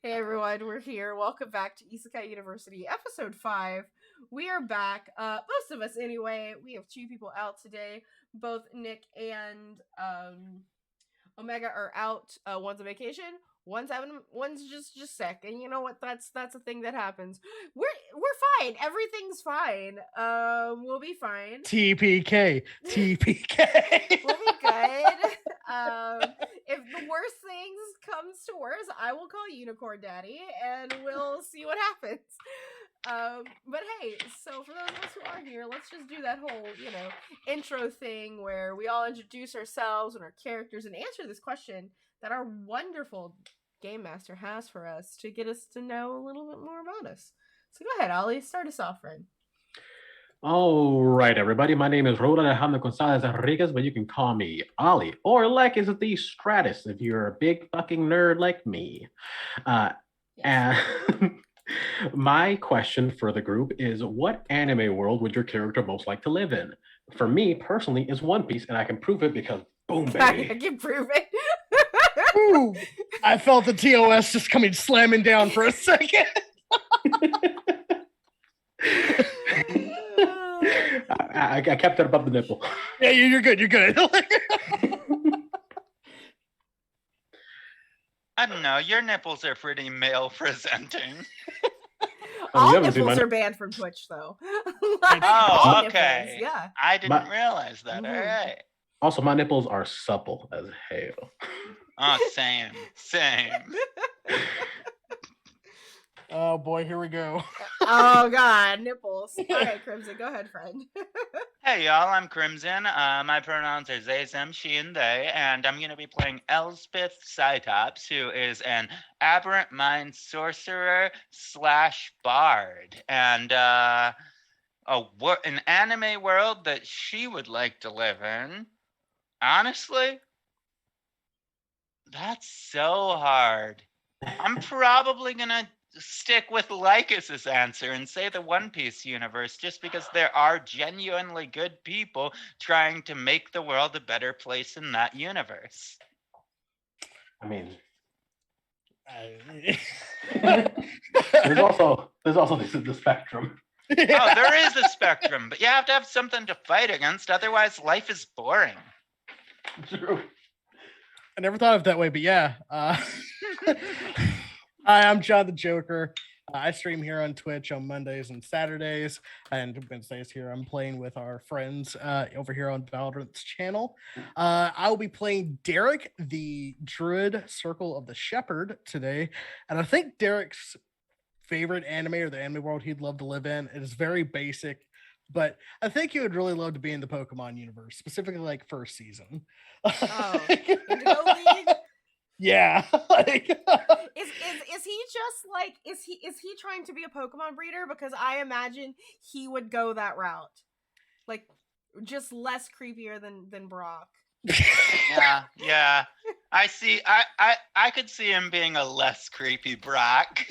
Hey everyone, we're here. Welcome back to Isekai University, episode 5. We are back. Most of us anyway. We have 2 people out today. Both Nick and Omega are out. One's on vacation. One's just sick. And you know what? That's a thing that happens. We're fine. Everything's fine. We'll be fine. TPK. We'll be good. If the worst things comes to worse, I will call Unicorn Daddy, and we'll see what happens. But hey, so for those of us who are here, let's just do that whole, intro thing where we all introduce ourselves and our characters and answer this question that our wonderful game master has for us to get us to know a little bit more about us. So go ahead, Ollie, start us off, friend. All right, everybody. My name is Raul Alejandro Gonzalez Enriquez, but you can call me Ollie, or like is the Stratus if you're a big fucking nerd like me. And my question for the group is, what anime world would your character most like to live in? For me, personally, is One Piece, and I can prove it because, boom, baby. I can prove it. Ooh, I felt the TOS just coming slamming down for a second. I kept it above the nipple. Yeah, you're good. You're good. I don't know. Your nipples are pretty male presenting. All nipples are banned from Twitch, though. Oh, okay. Nipples, yeah. I didn't realize that. Mm-hmm. All right. Also, my nipples are supple as hell. Oh, same. Oh boy, here we go. Oh god, nipples. Alright, Crimson, go ahead, friend. Hey y'all, I'm Crimson. My pronouns are they, them, she, and they, and I'm gonna be playing Elspeth Cytops, who is an aberrant mind sorcerer / bard, and an anime world that she would like to live in. Honestly, that's so hard. I'm probably gonna stick with Lycus's answer and say the One Piece universe, just because there are genuinely good people trying to make the world a better place in that universe. I mean, there's also the spectrum. Oh, there is a spectrum, but you have to have something to fight against, otherwise life is boring. True. I never thought of it that way, but yeah. Hi, I'm John the Joker. I stream here on Twitch on Mondays and Saturdays, and Wednesdays here I'm playing with our friends over here on Valdrianth's channel. I will be playing Derek, the Druid Circle of the Shepherd today, and I think Derek's favorite anime, or the anime world he'd love to live in, is very basic, but I think he would really love to be in the Pokemon universe, specifically like first season. Oh, Indigo League? Yeah. Is he just like is he trying to be a Pokemon breeder? Because I imagine he would go that route. Like just less creepier than Brock. Yeah. I see. I could see him being a less creepy Brock.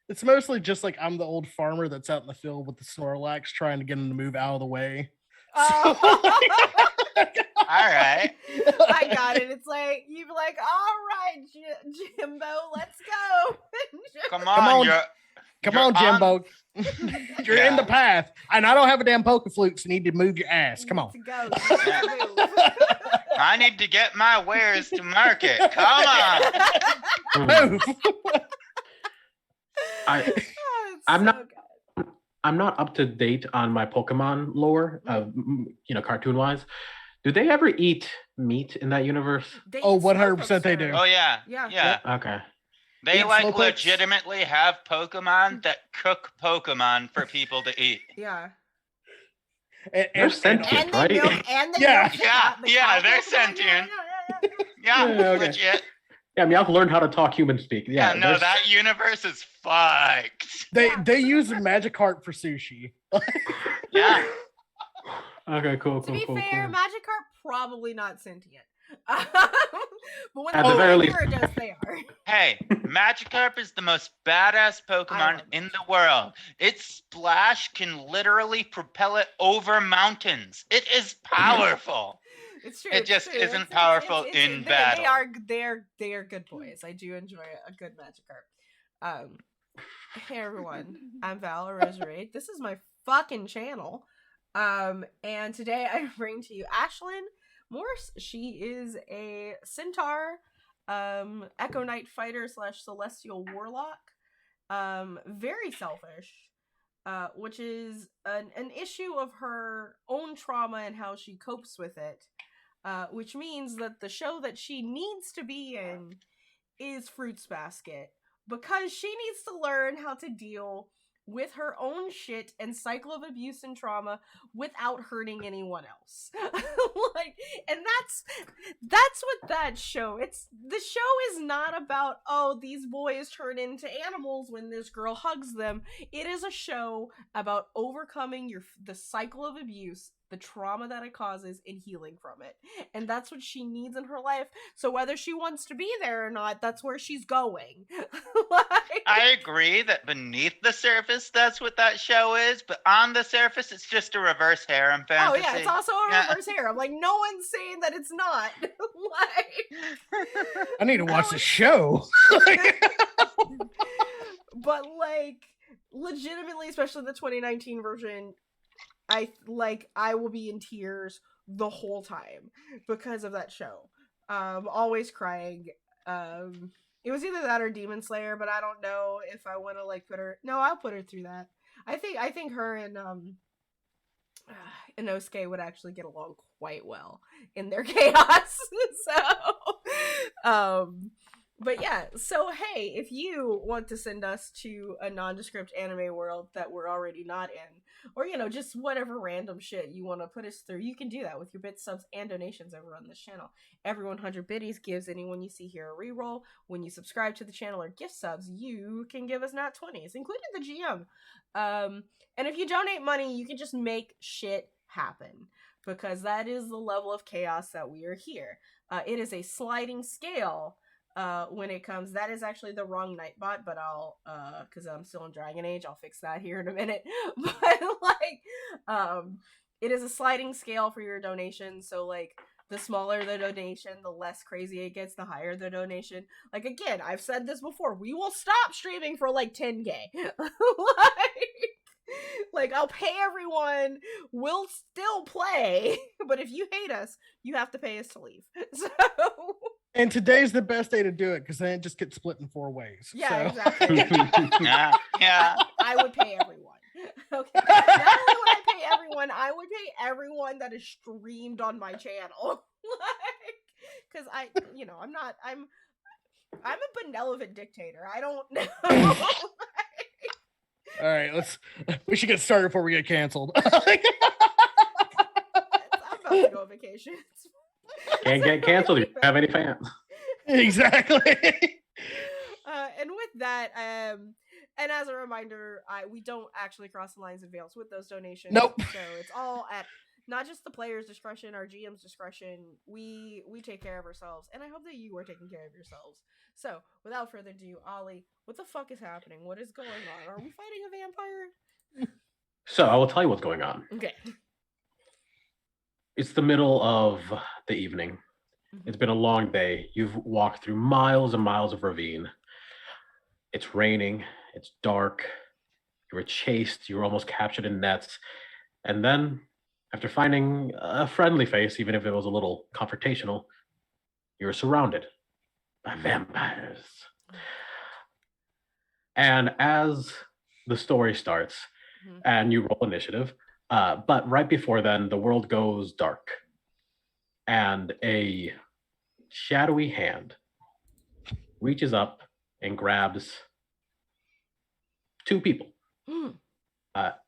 It's mostly just like I'm the old farmer that's out in the field with the Snorlax trying to get him to move out of the way. All right. I got it. It's like you'd be like, all right, Jimbo, let's go. Come on, Jimbo. You're in the path, and I don't have a damn Pokeflute, so you need to move your ass. Come on. Go. I need to get my wares to market. Come on. Move. I'm not up to date on my Pokemon lore, cartoon wise. Do they ever eat meat in that universe? 100% they do. Oh yeah. Okay. They legitimately have Pokemon that cook Pokemon for people to eat. Yeah. They're sentient, right? Yeah, they're sentient. Yeah, okay. Legit. Yeah, I mean, I've learned how to talk human speak. Yeah, no, that universe is fucked. They use a Magikarp for sushi. Yeah. Okay, cool. To be fair, Magikarp probably not sentient. But when at the very least, they are. Hey, Magikarp is the most badass Pokemon in the world. Its splash can literally propel it over mountains. It is powerful. It's true. It just true. isn't powerful in battle. They are good boys. I do enjoy a good Magikarp. Hey everyone, I'm Val Rosary. This is my fucking channel. And today I bring to you Ashlyn Morse. She is a centaur, Echo Knight fighter / celestial warlock. Very selfish. Which is an issue of her own trauma and how she copes with it. Which means that the show that she needs to be in is Fruits Basket, because she needs to learn how to deal with her own shit and cycle of abuse and trauma without hurting anyone else. And that's what that show. The show is not about, oh, these boys turn into animals when this girl hugs them. It is a show about overcoming the cycle of abuse, the trauma that it causes, and healing from it. And that's what she needs in her life. So whether she wants to be there or not, that's where she's going. I agree that beneath the surface, that's what that show is, but on the surface, it's just a reverse harem fantasy. Oh yeah, it's also a reverse harem. Like, no one's saying that it's not. I need to watch the show. But like, legitimately, especially the 2019 version, I will be in tears the whole time because of that show. Always crying. It was either that or Demon Slayer, but I don't know if I want to like put her. No, I'll put her through that. I think her and Inosuke would actually get along quite well in their chaos. But yeah, so hey, if you want to send us to a nondescript anime world that we're already not in, or just whatever random shit you want to put us through, you can do that with your bits, subs, and donations over on this channel. Every 100 biddies gives anyone you see here a reroll. When you subscribe to the channel or gift subs, you can give us nat 20s, including the GM. And if you donate money, you can just make shit happen, because that is the level of chaos that we are here. It is a sliding scale. When it comes, that is actually the wrong Nightbot, but I'll, cause I'm still in Dragon Age, I'll fix that here in a minute. But it is a sliding scale for your donation. So like, the smaller the donation, the less crazy it gets, the higher the donation. Like, again, I've said this before, we will stop streaming for like 10K. Like, I'll pay everyone, we'll still play, but if you hate us, you have to pay us to leave. So... And today's the best day to do it, because then it just gets split in 4 ways. Yeah, so. exactly. Yeah. I would pay everyone. Okay. Not only would I pay everyone, I would pay everyone that is streamed on my channel. Because I'm a benevolent dictator. I don't know. All right, we should get started before we get canceled. I'm about to go on vacation. Can't get canceled if you don't have any fans. Exactly. And with that, and as a reminder, we don't actually cross the lines and veils with those donations. Nope. So it's all at not just the player's discretion, our GM's discretion. We take care of ourselves, and I hope that you are taking care of yourselves. So, without further ado, Ollie, what the fuck is happening? What is going on? Are we fighting a vampire? So I will tell you what's going on. Okay. It's the middle of the evening. Mm-hmm. It's been a long day. You've walked through miles and miles of ravine. It's raining. It's dark. You were chased. You were almost captured in nets. And then, after finding a friendly face, even if it was a little confrontational, you were surrounded by vampires. And as the story starts, Mm-hmm. and you roll initiative, but right before then, the world goes dark. And a shadowy hand reaches up and grabs 2 people. Mm.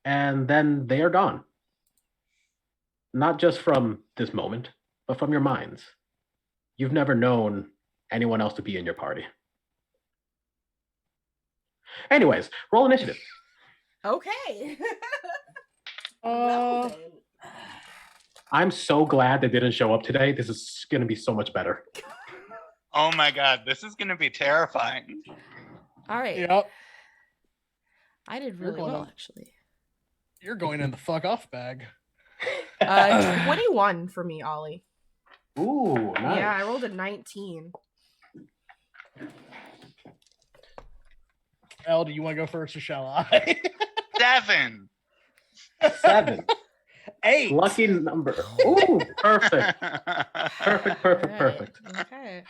And then they are gone. Not just from this moment, but from your minds. You've never known anyone else to be in your party. Anyways, roll initiative. Okay. I'm so glad they didn't show up today. This is going to be so much better. Oh my god, this is going to be terrifying. All right. Yep. I did really well, actually. You're going in the fuck off bag. 21 for me, Ollie. Ooh, nice. Yeah, I rolled a 19. Elle, do you want to go first or shall I? 7. 7. 8. Lucky number. Ooh, perfect. Perfect, perfect, Alright, perfect. Okay.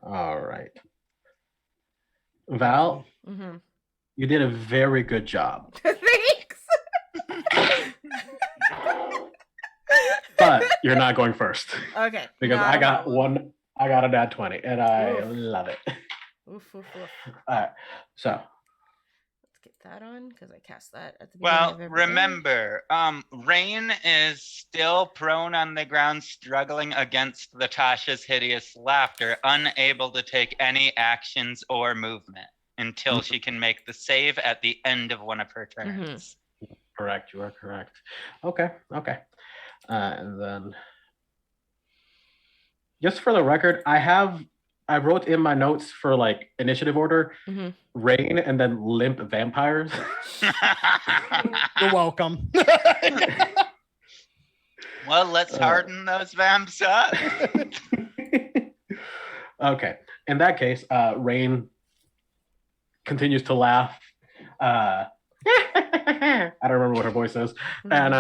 All right. Val, Mm-hmm. you did a very good job. Thanks. But you're not going first. Okay. Because not I a got problem. I got a nat 20, and I Oof. love it. Oof, oof, oof. All right. So, Let's get that on because I cast that at the beginning Well, of every day. remember, Rain is still prone on the ground, struggling against Latasha's hideous laughter, unable to take any actions or movement until she can make the save at the end of one of her turns. correct. You are correct. Okay. Okay. And then, just for the record, I wrote in my notes for like initiative order, Rain and then limp vampires. You're welcome. Well, let's harden those vamps up. Okay. In that case, Rain continues to laugh. I don't remember what her voice is. And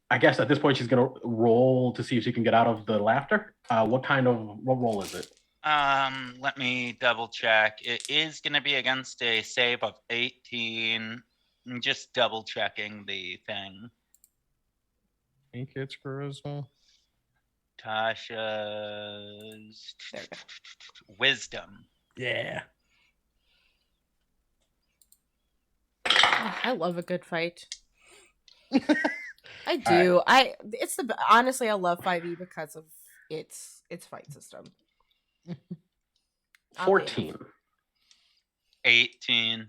I guess at this point she's gonna roll to see if she can get out of the laughter. What roll is it? Let me double check. It is going to be against a save of 18. I'm just double checking the thing. I think it's charisma. Tasha's wisdom. Yeah. Oh, I love a good fight. I do. Honestly, I love 5e because of its fight system. 14. 18.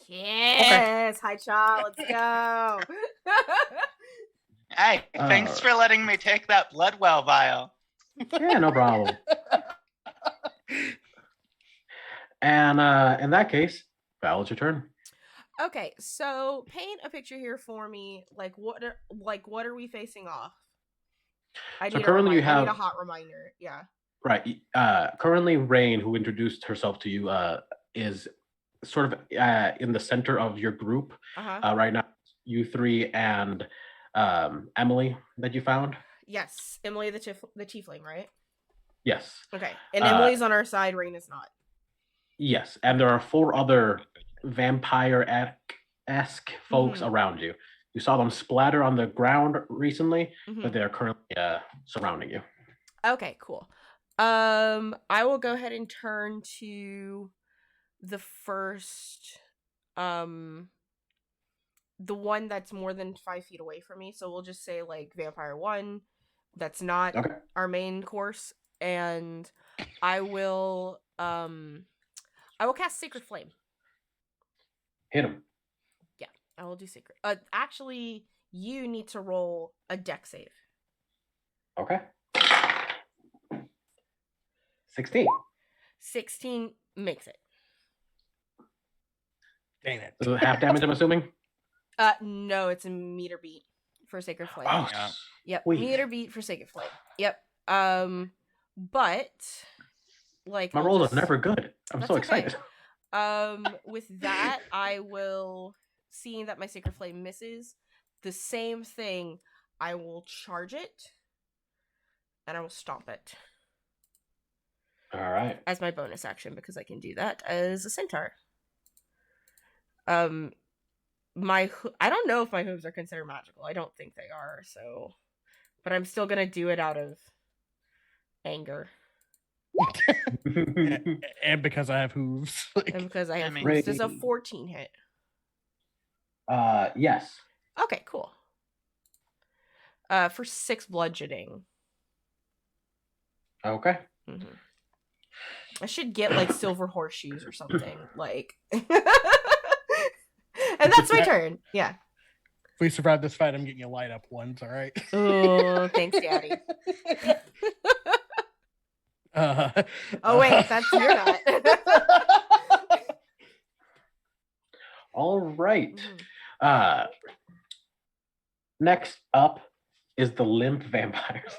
Yes, hi Cha, let's go. Hey, thanks for letting me take that blood well vial. Yeah, no problem. And in that case, Val, it's your turn. Okay, so paint a picture here for me. What are we facing off? I need currently I need a hot reminder. Yeah. Right. Currently, Rain, who introduced herself to you, is sort of in the center of your group. Right now, you three and Emily that you found. Yes, Emily the tiefling, right? Yes. Okay, and Emily's on our side. Rain is not. Yes, and there are 4 other vampire-esque folks around you. You saw them splatter on the ground recently, but they are currently surrounding you. Okay, cool. I will go ahead and turn to the first, the one that's more than 5 feet away from me. So we'll just say Vampire 1. That's not our main course, and I will cast Sacred Flame. Hit him. Yeah, I will do Sacred. Actually, you need to roll a deck save. Okay. 16. 16 makes it. Dang it. So half damage, I'm assuming? No, it's a meter beat for Sacred Flame. Oh, yep. sweet. Meter beat for Sacred Flame. Yep. But my rolls are never good. I'm so excited. With that, I will, seeing that my Sacred Flame misses, the same thing, I will charge it and I will stomp it. All right. As my bonus action, because I can do that as a centaur. I don't know if my hooves are considered magical. I don't think they are, so, but I'm still gonna do it out of anger. And because I have hooves. And because I have hooves. Does a 14 hit? Yes. Okay, cool. For 6 bludgeoning. Okay. I should get silver horseshoes or something. And that's my turn. Yeah. If we survive this fight, I'm getting you light up ones, all right? Oh, thanks, Daddy. Oh, wait, that's you're not. All right. Next up is the limp vampires.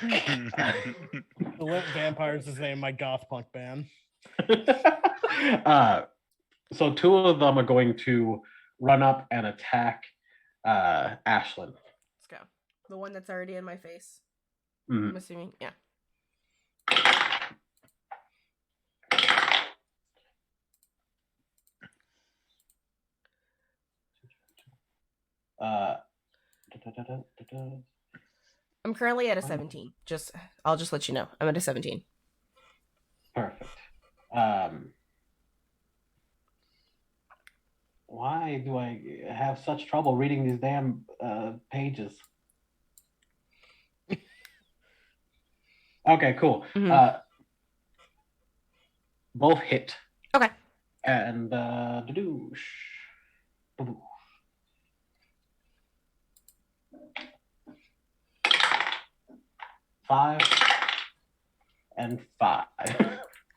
The Limp Vampires is the name of my goth punk band. So two of them are going to run up and attack Ashlyn. Let's go. The one that's already in my face. Mhm. I'm assuming. Yeah. I'm currently at a 17. I'll just let you know. I'm at a 17. Perfect. Why do I have such trouble reading these damn pages? Okay, cool. Mhm. Both hit. Okay. And doosh. 5 and 5.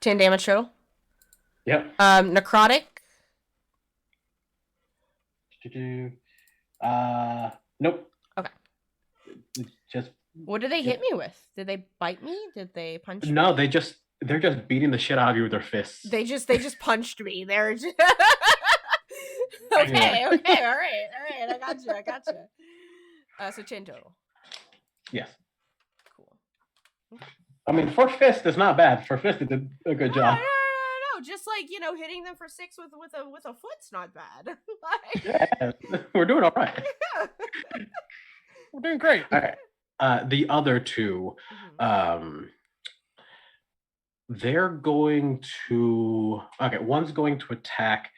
10 damage total. Yep. Necrotic. Nope. Okay. Just What did they hit me with? Did they bite me? Did they punch me? no. They're just beating the shit out of you with their fists. They just punched me. They're just... okay. All right. I got you. So 10 total. Yes. Cool. I mean, for fist is not bad. For fist, it did a good job. No. Just like, hitting them for 6 with a foot's not bad. Yeah, we're doing all right. We're doing great. All right. The other two, they're going to. Okay, one's going to attack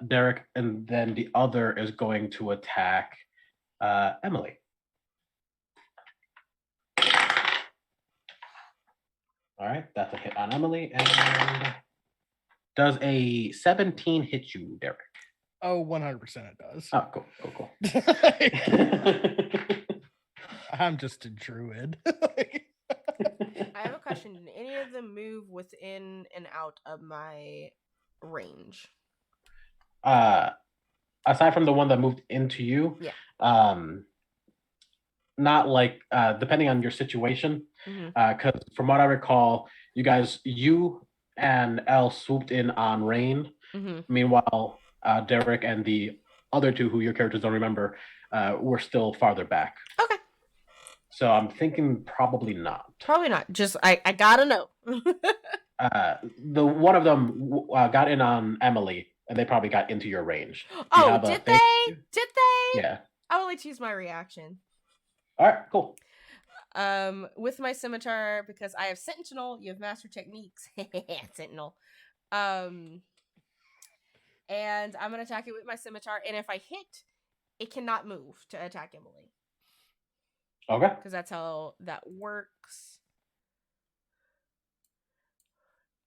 Derek, and then the other is going to attack Emily. All right, that's a hit on Emily, and does a 17 hit you, Derek? Oh, 100% it does. Oh, cool. I'm just a druid. I have a question. Did any of them move within and out of my range? Aside from the one that moved into you, Yeah. Not like depending on your situation. Because from what I recall, you and Elle swooped in on Rain. Meanwhile, Derek and the other two, who your characters don't remember, were still farther back. Okay. So I'm thinking probably not. Probably not. Just I gotta know. The one of them got in on Emily, and they probably got into your range. Did they? Did they? Yeah. I will let you use my reaction. All right. Cool. With my scimitar, because I have Sentinel, you have Master Techniques. Sentinel. And I'm gonna attack it with my scimitar, and if I hit, it cannot move to attack Emily. Okay. Because that's how that works.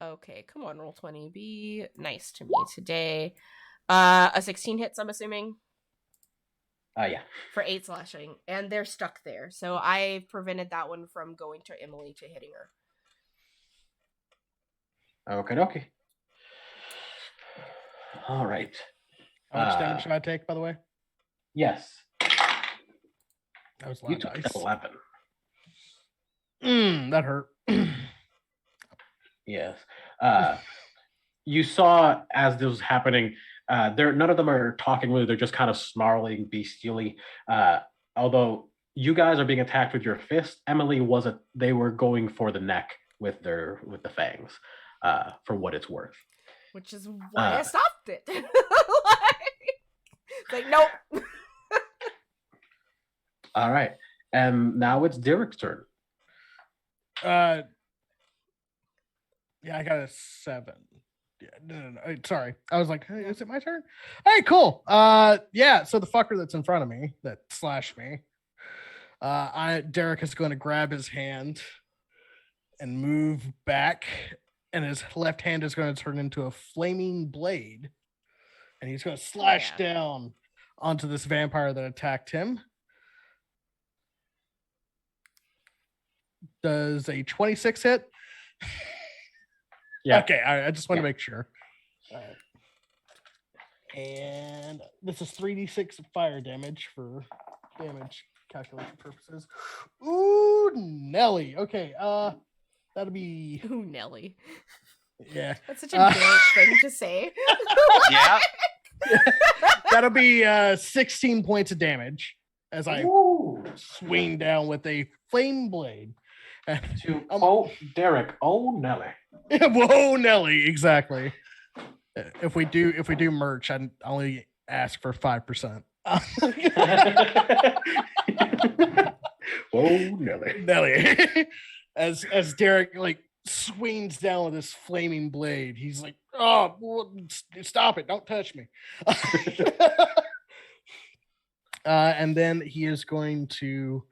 Okay, come on, roll 20. Be nice to me today. A 16 hits, I'm assuming. Yeah. For 8 slashing, and they're stuck there. So I prevented that one from going to Emily to hitting her. Okay. All right. How much damage should I take, by the way? Yes. That was a You lot took of dice. 11. That hurt. Yes. You saw as this was happening, none of them are talking really, they're just kind of snarling bestially. Although you guys are being attacked with your fist, Emily they were going for the neck with the fangs, for what it's worth. Which is why I stopped it. like nope. All right. And now it's Derek's turn. Yeah, I got a 7. Yeah, no. Sorry. I was like, hey, is it my turn? All right, cool. Yeah, so the fucker that's in front of me that slashed me, Derek is going to grab his hand and move back, and his left hand is going to turn into a flaming blade, and he's going to slash down onto this vampire that attacked him. Does a 26 hit? Yeah. Okay, I just want to make sure. And this is 3d6 fire damage for damage calculation purposes. Ooh, Nelly. Okay, that'll be Ooh, Nelly. yeah. That's such a Derek thing to say. Yeah. That'll be 16 points of damage as I Ooh. swing down with a flame blade. To quote Derek, oh Nelly. Whoa, Nelly, exactly. If we do merch, I only ask for 5%. Oh Nelly. Nelly. As Derek like swings down with his flaming blade, he's like, "Oh, stop it! Don't touch me!" And then he is going to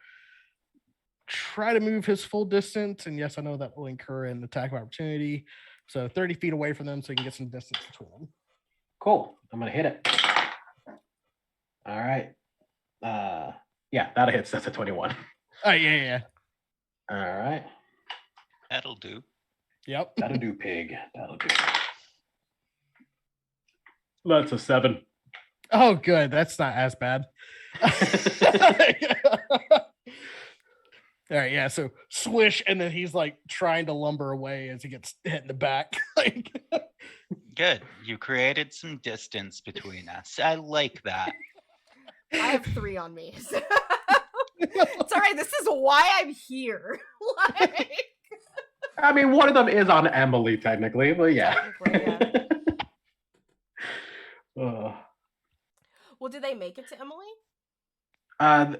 try to move his full distance. And yes, I know that will incur an attack of opportunity. So 30 feet away from them so you can get some distance between them. Cool. I'm gonna hit it. All right. Yeah, that hits. That's a 21. Oh, yeah. All right. That'll do. Yep. That'll do, pig. That'll do. That's a 7. Oh, good. That's not as bad. All right, yeah. So swish, and then he's like trying to lumber away as he gets hit in the back. Like, Good. You created some distance between us. I like that. I have 3 on me. So. It's all right. This is why I'm here. Like, I mean, one of them is on Emily, technically, but yeah. technically, yeah. Uh, Well, did they make it to Emily?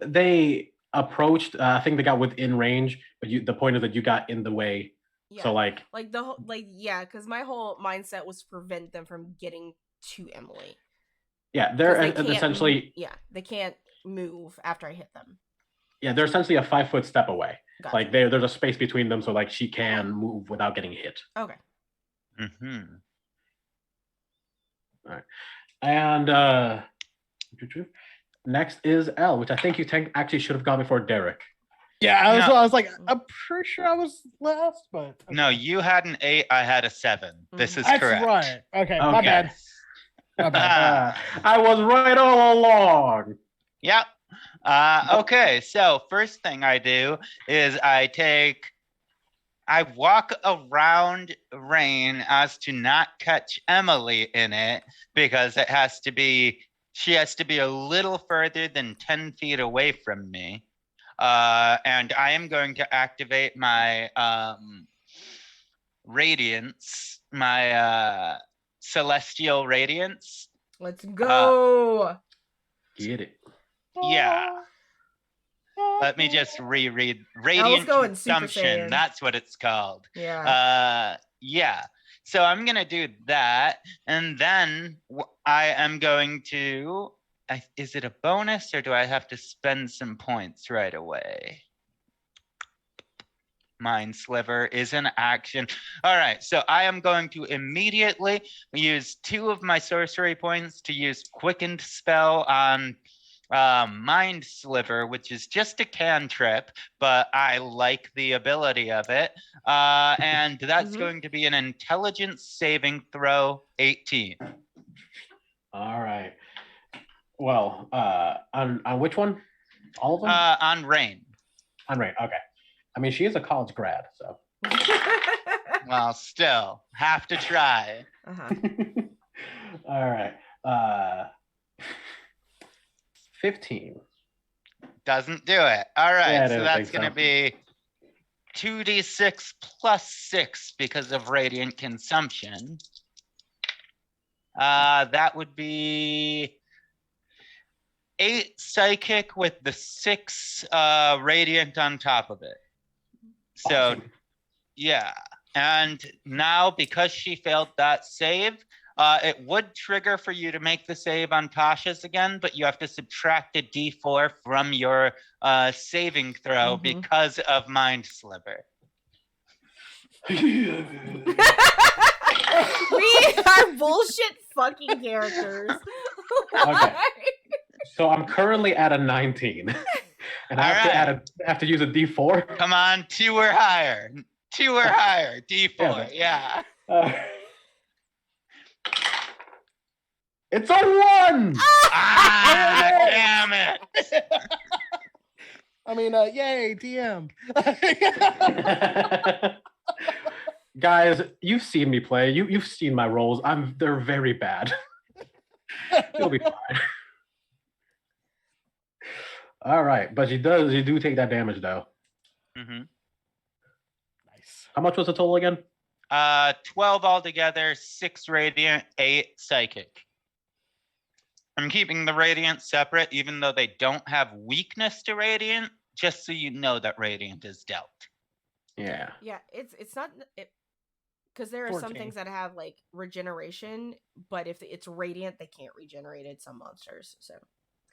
they approached. I think they got within range, but the point is that you got in the way. Yeah. So like the whole yeah, because my whole mindset was to prevent them from getting to Emily. yeah, they're 'Cause they can't essentially they can't move after I hit them. yeah, they're essentially a 5-foot step away. Gotcha. Like there's a space between them, so like she can move without getting hit. Okay. Mm-hmm. All right, and next is L, which I think you actually should have gone before Derek. yeah, I No. was like, I'm pretty sure I was last, but No, you had an 8. I had a 7. This is that's correct. right. Okay, my bad. My bad. I was right all along. Yep. Okay, so first thing I do is I walk around Rain as to not catch Emily in it because she has to be a little further than 10 feet away from me. And I am going to activate my radiance, my celestial radiance. Let's go. Get it. Yeah. Let me just reread. Radiant going Super Consumption. Saiyan. That's what it's called. Yeah. Yeah. So I'm going to do that. And then I am going to... is it a bonus or do I have to spend some points right away? Mind Sliver is an action. All right, so I am going to immediately use 2 of my sorcery points to use Quickened Spell on Mind Sliver, which is just a cantrip, but I like the ability of it. And that's going to be an intelligence saving throw 18. All right. Well, on which one? All of them? On Rain. On Rain. Okay. I mean, she is a college grad, so. Well, still, have to try. All right. 15. Doesn't do it. All right, Yeah, I so didn't that's think going to be 2d6 plus 6 because of radiant consumption. That would be 8 psychic with the 6 radiant on top of it. So, Awesome. yeah. And now, because she failed that save, it would trigger for you to make the save on Tasha's again, but you have to subtract a d4 from your saving throw because of Mind Sliver. We are bullshit fucking characters. Okay. So I'm currently at a 19. And I have to use a d4. Come on, 2 or higher. 2 or higher. D4, yeah. It's a 1! Ah, damn it! I mean, yay, DM. Guys, you've seen me play. You've seen my rolls. They're very bad. You'll be fine. All right, but you do take that damage though. Mm-hmm. Nice. How much was the total again? 12 altogether, 6 radiant, 8 psychic. I'm keeping the radiant separate, even though they don't have weakness to radiant, just so you know that radiant is dealt. Yeah. Yeah, it's not because there are some 14. things that have like regeneration, but if it's radiant, they can't regenerate it. Some monsters, so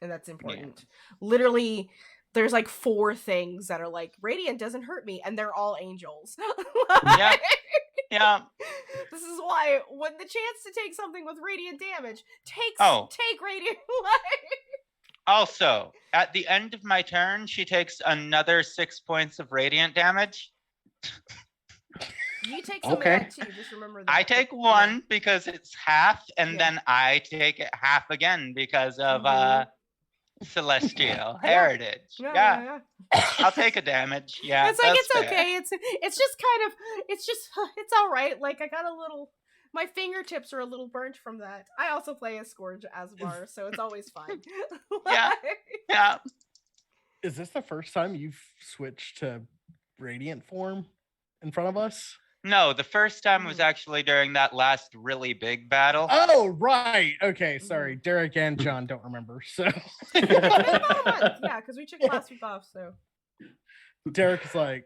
and that's important. Literally, there's like 4 things that are like radiant doesn't hurt me, and they're all angels. Yeah. Yeah. This is why when the chance to take something with radiant damage, take radiant. Also, at the end of my turn, she takes another 6 points of radiant damage. You take some of Okay. that too. Just remember that. I take 1 because it's half, and then I take it half again because of celestial heritage. Yeah. I'll take a damage. Yeah, It's like that's it's fair. okay. It's just kind of it's all right. Like I got a little. My fingertips are a little burnt from that. I also play as Scourge Asmar, so it's always fine. Yeah. Yeah. Is this the first time you've switched to radiant form in front of us? No, the first time was actually during that last really big battle. Oh, right. Okay, sorry. Derek and John don't remember. So It's been about a month, yeah, because we took last week off. So Derek is like,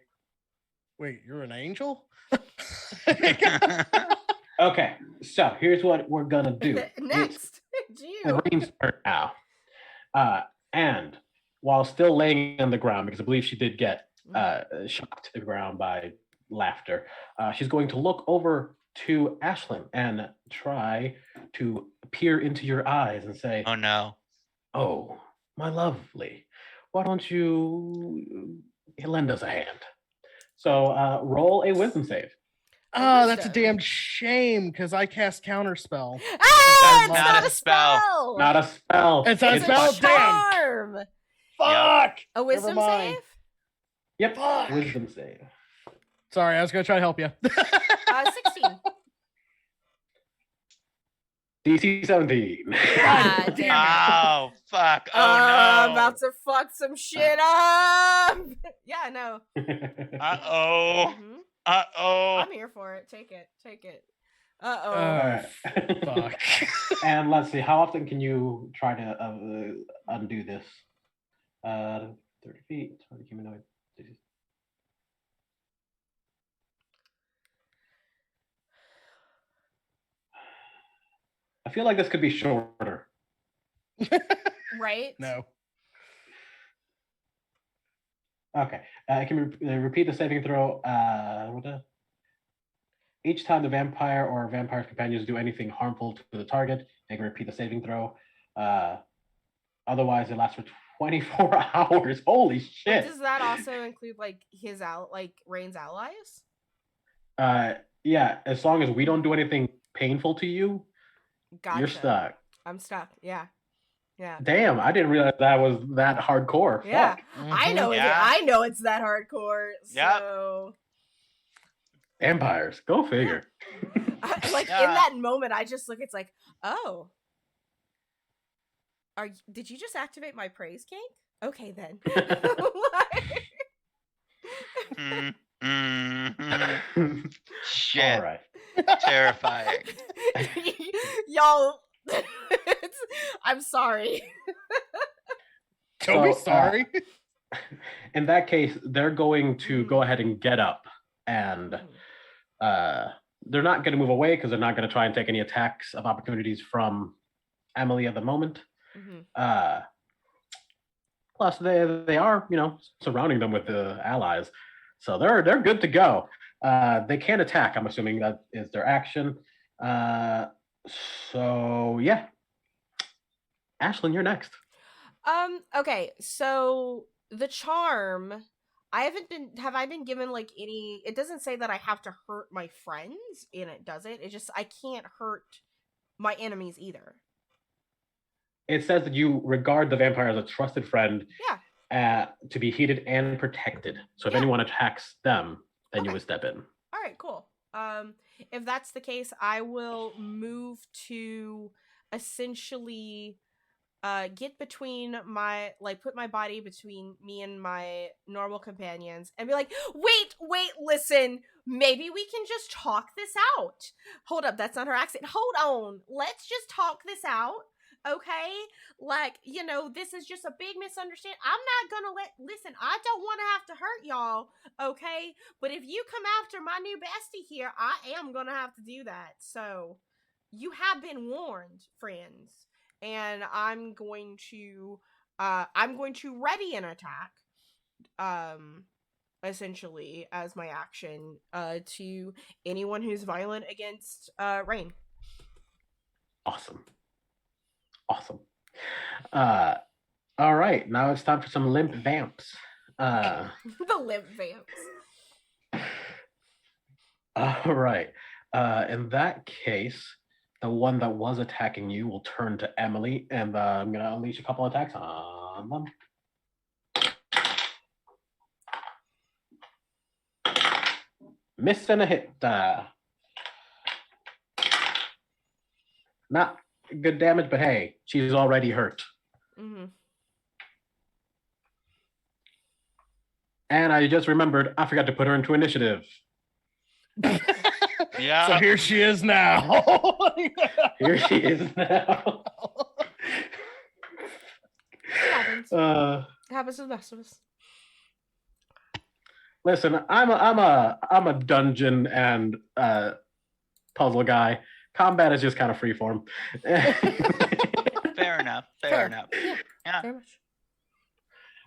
"Wait, you're an angel?" Okay, so here's what we're gonna do. next, It's you. Green's turn now. And while still laying on the ground, because I believe she did get shocked to the ground by laughter, she's going to look over to Ashlyn and try to peer into your eyes and say, Oh no. "Oh, my lovely, why don't you lend us a hand?" So roll a wisdom save. Oh, that's a damn shame because I cast counterspell. Ah, it's Not not a a spell. spell. Not a spell. It's not a It's spell. a Damn. charm. Fuck. A wisdom mind. save. Yep. Fuck. Wisdom save. Sorry, I was gonna try to help you. 16. DC 17. Ah, damn damn. Oh fuck. Oh I'm no. about to fuck some shit up. Yeah, no. Uh-oh. Mhm. Uh-oh. I'm here for it. Take it. Take it. Uh-oh. Alright. Fuck. And let's see, how often can you try to undo this? 30 feet, 20 humanoid. I feel like this could be shorter. Right? No. Okay. Can we repeat the saving throw? Each time the vampire or vampire's companions do anything harmful to the target, they can repeat the saving throw. Otherwise, it lasts for 24 hours. Holy But shit! does that also include like his Rain's allies? Yeah. As long as we don't do anything painful to you, Gotcha. you're stuck. I'm stuck. Yeah. Yeah. Damn, I didn't realize that was that hardcore. Yeah. Fuck. I know Yeah. I know it's that hardcore. Yep. So Vampires, go figure. like Yeah. in that moment I just look, it's like, oh. Did you just activate my praise king? Okay then. Shit. All right. Terrifying. Y'all I'm sorry. Don't be So, sorry. In that case, they're going to go ahead and get up, and they're not going to move away because they're not going to try and take any attacks of opportunities from Emily at the moment. Plus, they are, surrounding them with the allies, so they're good to go. They can attack. I'm assuming that is their action. So yeah, Ashlyn, you're next. Okay, so the charm, have I been given like any, it doesn't say that I have to hurt my friends in it, does it? It just, I can't hurt my enemies either. it says that you regard the vampire as a trusted friend. Yeah. To be heeded and protected. So if anyone attacks them, then you would step in. All right, cool. If that's the case, I will move to essentially get between my, like, put my body between me and my normal companions and be like, wait, listen, maybe we can just talk this out. Hold up, that's not her accent. Hold on, let's just talk this out. Okay, like, you know, this is just a big misunderstanding. I'm not gonna listen, I don't want to have to hurt y'all, okay, but if you come after my new bestie here, I am gonna have to do that. So you have been warned, friends, and I'm going to ready an attack, essentially as my action, to anyone who's violent against Rain. Awesome. All right, now it's time for some limp vamps. The limp vamps. All right. In that case, the one that was attacking you will turn to Emily, and I'm gonna unleash a couple attacks on them. Miss and a hit. Not good damage, but hey, she's already hurt. Mm-hmm. And I just remembered, I forgot to put her into initiative. Yeah. So here she is now. Here she is now. It happens. It happens to the best of us. Listen, I'm a dungeon and puzzle guy. Combat is just kind of freeform. Fair enough. Fair enough. Yeah. Very much.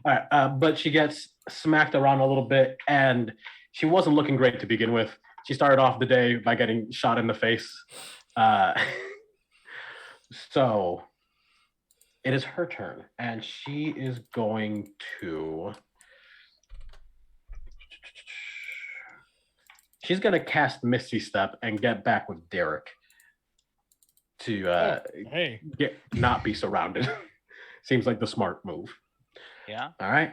All right, but she gets smacked around a little bit, and she wasn't looking great to begin with. She started off the day by getting shot in the face. So it is her turn, and she is going to... She's going to cast Misty Step and get back with Derek to not be surrounded. Seems like the smart move. Yeah. All right.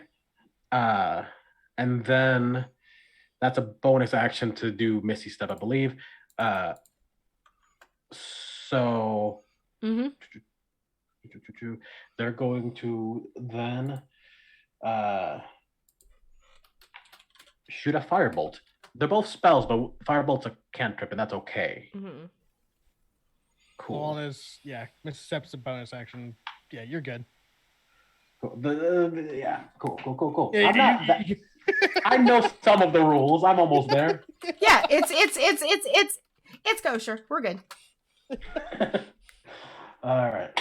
And then that's a bonus action to do Misty Step, I believe. So they're going to then shoot a firebolt. They're both spells, but firebolt's a cantrip, and that's okay. Mm-hmm. Cool. Mr. Step's a bonus action. Yeah, you're good. Cool. Cool. Yeah, I know some of the rules. I'm almost there. Yeah, it's kosher. We're good. All right.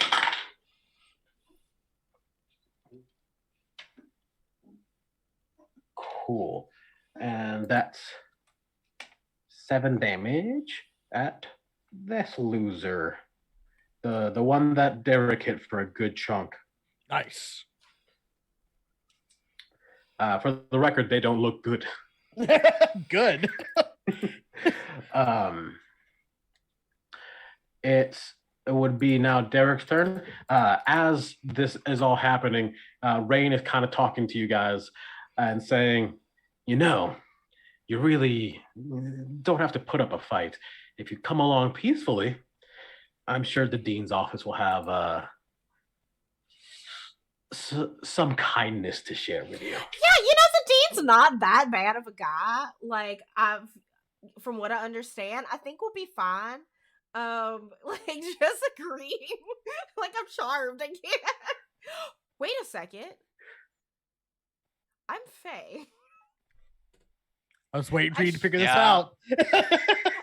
Cool. And that's 7 damage at this loser. The one that Derek hit for a good chunk. Nice. For the record, they don't look good. Good. It would be now Derek's turn. As this is all happening, Rain is kind of talking to you guys and saying, you know, you really don't have to put up a fight. If you come along peacefully, I'm sure the dean's office will have some kindness to share with you. Yeah, the dean's not that bad of a guy. Like, from what I understand, I think we'll be fine. Like, just agreeing. Like, I'm charmed. I can't. Wait a second. I'm Faye. I was waiting for you to figure this out.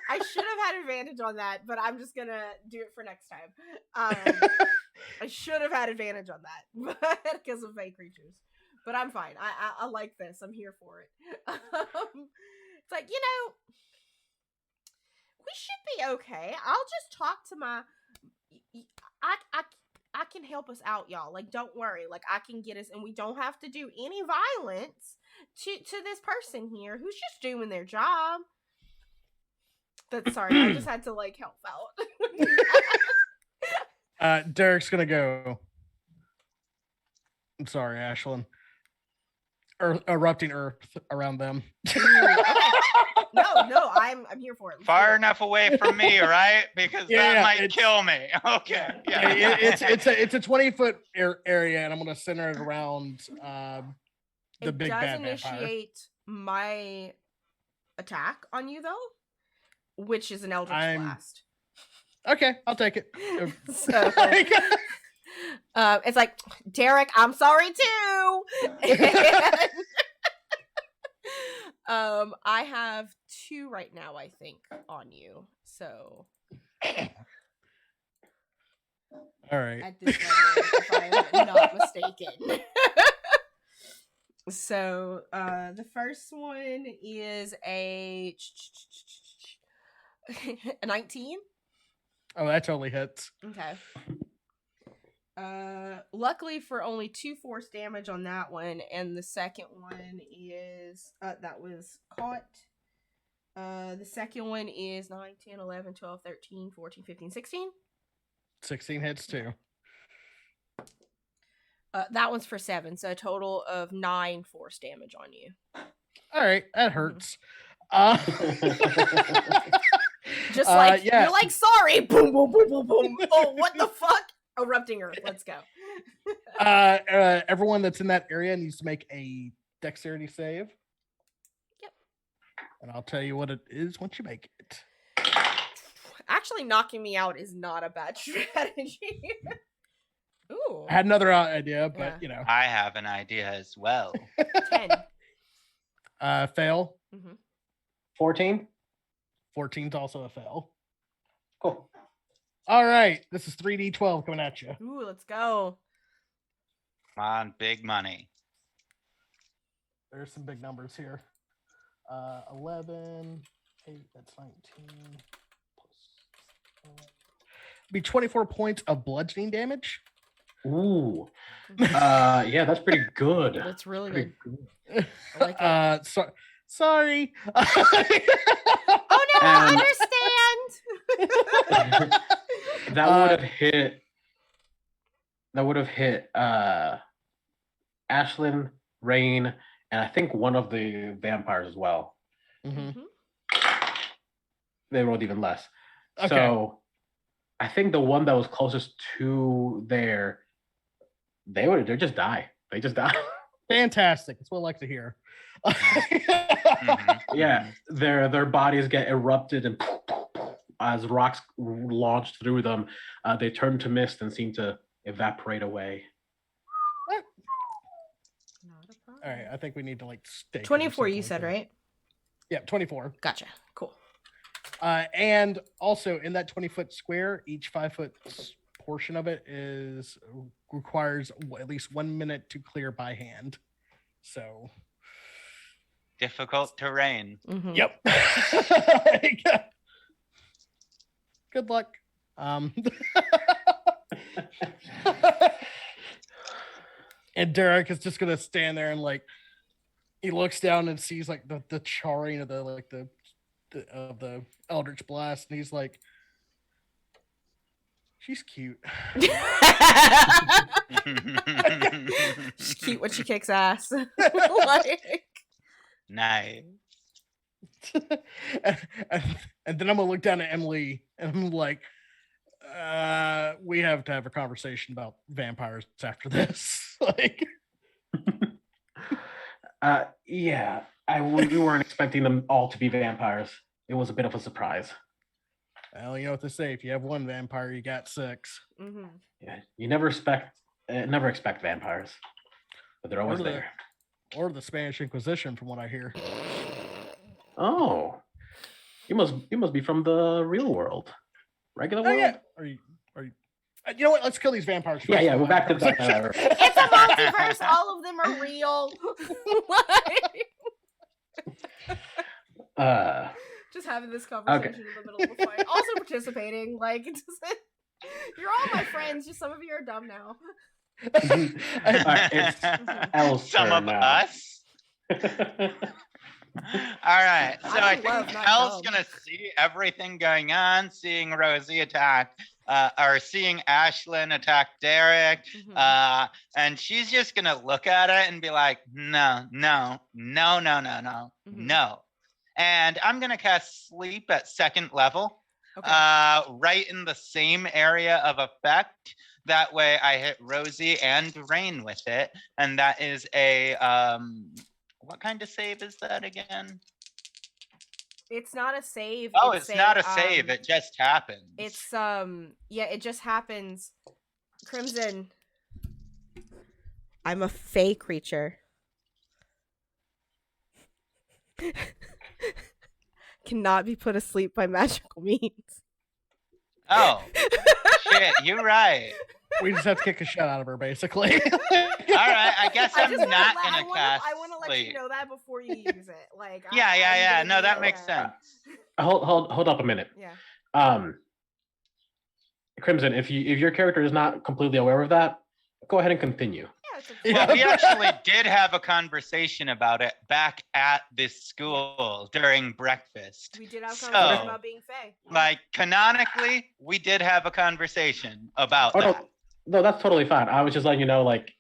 I should have had advantage on that, but I'm just gonna do it for next time. I should have had advantage on that because of Fae creatures, but I'm fine. I like this. I'm here for it. It's like, we should be okay. I'll just talk to my. I can help us out, y'all. Like, don't worry. Like, I can get us, and we don't have to do any violence to this person here who's just doing their job. That's sorry. I just had to, like, help out. Derek's gonna go. I'm sorry, Ashlyn. Erupting earth around them. No, I'm here for it. Let's Far do it. enough away from me, right? Because Yeah, that might it's- kill me. Okay. Yeah, Yeah. it's a 20-foot area, and I'm gonna center it around the It big does bad vampire. initiate my attack on you though, which is an Eldritch I'm- Blast. Okay, I'll take it. So it's like, Derek, I'm sorry too. And, I have 2 right now, I think, on you. So All right. at this level, if I'm not mistaken. So the first one is a 19. Oh, that totally hits. Okay. Luckily for only 2 force damage on that one, and the second one is that was caught. The second one is 9, 10, 11, 12, 13, 14, 15, 16. 16 hits too. That one's for 7, so a total of 9 force damage on you. All right, that hurts. Just like yeah. you're like, sorry, boom, boom, boom, boom, boom. Oh, what the fuck? Erupting earth. Let's go. Everyone that's in that area needs to make a dexterity save. Yep. And I'll tell you what it is once you make it. Actually, knocking me out is not a bad strategy. Ooh. I had another idea, but Yeah. you know. I have an idea as well. 10. Fail. 14. 14's also a fail. Cool. All right, this is 3d12 coming at you. Ooh, let's go. Come on, big money. There's some big numbers here. 11, 8, that's 19. Plus be 24 points of bludgeoning damage. Ooh. Yeah, that's pretty good. That's really Pretty good. good. I like it. Sorry. Oh no, I And- understand. That would have hit. That would have hit Ashlyn, Rain, and I think one of the vampires as well. Mhm. They rolled even less. Okay. So I think the one that was closest to there, they just die. They just die. Fantastic. That's what I like to hear. Mhm. Yeah, their bodies get erupted and as rocks launched through them, they turn to mist and seem to evaporate away. Not a problem. All right, I think we need to like stay. 24, you said, right? Yeah, 24. Gotcha. Cool. And also in that 20-foot square, each 5-foot portion of it requires at least 1 minute to clear by hand. So, Difficult terrain. Mhm. yep. Good luck. And Derek is just gonna stand there and like he looks down and sees like the charring of the Eldritch Blast, and he's like, she's cute. She's cute when she kicks ass. Like, Nice. and then I'm gonna look down at Emily and I'm like, we have to have a conversation about vampires after this. Like, Yeah, we weren't expecting them all to be vampires. It was a bit of a surprise. well, you know what they say: if you have one vampire, you got 6. mhm. Yeah, you never expect vampires, but they're always Or the- there. Or the Spanish Inquisition, from what I hear. Oh, you must be from the real world, regular Oh world. yeah. Are you? You know what? Let's kill these vampires first. Yeah, and we're we'll back have to a that. conversation. It's a multiverse. All of them are real. Like, just having this conversation in the middle of a fight. Also participating. Like, it doesn't. You're all my friends. Just some of you are dumb now. Alright, it's Elle's Some turn of now. us. All right, so I I love think not Elle's dumb. gonna see everything going on, seeing Rosie attack, are seeing Ashlyn attack Derek, and she's just gonna look at it and be like, no, no, no, no, no, no, no. And I'm gonna cast Sleep at 2nd level, right in the same area of effect. That way I hit Rosie and Rain with it, and that is a what kind of save is that again? It's not a save. Oh, it's not a save. It just happens. It's yeah, it just happens. Crimson. I'm a fey creature. Cannot be put asleep by magical means. Oh, shit, you're right. We just have to kick a shit out of her, basically. All right, I guess I'm not gonna cast. I want to let you know that before you use it. Like, yeah. No, that makes sense. Hold up a minute. Yeah. Crimson, if your character is not completely aware of that, go ahead and continue. Well, we actually did have a conversation about it back at this school during breakfast. We did have a conversation about being fey. Like, canonically, we did have a conversation about that. No, that's totally fine. I was just letting you know, like,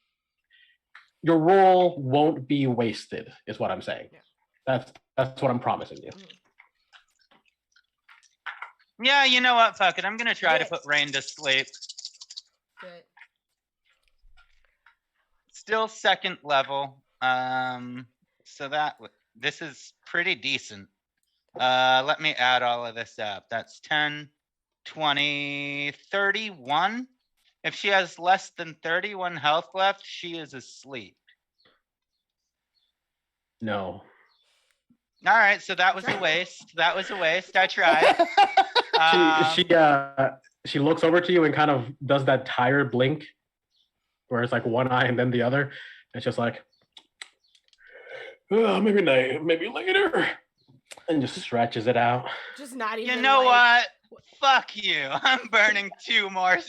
your role won't be wasted, is what I'm saying. Yeah. That's what I'm promising you. Yeah, you know what? Fuck it. I'm gonna try to put Rain to sleep. Good. Still 2nd level. So this is pretty decent. Let me add all of this up. That's 10, 20, 31. If she has less than 31 health left, she is asleep. No. All right, so that was a waste. That was a waste. I tried. She looks over to you and kind of does that tired blink, where it's like one eye and then the other. It's just like, maybe later, and just stretches it out. Just not even. You know what? Fuck you. I'm burning 2 more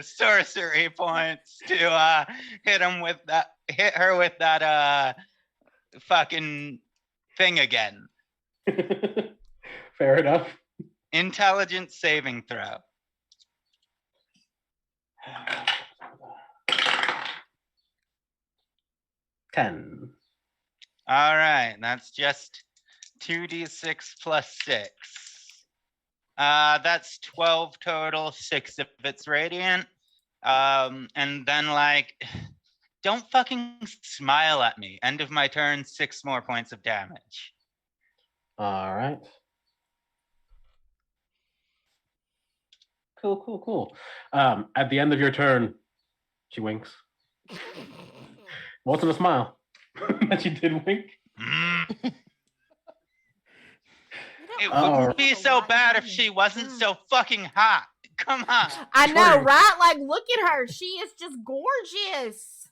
sorcery points to hit her with that fucking thing again. Fair enough. Intelligence saving throw. $10. All right, that's just 2d6 plus 6. That's 12 total, 6 if it's radiant. And then, like, don't fucking smile at me. End of my turn, 6 more points of damage. All right. Cool. At the end of your turn, she winks. Wasn't a smile, but she did wink. It wouldn't be so bad if she wasn't so fucking hot. Come on. I know, right? Like, look at her. She is just gorgeous.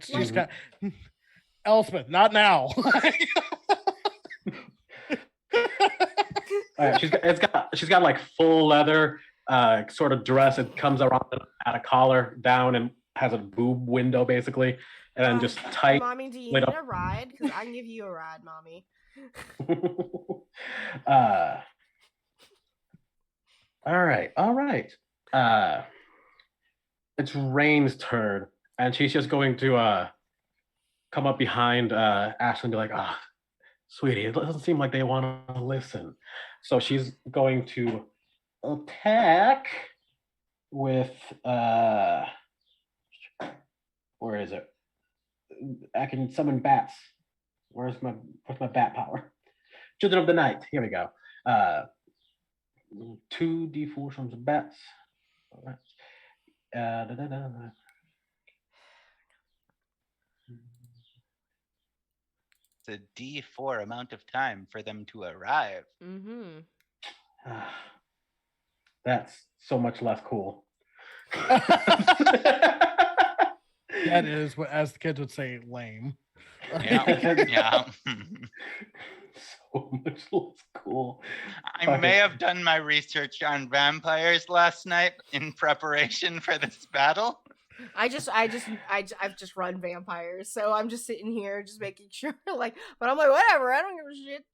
She's got Elspeth, not now. She's got like full leather sort of dress. It comes around at a collar down and has a boob window basically, and then just tight. Mommy, do you need a ride? Because I can give you a ride, Mommy. All right. It's Rain's turn, and she's just going to come up behind Ashley and be like, sweetie, it doesn't seem like they want to listen. So she's going to attack with where is it? I can summon bats. Where's my bat power? Children of the Night. Here we go. 2d4 sums of bats. All right. It's a D4 amount of time for them to arrive. Mm-hmm. That's so much less cool. That is, as the kids would say, lame. Yeah. So much less cool. I may have done my research on vampires last night in preparation for this battle. I've just run vampires, so I'm just sitting here just making sure, like, but I'm like, whatever, I don't give a shit.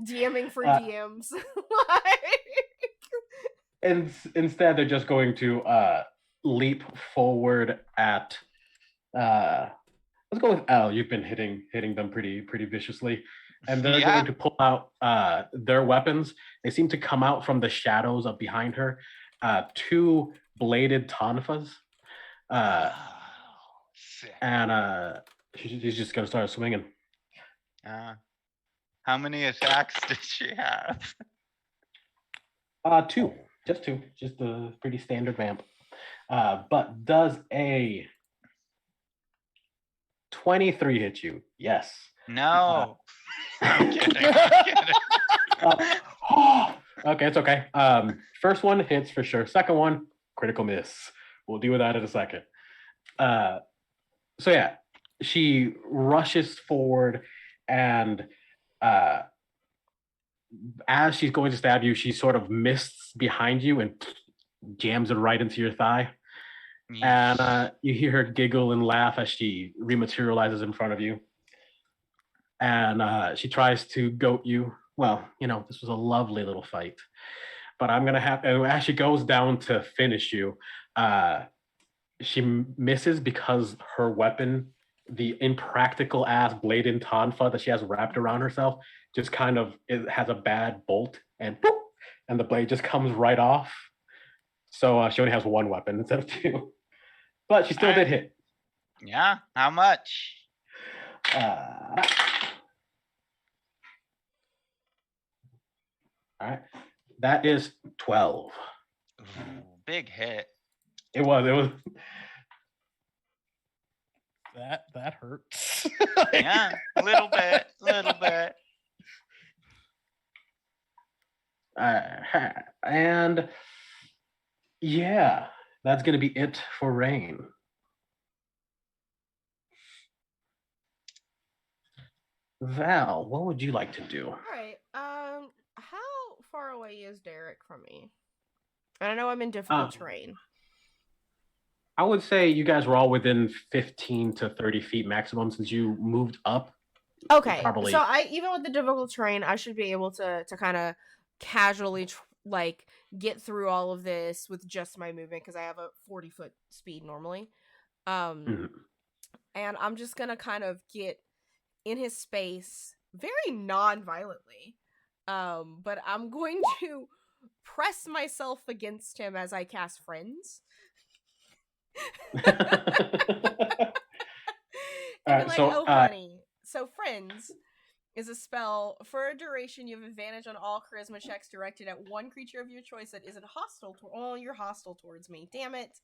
DMing for DMs. instead, they're just going to leap forward at. Let's go with L. You've been hitting them pretty viciously, and they're Yeah. going to pull out their weapons. They seem to come out from the shadows of behind her. 2 bladed tonfas, Sick. and she's just gonna start swinging. How many attacks does she have? 2, just 2, just a pretty standard vamp. But does a 23 hit you? Yes. No. I'm kidding. I'm kidding. Okay, it's okay. First one hits for sure. Second one, critical miss. We'll deal with that in a second. So yeah, she rushes forward, and as she's going to stab you, she sort of mists behind you and jams it right into your thigh. And you hear her giggle and laugh as she rematerializes in front of you. And she tries to goat you. Well, this was a lovely little fight. But I'm going to have, as she goes down to finish you, she misses because her weapon, the impractical ass bladed tonfa that she has wrapped around herself, just kind of has a bad bolt, and boop, and the blade just comes right off. So she only has 1 weapon instead of 2. But she still did hit. Yeah, how much? All right. That is 12. Ooh, big hit. It was. That hurts. Yeah, a little bit. And yeah, that's going to be it for Rain. Val, what would you like to do? All right. How far away is Derek from me? And I know I'm in difficult terrain. I would say you guys were all within 15 to 30 feet maximum since you moved up. Okay. Probably. So even with the difficult terrain, I should be able to kind of casually get through all of this with just my movement, because I have a 40-foot speed normally. And I'm just gonna kind of get in his space very non-violently. But I'm going to press myself against him as I cast Friends. Funny. So Friends is a spell. For a duration, you have advantage on all charisma checks directed at one creature of your choice that isn't hostile you're hostile towards me. Damn it.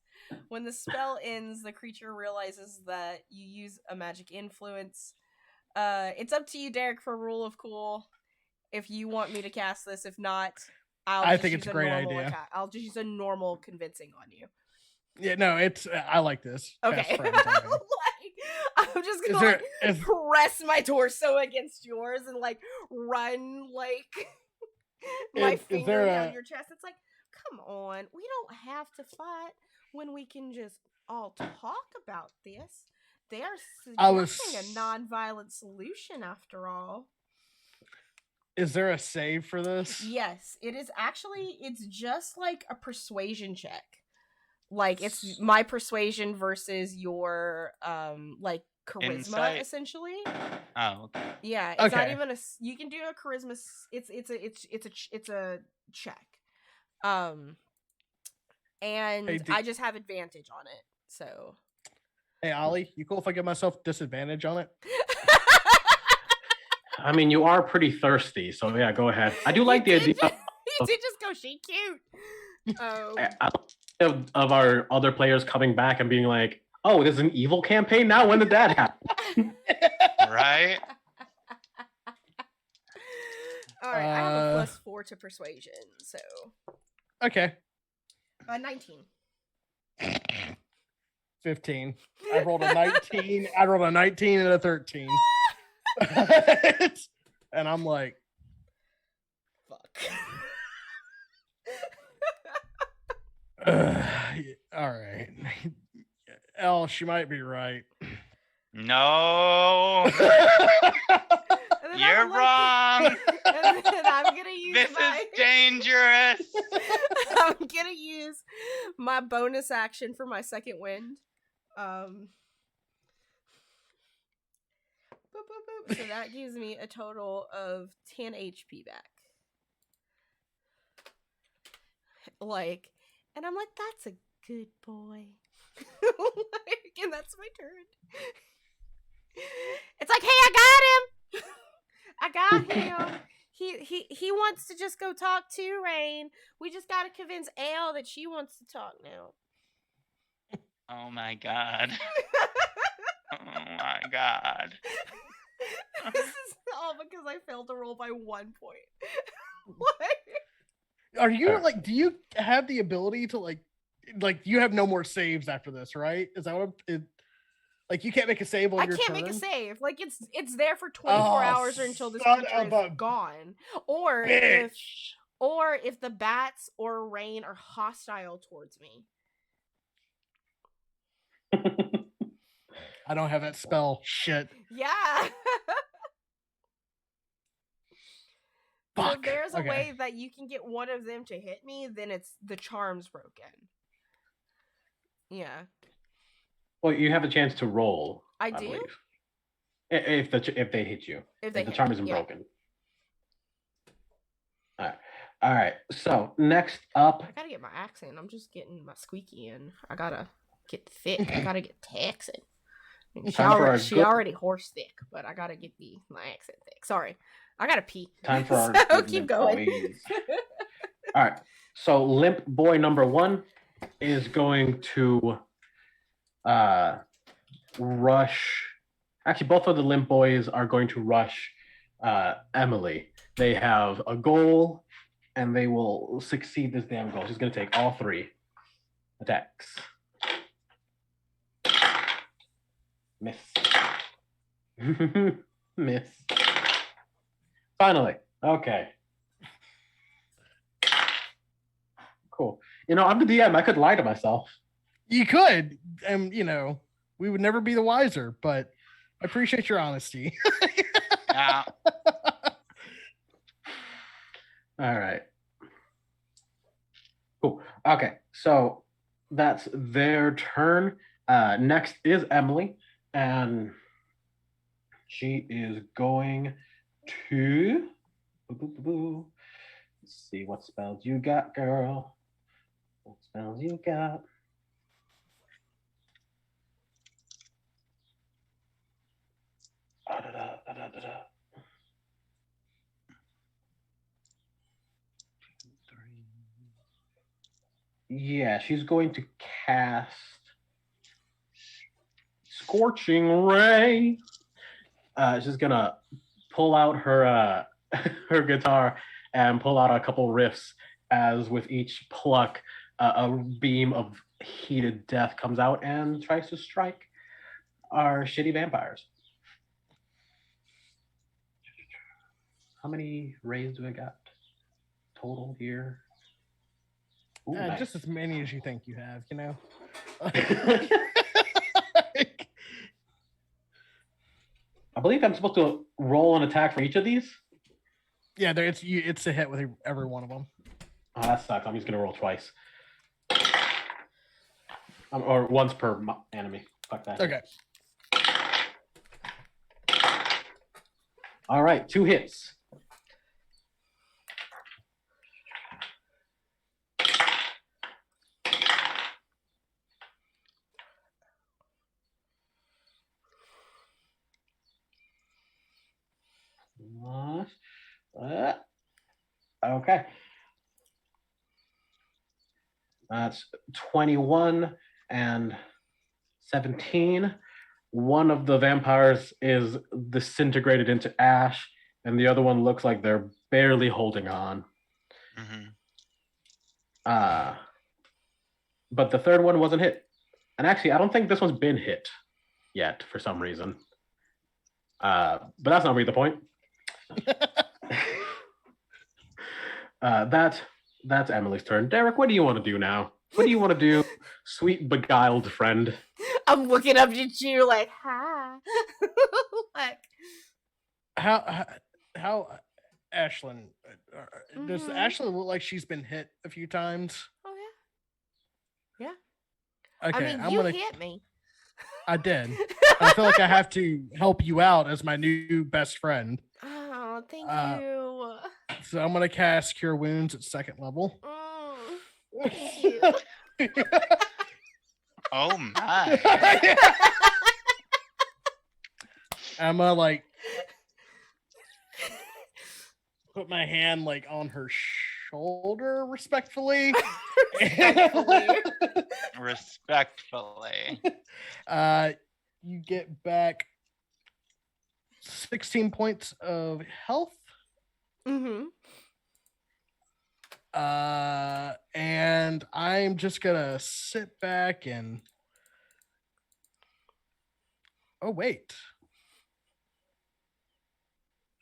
When the spell ends, the creature realizes that you use a magic influence. It's up to you, Derek, for rule of cool, if you want me to cast this. If not, I think it's a great idea. I'll just use a normal convincing on you. Yeah, no, I like this. Okay. I'm just gonna press my torso against yours and run my finger down your chest. It's like, come on, we don't have to fight when we can just all talk about this. They are suggesting a non-violent solution after all. Is there a save for this? Yes, it is actually. It's just like a persuasion check. It's my persuasion versus your charisma, Insight? Essentially. Oh, okay. Yeah, it's not even you can do a charisma. It's a check. And I just have advantage on it. So. Hey Ollie, you cool if I give myself disadvantage on it? I mean, you are pretty thirsty, so yeah, go ahead. I do like the idea. You did just go, she cute. Of our other players coming back and being like, oh, there's an evil campaign now? When did that happen? Right? All right, I have a +4 to persuasion, so. Okay. 19. 15. I rolled a 19. I rolled a 19 and a 13. And I'm like, fuck. All right. Elle, she might be right. No. And then You're I'm like, wrong. and then I'm gonna use This is dangerous. I'm gonna use my bonus action for my second wind. Boop, boop, boop. So that gives me a total of 10 HP back. Like, and I'm like, that's a good boy. Like, and that's my turn. It's like, hey, I got him. I got him. He wants to just go talk to Rain. We just gotta convince Ale that she wants to talk now. Oh my god. Oh my god. This is all because I failed to roll by 1 point. What? Are you like? Do you have the ability to like you have no more saves after this, right? Is that what like you can't make a save on I your can't turn? make a save. Like it's there for 24 hours or until this creature is gone. Or if the bats or Rain are hostile towards me. I don't have that spell. Shit. Yeah. Fuck. So if there's a way that you can get one of them to hit me, then it's the charm's broken. Yeah. Well, you have a chance to roll. I do? believe. If they hit you. If the charm isn't yeah. broken. All right. So next up. I gotta get my accent. I'm just getting my squeaky in. I gotta get thick. I gotta get Texan. She already horse thick, but I gotta get my accent thick. Sorry. I gotta pee. Time for our so keep going. All right. So limp boy number 1 is going to rush. Actually, both of the limp boys are going to rush Emily. They have a goal, and they will succeed this damn goal. She's going to take all 3 attacks. Miss. Miss. Finally. Okay. Cool. I'm the DM. I could lie to myself. You could, and we would never be the wiser. But I appreciate your honesty. Yeah. All right. Cool. Okay. So that's their turn. Next is Emily, and she is going to. Let's see what spells you got, girl. What spells you got? Yeah, she's going to cast Scorching Ray. She's gonna pull out her her guitar and pull out a couple riffs. As with each pluck, a beam of heated death comes out and tries to strike our shitty vampires. How many rays do I got total here? Ooh, nice. Just as many as you think you have, I believe I'm supposed to roll an attack for each of these. Yeah, it's a hit with every one of them. Oh, that sucks. I'm just gonna roll twice, or once per enemy. Fuck that. Okay. All right, 2 hits. Okay. That's 21 and 17. One of the vampires is disintegrated into ash, and the other one looks like they're barely holding on. Mm-hmm. But the third one wasn't hit. And actually, I don't think this one's been hit yet for some reason. But that's not really the point. That's Emily's turn. Derek, what do you want to do now? What do you want to do, sweet beguiled friend? I'm looking up at you like, hi. Like, how Ashlyn does Mhm. Ashlyn look like she's been hit a few times? Oh yeah. Okay, I mean, I'm you gonna. hit me. I did. I feel like I have to help you out as my new best friend. Oh, thank Uh, you. So I'm gonna cast Cure Wounds at 2nd level. Thank you. Oh my. I'm gonna like put my hand like on her shoulder respectfully. Respectfully. You get back 16 points of health. Mm-hmm. And I'm just gonna sit back and oh wait.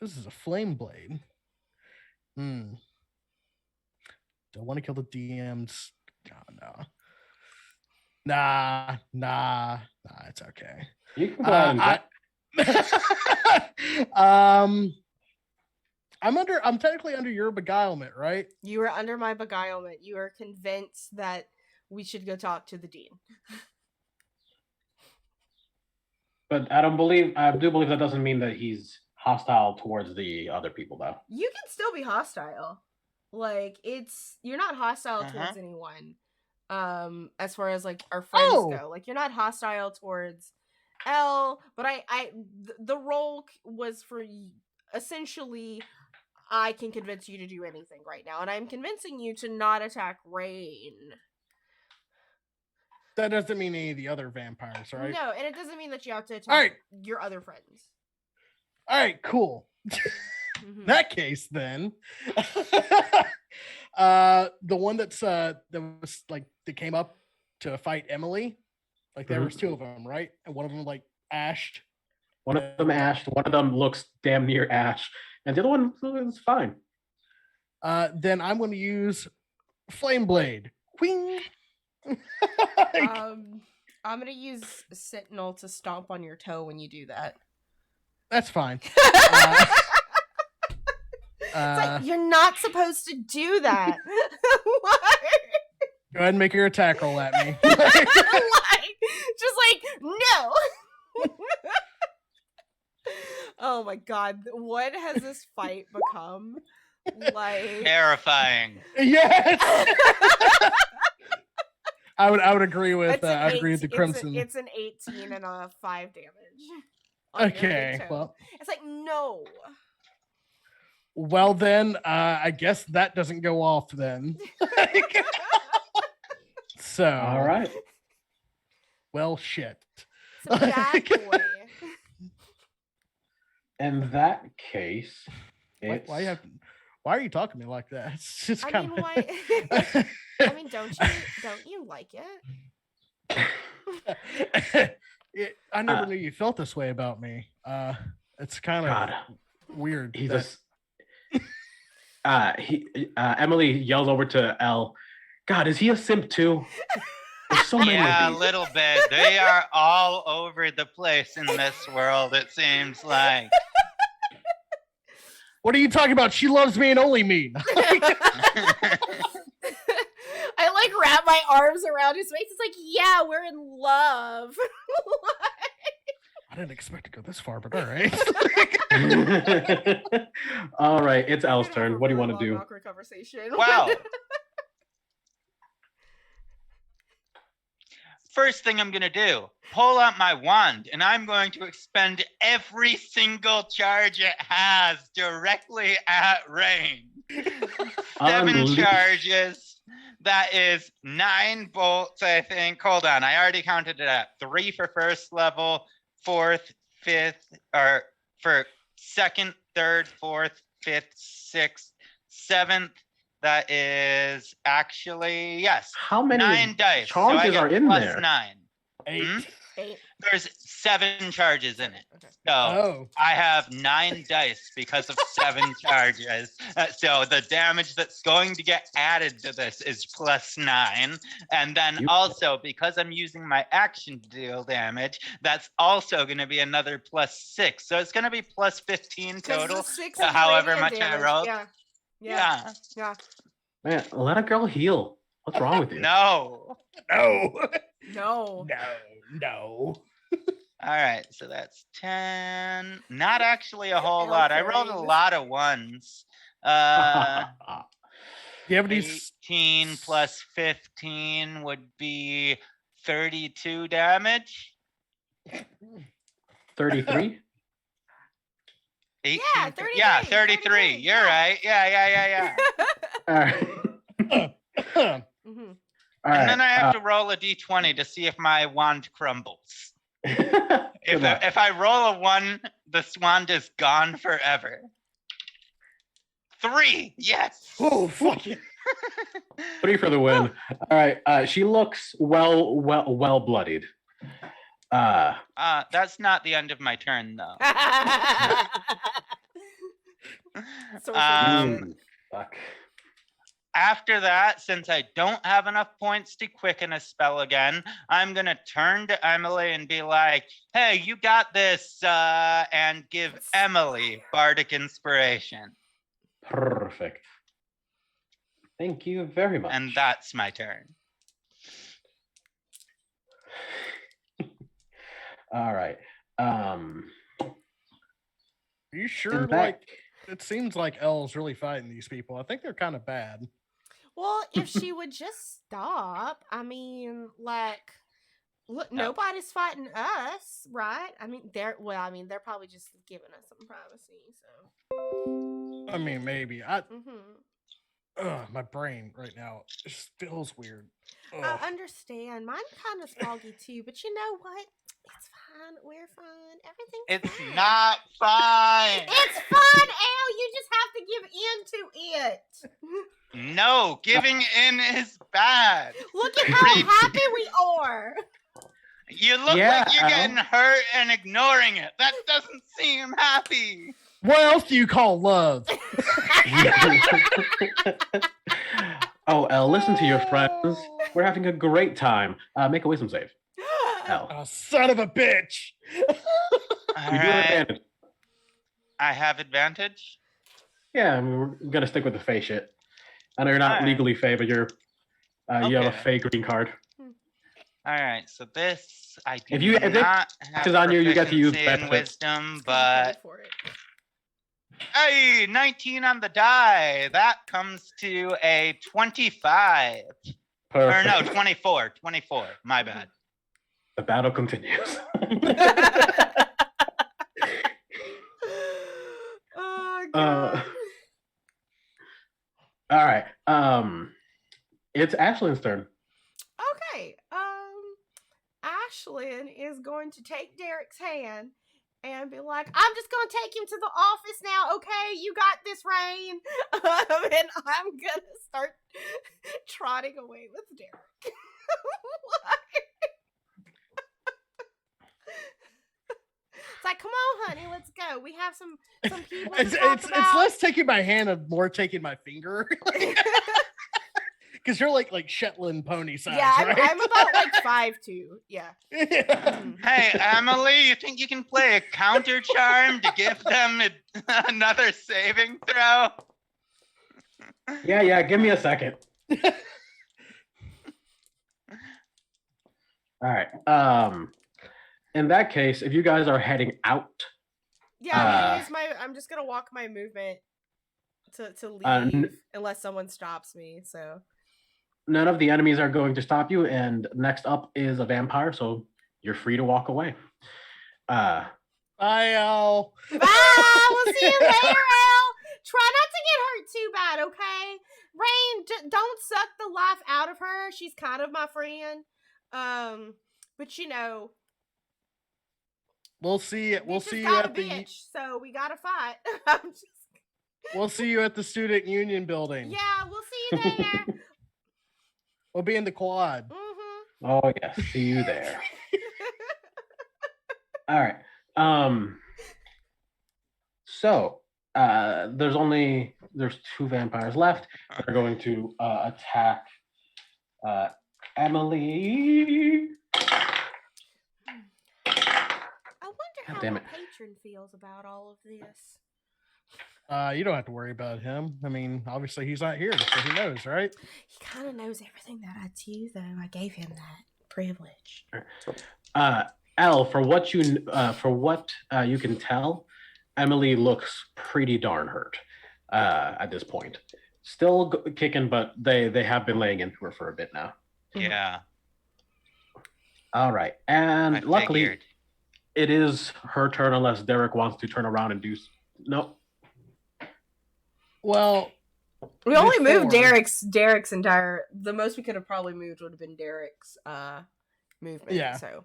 This is a flame blade. Don't want to kill the DMs. Oh, no. Nah, it's okay. You can go ahead and I'm technically under your beguilement, right? You are under my beguilement. You are convinced that we should go talk to the dean. But I do believe that doesn't mean that he's hostile towards the other people, though. You can still be hostile. Like, you're not hostile towards anyone. As far as like our friends go. Like, you're not hostile towards L, but the role was for essentially I can convince you to do anything right now, and I'm convincing you to not attack Rain. That doesn't mean any of the other vampires, right? No, and it doesn't mean that you have to attack your other friends. All right, cool. Mm-hmm. That case, then, the one that was like that came up to fight Emily, like there was 2 of them, right? And one of them like ashed. One of them ashed. One of them looks damn near ash, and the other one is fine. Then I'm going to use Flame Blade. Queen. I'm gonna use Sentinel to stomp on your toe when you do that. That's fine. It's like, you're not supposed to do that. Go ahead and make your attack roll at me. Just like, no. Oh my god, what has this fight become? Like terrifying. Yes. I would agree with the Crimson. It's an 18 and a 5 damage. Okay, well, it's like no. Well then, I guess that doesn't go off then. So, all right. Well, shit. It's a bad boy. In that case, why are you talking to me like that? It's just kind of. Why? I mean, don't you like it? I never knew you felt this way about me. It's kind of weird. Emily yells over to Elle, God, is he a simp too? There's so many yeah, of a these. little bit. They are all over the place in this world, it seems like. What are you talking about? She loves me and only me. I like wrap my arms around his waist. It's like, yeah, we're in love. I didn't expect to go this far, but all right. All right, it's Elle's turn. What do you want to do? Awkward conversation. Wow. First thing I'm going to do, pull out my wand, and I'm going to expend every single charge it has directly at Rain. 7 charges. That is 9 bolts, I think. Hold on, I already counted it at 3 for first level, 4th, 5th, or for 2nd, 3rd, 4th, 5th, 6th, 7th. That is actually, yes. How many 9 dice. charges so are in there? +9. 8. 8. There's 7 charges in it. Okay. So Oh, I have 9 dice because of 7 charges. So the damage that's going to get added to this is +9. And then also, because I'm using my action to deal damage, that's also going to be another +6. So it's going to be +15 total. Six to of your however radiant much I damage. rolled. Yeah. Man, let a girl heal. What's wrong with you? No. no. No. No. All right, so that's 10. Not actually a whole lot. I rolled a Okay. lot of ones. Do you have any 18 plus 15 would be 32 damage. 33? 18, Yeah, 33. Yeah, 33. You're yeah. right. Yeah. All right. Mhm. All And then I have right. to roll a d20 to see if my wand crumbles. Good luck. If I roll a 1, the wand is gone forever. 3. Yes. Oh, fuck it. 3 for the win. All right. She looks well bloodied. That's not the end of my turn, though. Fuck. After that, since I don't have enough points to quicken a spell again, I'm going to turn to Emily and be like, hey, you got this, and give Emily Bardic Inspiration. Perfect. Thank you very much. And that's my turn. All right. Are you sure? Like, it seems like Elle's really fighting these people. I think they're kind of bad. Well, if she would just stop, I mean, like, look, nobody's fighting us, right? I mean, they're probably just giving us some privacy. So, I mean, maybe. mm-hmm. My brain right now just feels weird. I understand. Mine kind of foggy too, but you know what? It's fine. We're fine. Everything's It's fine. not fine. It's fun, Al. You just have to give in to it. No, giving in is bad. Look at how happy we are. You look like you're getting hurt and ignoring it. That doesn't seem happy. What else do you call love? Oh, Elle, listen to your friends. We're having a great time. Make a wisdom save. Elle. Oh, son of a bitch. All You do have right. advantage. I have advantage. Yeah, I mean, we're gonna stick with the Fae shit. I know you're not Alright. legally Fae, but you have a Okay. Fae green card. All right, so this I do If it not have taxes on you, you get to use proficiency in benefits. wisdom, Go but for it. hey, 19 on the die. That comes to a 25. Perfect. Or no, 24. 24. My bad. The battle continues. Oh god. All right. It's Ashlyn's turn. Okay. Ashlyn is going to take Derek's hand and be like, I'm just going to take him to the office now, okay? You got this, Rain. And I'm going to start trotting away with Derek. It's like, come on, honey, let's go. We have some people to talk It's about. less taking my hand and more taking my finger. Because you're like Shetland pony size, Yeah, right? I'm about like 5'2". Yeah. Yeah. Hey, Emily, you think you can play a counter charm to give them another saving throw? Yeah. Give me a second. All right. In that case, if you guys are heading out, Yeah, I'm just gonna walk my movement to leave unless someone stops me. So none of the enemies are going to stop you, and next up is a vampire, so you're free to walk away. Bye, Al. bye. We'll see you later, Al. Try not to get hurt too bad, okay? Rain, don't suck the life out of her. She's kind of my friend. But you know, We'll see. We'll bitch see is you got at a the. bitch, so we gotta fight. I'm just... We'll see you at the student union building. Yeah, we'll see you there. We'll be in the quad. Mm-hmm. Oh yes, see you there. All right. So there's 2 vampires left. They're going to attack Emily. I wonder how damn my it. patron feels about all of this. You don't have to worry about him. I mean, obviously he's not here, so he knows, right? He kind of knows everything that I do, though. I gave him that privilege. Elle, for what you can tell, Emily looks pretty darn hurt at this point. Still kicking, but they have been laying into her for a bit now. Yeah. All right, and I luckily figured. it is her turn unless Derek wants to turn around and do. No. Well, We only before- moved Derek's entire. The most we could have probably moved would have been Derek's movement. Yeah. So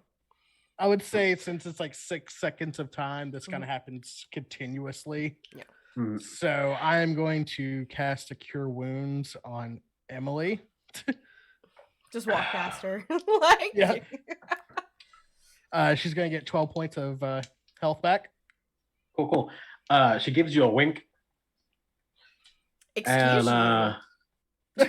I would say since it's like 6 seconds of time, this kind of happens continuously. Yeah. Mm. So I'm going to cast a Cure Wounds on Emily. just walk past her. Like, Yeah. She's going to get 12 points of health back. Cool. She gives you a wink. Excuse And you.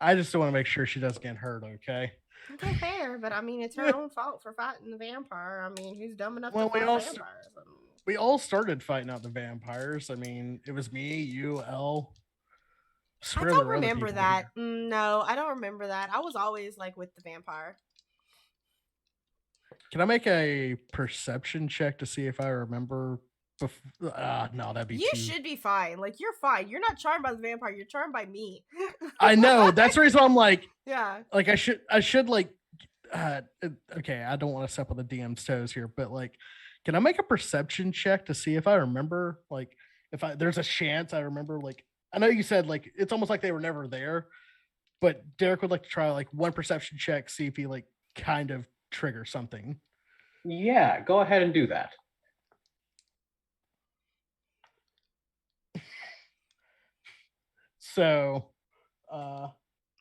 I just want to make sure she doesn't get hurt, okay? Okay, fair, but I mean, it's her own fault for fighting the vampire. I mean, who's dumb enough Well, to fight we all vampires? We all started fighting out the vampires. I mean, it was me, you, Elle. I don't remember that. No, I don't remember that. I was always like with the vampire. Can I make a perception check to see if I remember? No, that'd be You too... should be fine. Like, you're fine. You're not charmed by the vampire. You're charmed by me. I know. That's the reason I'm like, Yeah. like I should like, okay, I don't want to step on the DM's toes here, but like, can I make a perception check to see if I remember, like, there's a chance I remember, like, I know you said like it's almost like they were never there, but Derek would like to try like one perception check, see if he like kind of triggers something. Yeah, go ahead and do that. So,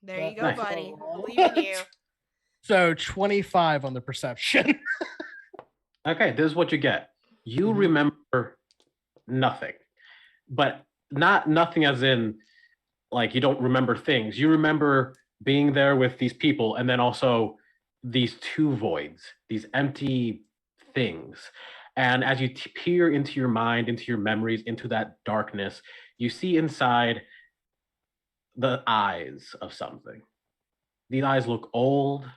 There you go, Nice. buddy. Believe in you. so 25 on the perception. Okay, this is what you get. You Mhm. remember nothing, but not nothing as in like you don't remember things. You remember being there with these people and then also these 2 voids, these empty things. And as you peer into your mind, into your memories, into that darkness, you see inside the eyes of something. These eyes look old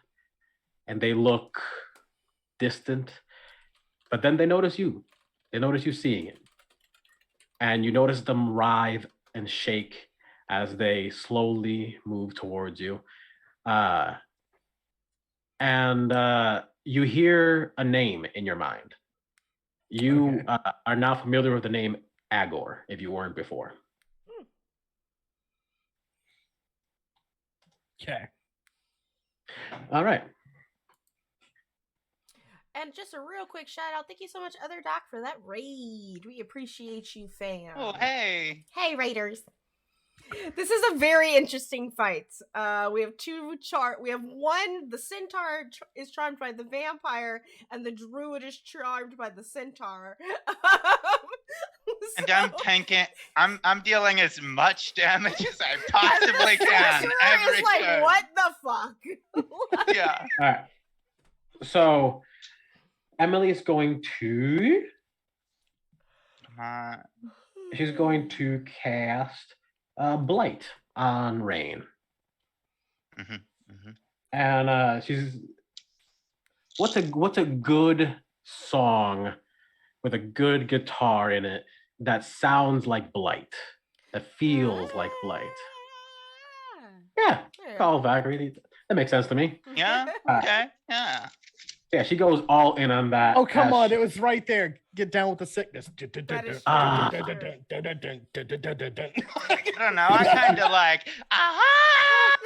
and they look distant, but then they notice you. They notice you seeing it. And you notice them writhe and shake as they slowly move towards you. And you hear a name in your mind. You are now familiar with the name Agor, if you weren't before. Okay. All right. And just a real quick shout out. Thank you so much, Other Doc, for that raid. We appreciate you, fam. Oh, hey. Hey, raiders. This is a very interesting fight. We have 2 We have one. The centaur is charmed by the vampire, and the druid is charmed by the centaur. And I'm tanking. I'm dealing as much damage as I possibly And the can sorcerer every is like, turn. what the fuck? Yeah. All right. So Emily is going to. Come on. She's going to cast Blight on Rain. And she's. What's a good song with a good guitar in it that sounds like Blight, that feels like Blight? Yeah, call Valkyrie. That makes sense to me. Yeah. Okay. Yeah. Yeah, she goes all in on that. Oh, come as on. she- It was right there. Get down with the sickness. Ah. I don't know. I kind of like. Aha!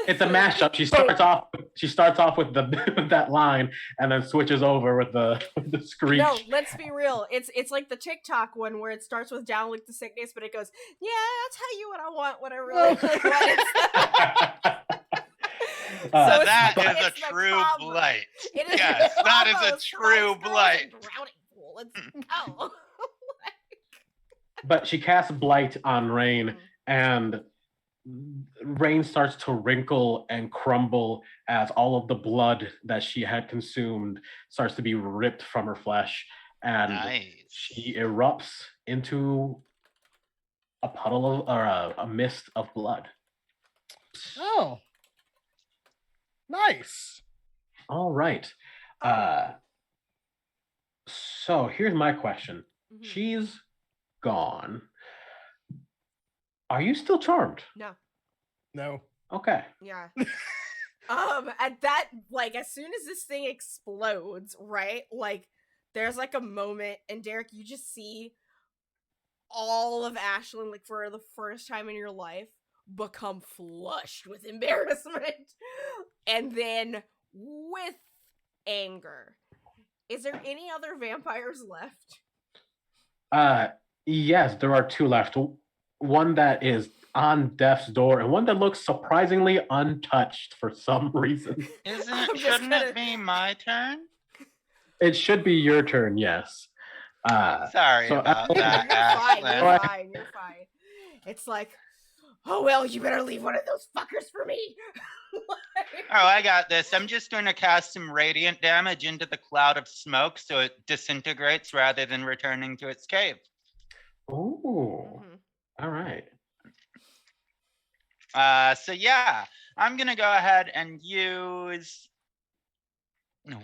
It's a mashup. She starts off with with that line and then switches over with the screech. No, let's be real. It's like the TikTok one where it starts with down like the sickness, but it goes, yeah, I'll tell you what I want, what I really want. So Now it's that the- is a it's the true combo. blight. It is Yes, that is a combo, true Spice Girls blight. and Drowning Pool. Let's go. But she casts Blight on Rain, and Rain starts to wrinkle and crumble as all of the blood that she had consumed starts to be ripped from her flesh, and Nice. she erupts into a puddle of, or a mist of blood. Oh, nice. All right. So here's my question. Mhm. She's gone. Are you still charmed? No. No. Okay. Yeah. At that, like, as soon as this thing explodes, right? Like, there's like a moment, and Derek, you just see all of Ashlyn, like, for the first time in your life, become flushed with embarrassment. And then with anger. Is there any other vampires left? Yes, there are two left. One that is on death's door, and one that looks surprisingly untouched for some reason. Shouldn't it be my turn? It should be your turn, yes. Sorry so about You're that, fine, Ashlyn. you're fine, you're fine. It's like, oh well, you better leave one of those fuckers for me. Oh, I got this. I'm just going to cast some radiant damage into the cloud of smoke so it disintegrates rather than returning to its cave. Ooh. Mhm. All right. So yeah, I'm going to go ahead and use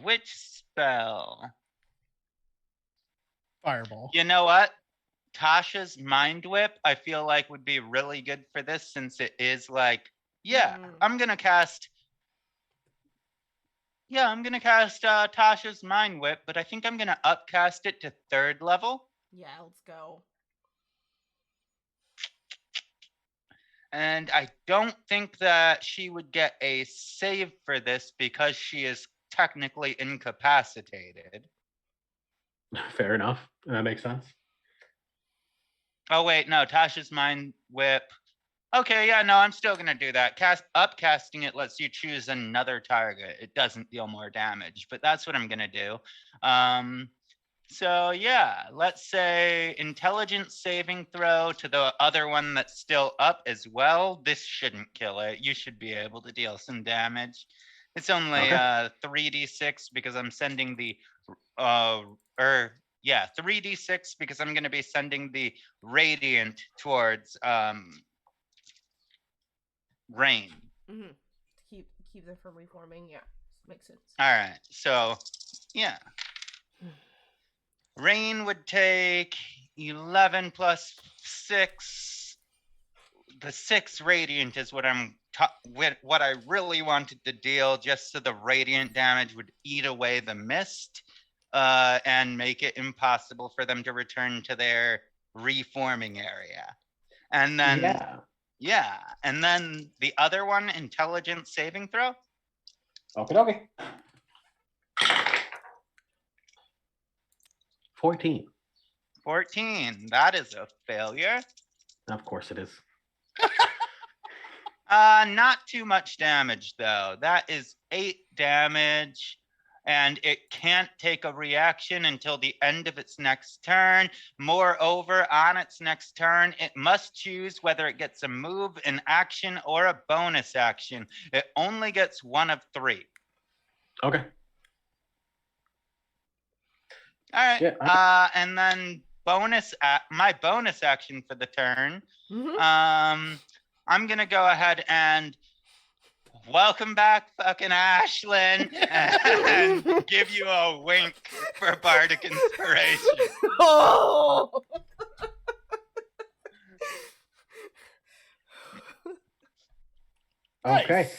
which spell? Fireball. You know what? Tasha's Mind Whip, I feel like would be really good for this since it is like, yeah, I'm gonna cast Tasha's Mind Whip, but I think I'm gonna upcast it to 3rd level. Yeah, let's go. And I don't think that she would get a save for this because she is technically incapacitated. Fair enough. That makes sense. Oh wait, no, Tasha's Mind Whip. Okay, yeah, no, I'm still gonna do that. Upcasting it lets you choose another target. It doesn't deal more damage, but that's what I'm gonna do. So yeah, let's say intelligence saving throw to the other one that's still up as well. This shouldn't kill it. You should be able to deal some damage. It's only 3d6 because I'm sending the 3d6 because I'm going to be sending the radiant towards Rain. Mm-hmm. Keep them from reforming. Yeah, makes sense. All right, so yeah, Rain would take 11 plus 6. The 6 radiant is what what I really wanted to deal, just so the radiant damage would eat away the mist and make it impossible for them to return to their reforming area. And then and then the other one, intelligence saving throw. Okay. 14. 14. That is a failure. Of course it is. Not too much damage though. That is 8 damage, and it can't take a reaction until the end of its next turn. Moreover, on its next turn, it must choose whether it gets a move, an action, or a bonus action. It only gets one of 3. Okay. All right. Yeah, And then my bonus action for the turn. Mm-hmm. I'm gonna go ahead and welcome back, fucking Ashlyn, and give you a wink for bardic inspiration. Oh. Okay.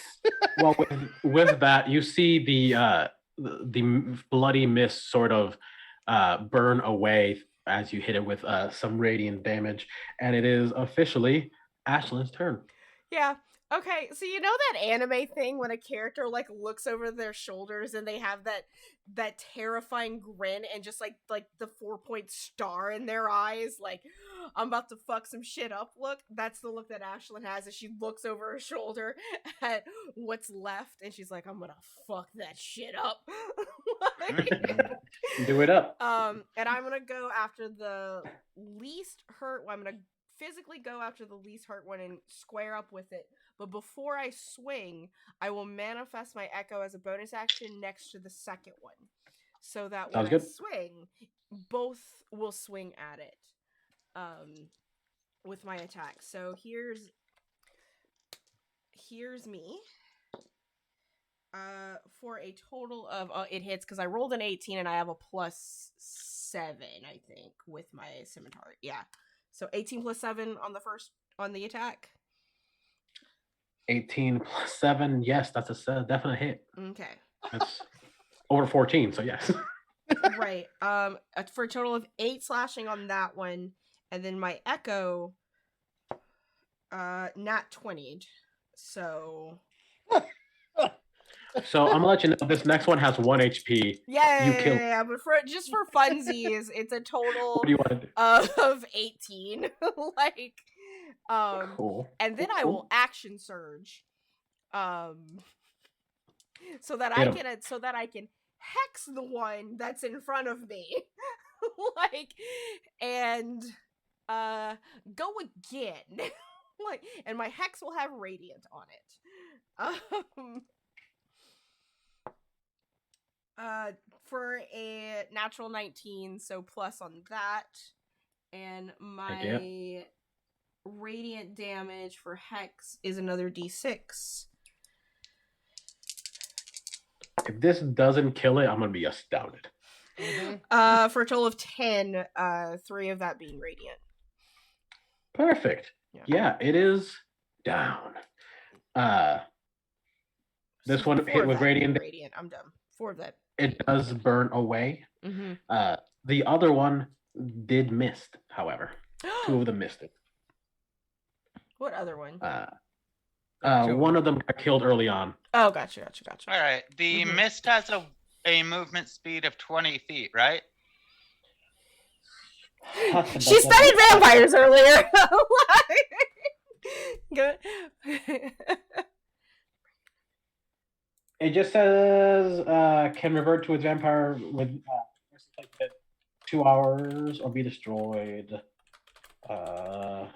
Well, with that, you see the bloody mist sort of burn away as you hit it with some radiant damage, and it is officially Ashlyn's turn. Yeah. Okay, so you know that anime thing when a character like looks over their shoulders and they have that terrifying grin and just like the 4-point star in their eyes, like, I'm about to fuck some shit up look. That's the look that Ashlyn has as she looks over her shoulder at what's left, and she's like, I'm gonna fuck that shit up. Do it up. And I'm gonna go after the least hurt one. I'm gonna physically go after the least hurt one and square up with it. But before I swing, I will manifest my echo as a bonus action next to the second one. So that when I swing, both will swing at it. With my attack. So here's me. For a total of it hits because I rolled an 18 and I have a +7, I think, with my scimitar. Yeah. So 18 + 7 on the attack. 18 + 7. Yes, that's a definite hit. Okay. That's over 14, so yes. Right. For a total of 8 slashing on that one, and then my echo, nat 20'd. So. So I'm gonna let you know this next one has 1 HP. Yeah. But just for funsies, it's a total What do you want to do? of 18. Cool. And then I will action surge. So that I can hex the one that's in front of me. And go again. And my hex will have radiant on it. For a natural 19, so plus on that, and my radiant damage for hex is another d6. If this doesn't kill it, I'm gonna be astounded. For a total of 10, 3 of that being radiant. Perfect. Yeah, it is down. This one hit with radiant. I'm done. 4 of that. It does burn away. Mm-hmm. The other one did miss, however. 2 of them missed it. What other one? One of them got killed early on. Oh, gotcha. All right. The mist has a movement speed of 20 feet, right? She studied vampires earlier. Good. It just says can revert to its vampire with 2 hours or be destroyed. I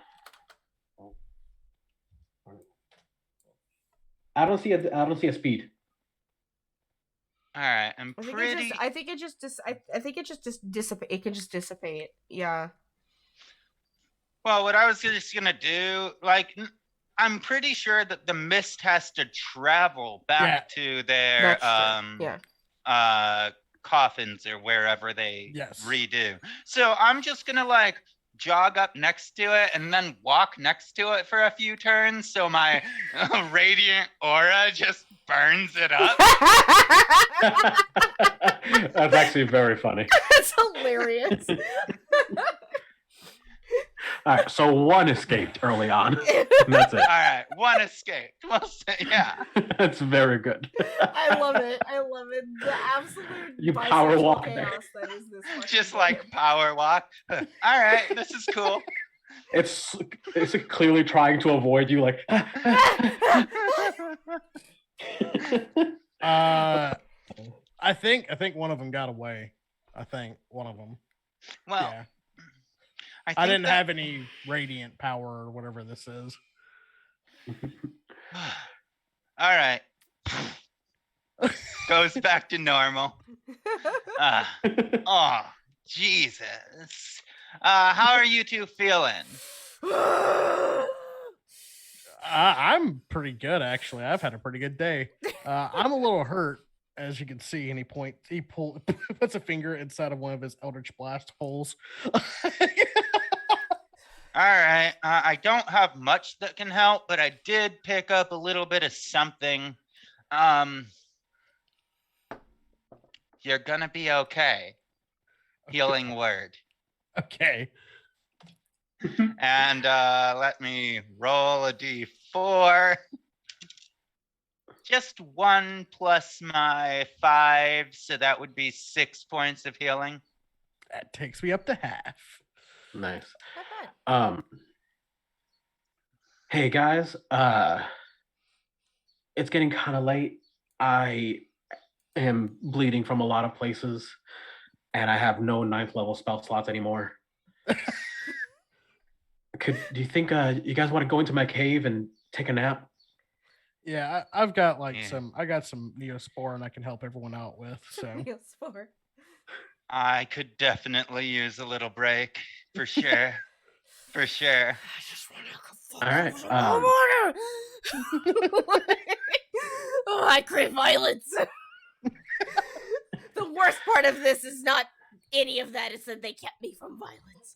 don't see a speed. All right, I think it just dissipate. It can just dissipate. Yeah. Well, what I was just gonna do, I'm pretty sure that the mist has to travel back to their coffins or wherever they redo. So I'm just gonna jog up next to it and then walk next to it for a few turns so my radiant aura just burns it up. That's actually very funny. That's hilarious. All right, so 1 escaped early on. That's it. All right, 1 escaped. We'll say, yeah. That's very good. I love it. The absolute power walk chaos there. that is this. Just power walk. All right, this is cool. It's clearly trying to avoid you, I think one of them got away. I think one of them. Well, yeah. I didn't have any radiant power or whatever this is. All right. Goes back to normal. Oh, Jesus. How are you two feeling? I'm pretty good, actually. I've had a pretty good day. I'm a little hurt, as you can see, and he puts a finger inside of one of his Eldritch Blast holes. All right. I don't have much that can help, but I did pick up a little bit of something. You're gonna be okay. Healing word. Okay. And let me roll a d4. Just 1 plus my 5, so that would be 6 points of healing. That takes me up to half. Nice. Hey guys, it's getting kind of late. I am bleeding from a lot of places, and I have no ninth level spell slots anymore. Do you think you guys want to go into my cave and take a nap? Yeah, I've got like Yeah. I got some Neosporin I can help everyone out with. So Neospore. I could definitely use a little break for sure. For sure. I just want to All right. Oh my god! Oh, I crave violence. The worst part of this is not any of that. It's that they kept me from violence.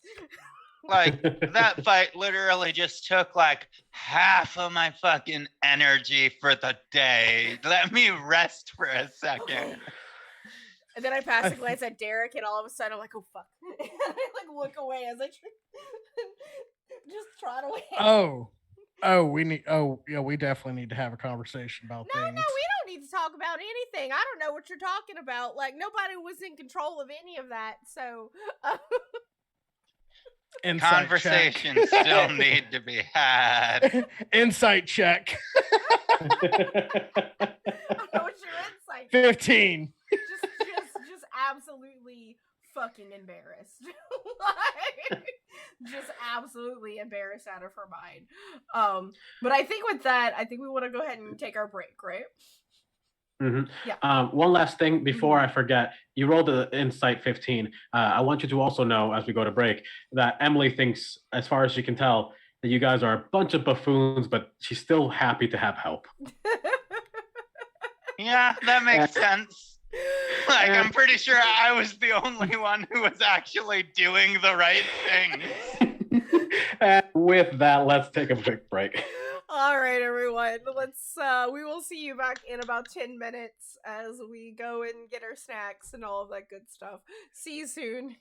Like, that fight literally just took like half of my fucking energy for the day. Let me rest for a second. Okay. And then I pass a glance at Derek, and all of a sudden I'm like, "Oh fuck!" And I like look away as I just trot away. we need. Oh, yeah, we definitely need to have a conversation about No, things. we don't need to talk about anything. I don't know what you're talking about. Like nobody was in control of any of that. So Insight Conversations check. still need to be had. Insight check. I don't know what your insight. 15. Just absolutely fucking embarrassed. Like, just absolutely embarrassed out of her mind. But I think with that, I think we want to go ahead and take our break, right? Mm-hmm. Yeah. One last thing before I forget. You rolled the insight 15. I want you to also know, as we go to break, that Emily thinks, as far as she can tell, that you guys are a bunch of buffoons, but she's still happy to have help. Yeah, that makes sense. Like, I'm pretty sure I was the only one who was actually doing the right thing. And with that, let's take a quick break. All right, everyone. We will see you back in about 10 minutes as we go and get our snacks and all of that good stuff. See you soon.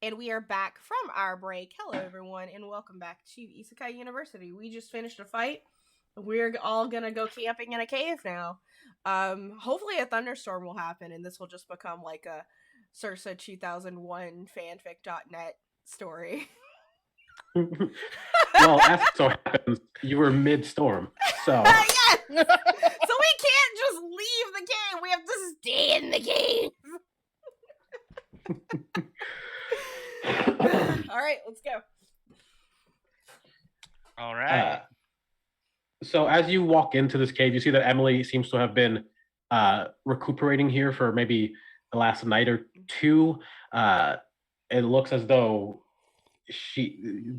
And we are back from our break. Hello, everyone, and welcome back to Isekai University. We just finished a fight. We're all gonna go camping in a cave now. Hopefully a thunderstorm will happen, and this will just become like a Circa 2001 fanfic.net story. Well, as it so happens, you were mid-storm, so... Yes! So we can't just leave the cave. We have to stay in the cave. All right, let's go. All right. So as you walk into this cave, you see that Emily seems to have been recuperating here for maybe the last night or two. It looks as though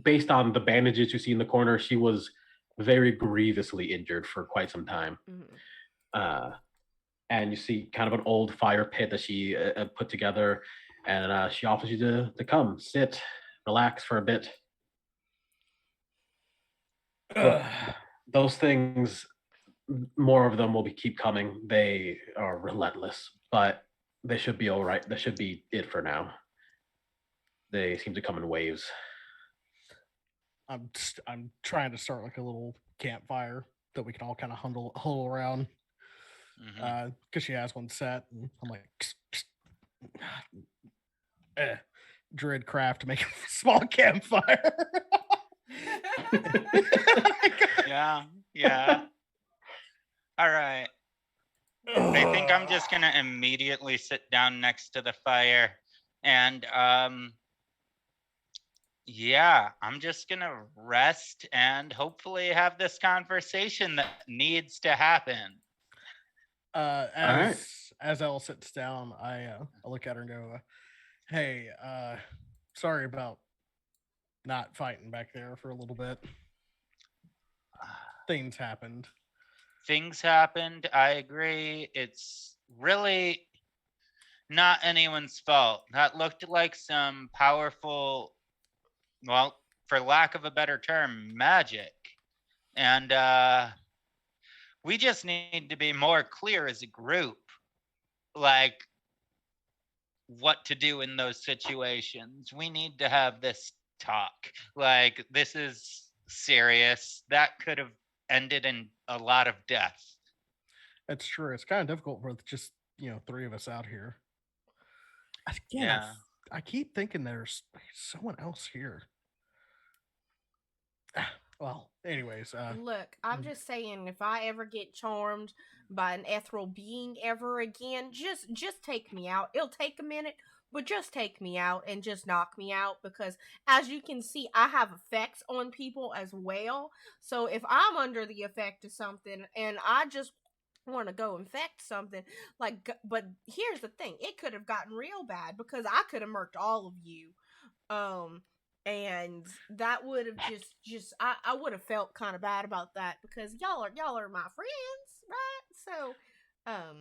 based on the bandages you see in the corner, she was very grievously injured for quite some time. Mm-hmm. And you see kind of an old fire pit that she put together, and she offers you to come, sit, relax for a bit. Look, those things, more of them will keep coming. They are relentless, but they should be all right. That should be it for now. They seem to come in waves. I'm trying to start like a little campfire that we can all kind of huddle around. Because she has one set, and I'm like, Druid craft to make a small campfire. Yeah. All right. I think I'm just gonna immediately sit down next to the fire, and I'm just gonna rest and hopefully have this conversation that needs to happen. As Elle sits down, I look at her and go, "Hey, sorry about not fighting back there for a little bit. Things happened. I agree. It's really not anyone's fault. That looked like some powerful, well, for lack of a better term, magic. And we just need to be more clear as a group, like what to do in those situations. We need to have this talk. Like, this is serious. That could have ended in a lot of death. That's true. It's kind of difficult with just, three of us out here. Again, I keep thinking there's someone else here. Well, anyways. Look, I'm just saying, if I ever get charmed by an ethereal being ever again, just take me out. It'll take a minute, but just take me out and just knock me out, because as you can see, I have effects on people as well. So if I'm under the effect of something and I just want to go infect something, but here's the thing, it could have gotten real bad because I could have murked all of you. And that would have I would have felt kind of bad about that, because y'all are my friends, right? So,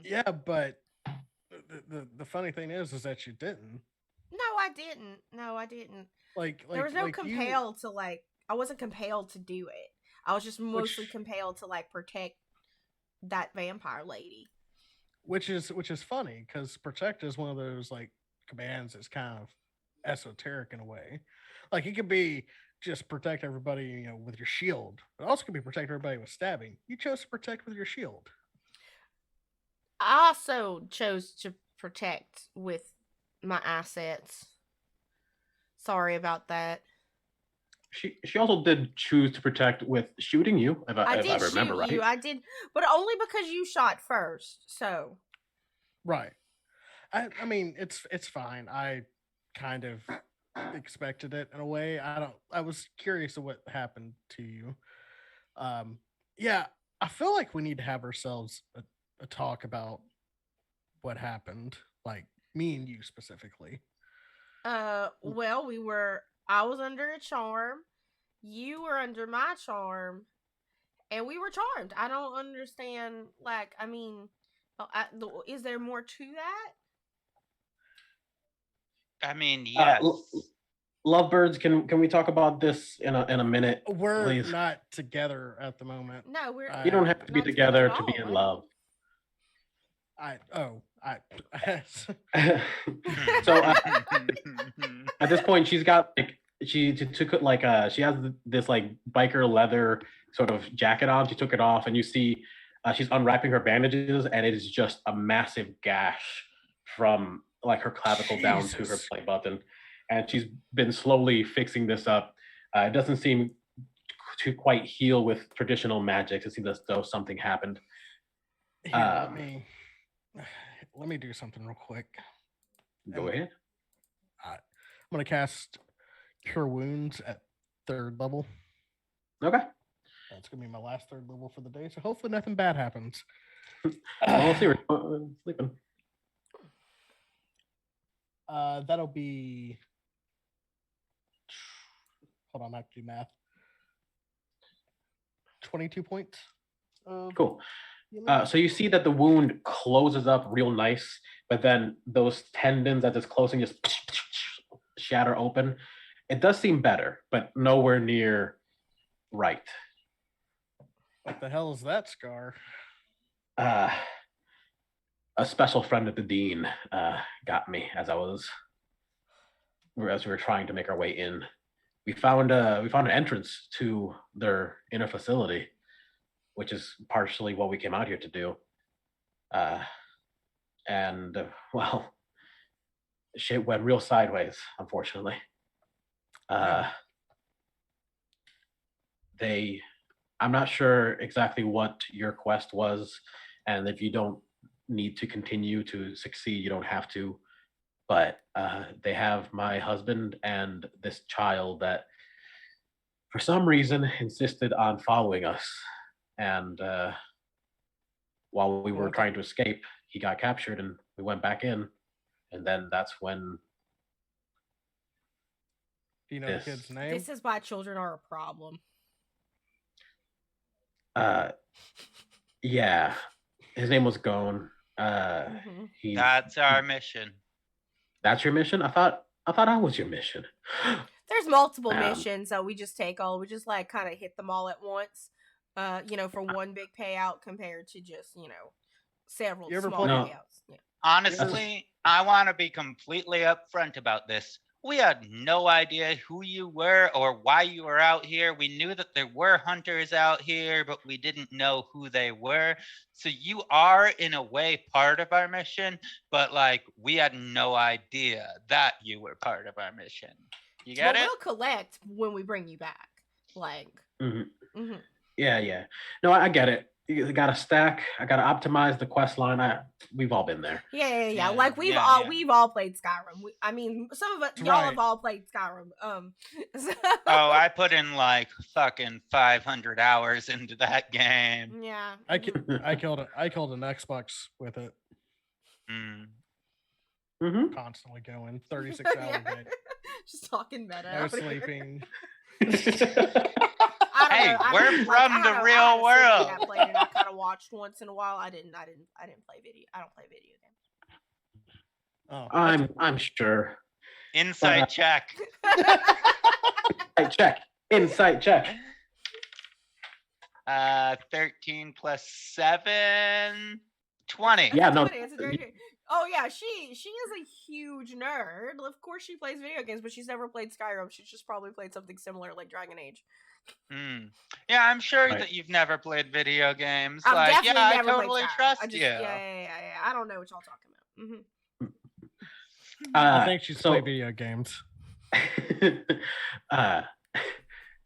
yeah, but the funny thing is that you didn't. No, I didn't. Like there was no compelled to I wasn't compelled to do it. I was just mostly compelled to protect that vampire lady. Which is funny, because protect is one of those commands that's kind of esoteric in a way. Like, it could be just protect everybody, with your shield. It also could be protect everybody with stabbing. You chose to protect with your shield. I also chose to protect with my assets. Sorry about that. She also did choose to protect with shooting you, if I remember right. I did, but only because you shot first. So, right. I mean, it's fine. I kind of expected it in a way. I was curious of what happened to you. Yeah, I feel like we need to have ourselves a talk about what happened, like me and you specifically. Well, I was under a charm, you were under my charm, and we were charmed. I don't understand, is there more to that? I mean, yes. Lovebirds, can we talk about this in a minute? We're please? Not together at the moment. No, we're. You don't have to be together to be in love. So At this point, she's got like she took like she has this like biker leather sort of jacket on. She took it off, and you see she's unwrapping her bandages, and it is just a massive gash from like her clavicle down to her play button. And she's been slowly fixing this up. It doesn't seem to quite heal with traditional magic. It seems as though something happened. Here, let me do something real quick. Go ahead. I'm gonna cast Cure Wounds at 3rd level. Okay. That's gonna be my last 3rd level for the day, so hopefully nothing bad happens. Well, we'll see. We're sleeping. That'll be. Hold on, I have to do math. 22 points. Cool. So you see that the wound closes up real nice, but then those tendons at this closing just shatter open. It does seem better, but nowhere near right. What the hell is that scar? A special friend of the dean got me as we were trying to make our way in. We found an entrance to their inner facility, which is partially what we came out here to do. Well, shit went real sideways, unfortunately. I'm not sure exactly what your quest was, and if you don't need to continue to succeed, you don't have to. But they have my husband and this child that, for some reason, insisted on following us. And while we were trying to escape, he got captured, and we went back in. And then that's when. Do you know the kid's name? This is why children are a problem. Yeah, his name was Gone. That's our mission. That's your mission? I thought I was your mission. There's multiple missions, so we just like kind of hit them all at once. For one big payout compared to just several small payouts. Yeah. Honestly, I want to be completely upfront about this. We had no idea who you were or why you were out here. We knew that there were hunters out here, but we didn't know who they were. So you are, in a way, part of our mission, but we had no idea that you were part of our mission. You get it? We'll collect when we bring you back. Yeah. No, I get it. You got to stack. I got to optimize the quest line. We've all been there. Yeah. We've all played Skyrim. Some of us, y'all have all played Skyrim. Oh, I put in fucking 500 hours into that game. Yeah. I killed an Xbox with it. Constantly going 36 hours a day. Just talking meta. No sleeping. Hey, we're from the real world. I played it. I kind of watched once in a while. I didn't play video. I don't play video games. Oh, I'm sure. Insight check. Insight check. 13 plus 7, 20. Yeah, no. Oh yeah, she is a huge nerd. Of course she plays video games, but she's never played Skyrim. She's just probably played something similar like Dragon Age. Yeah, I'm sure that you've never played video games. I totally trust you. Yeah. I don't know what y'all talking about. I think she's played video games. Yeah,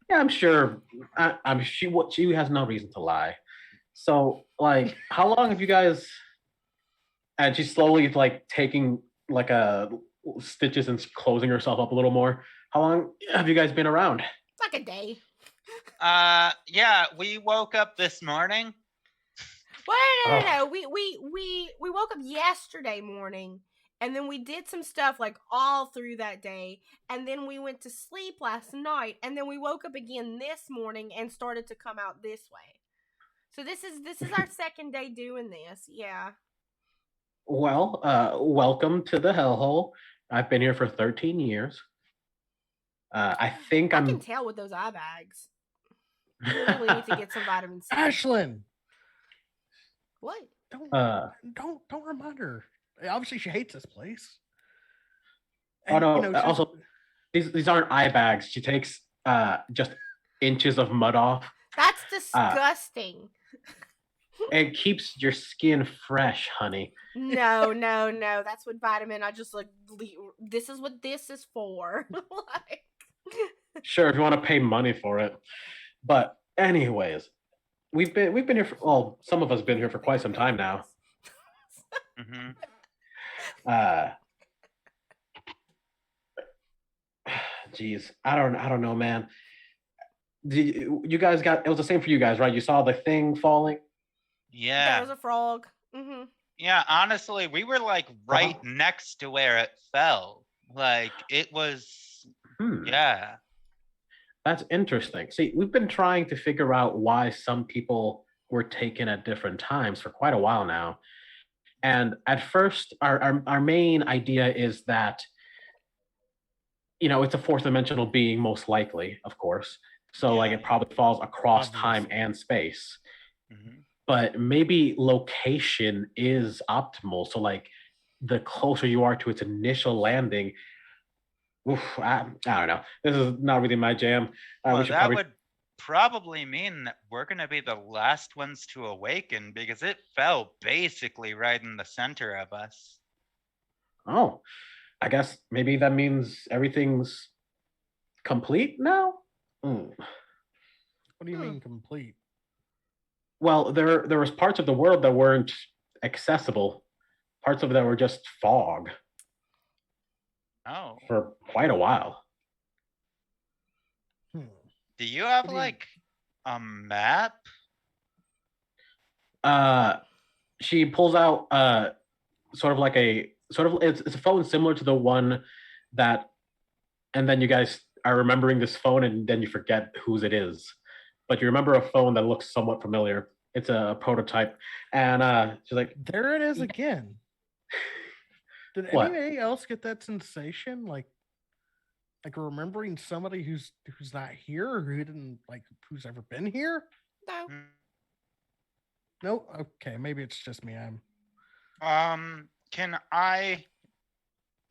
I'm sure. She has no reason to lie. So, how long have you guys? And she's slowly taking stitches and closing herself up a little more. How long have you guys been around? Like a day. Yeah, we woke up this morning. Well, no. We woke up yesterday morning, and then we did some stuff all through that day, and then we went to sleep last night, and then we woke up again this morning and started to come out this way. So this is our second day doing this. Yeah. Well, welcome to the hellhole. I've been here for 13 years. I can tell with those eye bags. You really need to get some vitamin C. Ashlyn. What? Don't remind her. Obviously, she hates this place. And, also, these aren't eye bags. She takes just inches of mud off. That's disgusting. It keeps your skin fresh, honey. No. That's what vitamin. I just like. This is what this is for. Like. Sure, if you want to pay money for it. But anyways, we've been here for, well, some of us have been here for quite some time now. Geez, I don't know, man. You guys got, it was the same for you guys, right? You saw the thing falling? Yeah. There was a frog. Yeah, honestly, we were like right next to where it fell. Like it was yeah. That's interesting. See, we've been trying to figure out why some people were taken at different times for quite a while now. And at first, our main idea is that, you know, it's a fourth dimensional being, most likely, of course. So, like, it probably falls across time and space. But maybe location is optimal. So, like, the closer you are to its initial landing, I don't know. This is not really my jam. Well, that would probably mean that we're going to be the last ones to awaken because it fell basically right in the center of us. Oh, I guess maybe that means everything's complete now? What do you mean complete? Well, there was parts of the world that weren't accessible. Parts of it that were just fog. Oh. For quite a while. Do you have like a map? She pulls out it's a phone similar to the one that, and then you guys are remembering this phone and then you forget whose it is. But you remember a phone that looks somewhat familiar. It's a prototype. And she's like, there it is again. Did anybody else get that sensation? Like remembering somebody who's not here or who's ever been here? No. No? Okay, maybe it's just me. Can I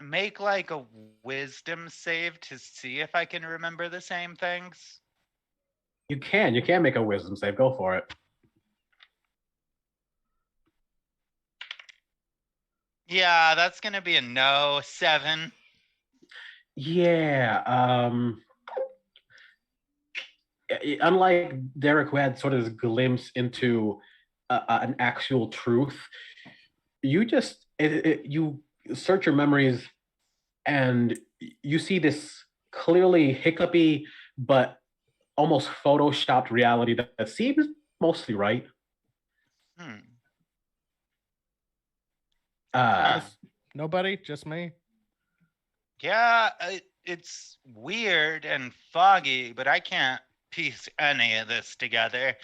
make like a wisdom save to see if I can remember the same things? You can make a wisdom save. Go for it. Yeah, that's gonna be a no. 7. Yeah. Unlike Derek, who had sort of this glimpse into an actual truth, you just you search your memories and you see this clearly hiccupy but almost photoshopped reality that seems mostly right. Nobody, just me. Yeah, it's weird and foggy, but I can't piece any of this together.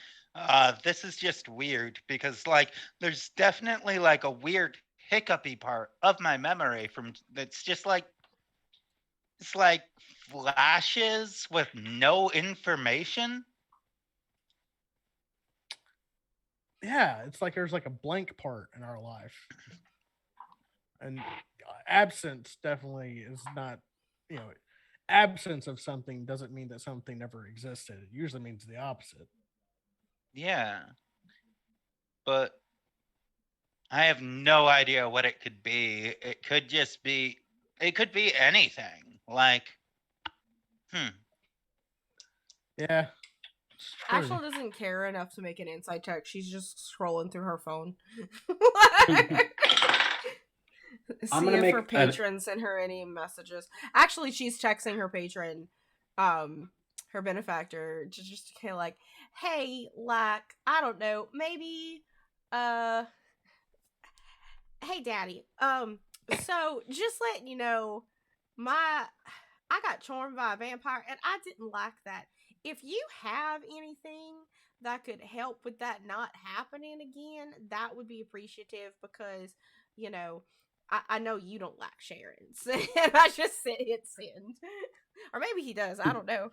This is just weird because like there's definitely like a weird hiccupy part of my memory from that's just like it's like flashes with no information. Yeah, it's like there's like a blank part in our life. And absence definitely is not, absence of something doesn't mean that something never existed. It usually means the opposite. Yeah. But I have no idea what it could be. It could be anything. Like, Yeah. Ashley doesn't care enough to make an insight check. She's just scrolling through her phone. See if her patron sent her any messages. Actually, she's texting her patron, her benefactor, just kind of like, hey, like, I don't know, maybe, hey, daddy, so just letting you know, I got charmed by a vampire, and I didn't like that. If you have anything that could help with that not happening again, that would be appreciative because, I know you don't like Sharon's. And I just hit send. Or maybe he does. I don't know.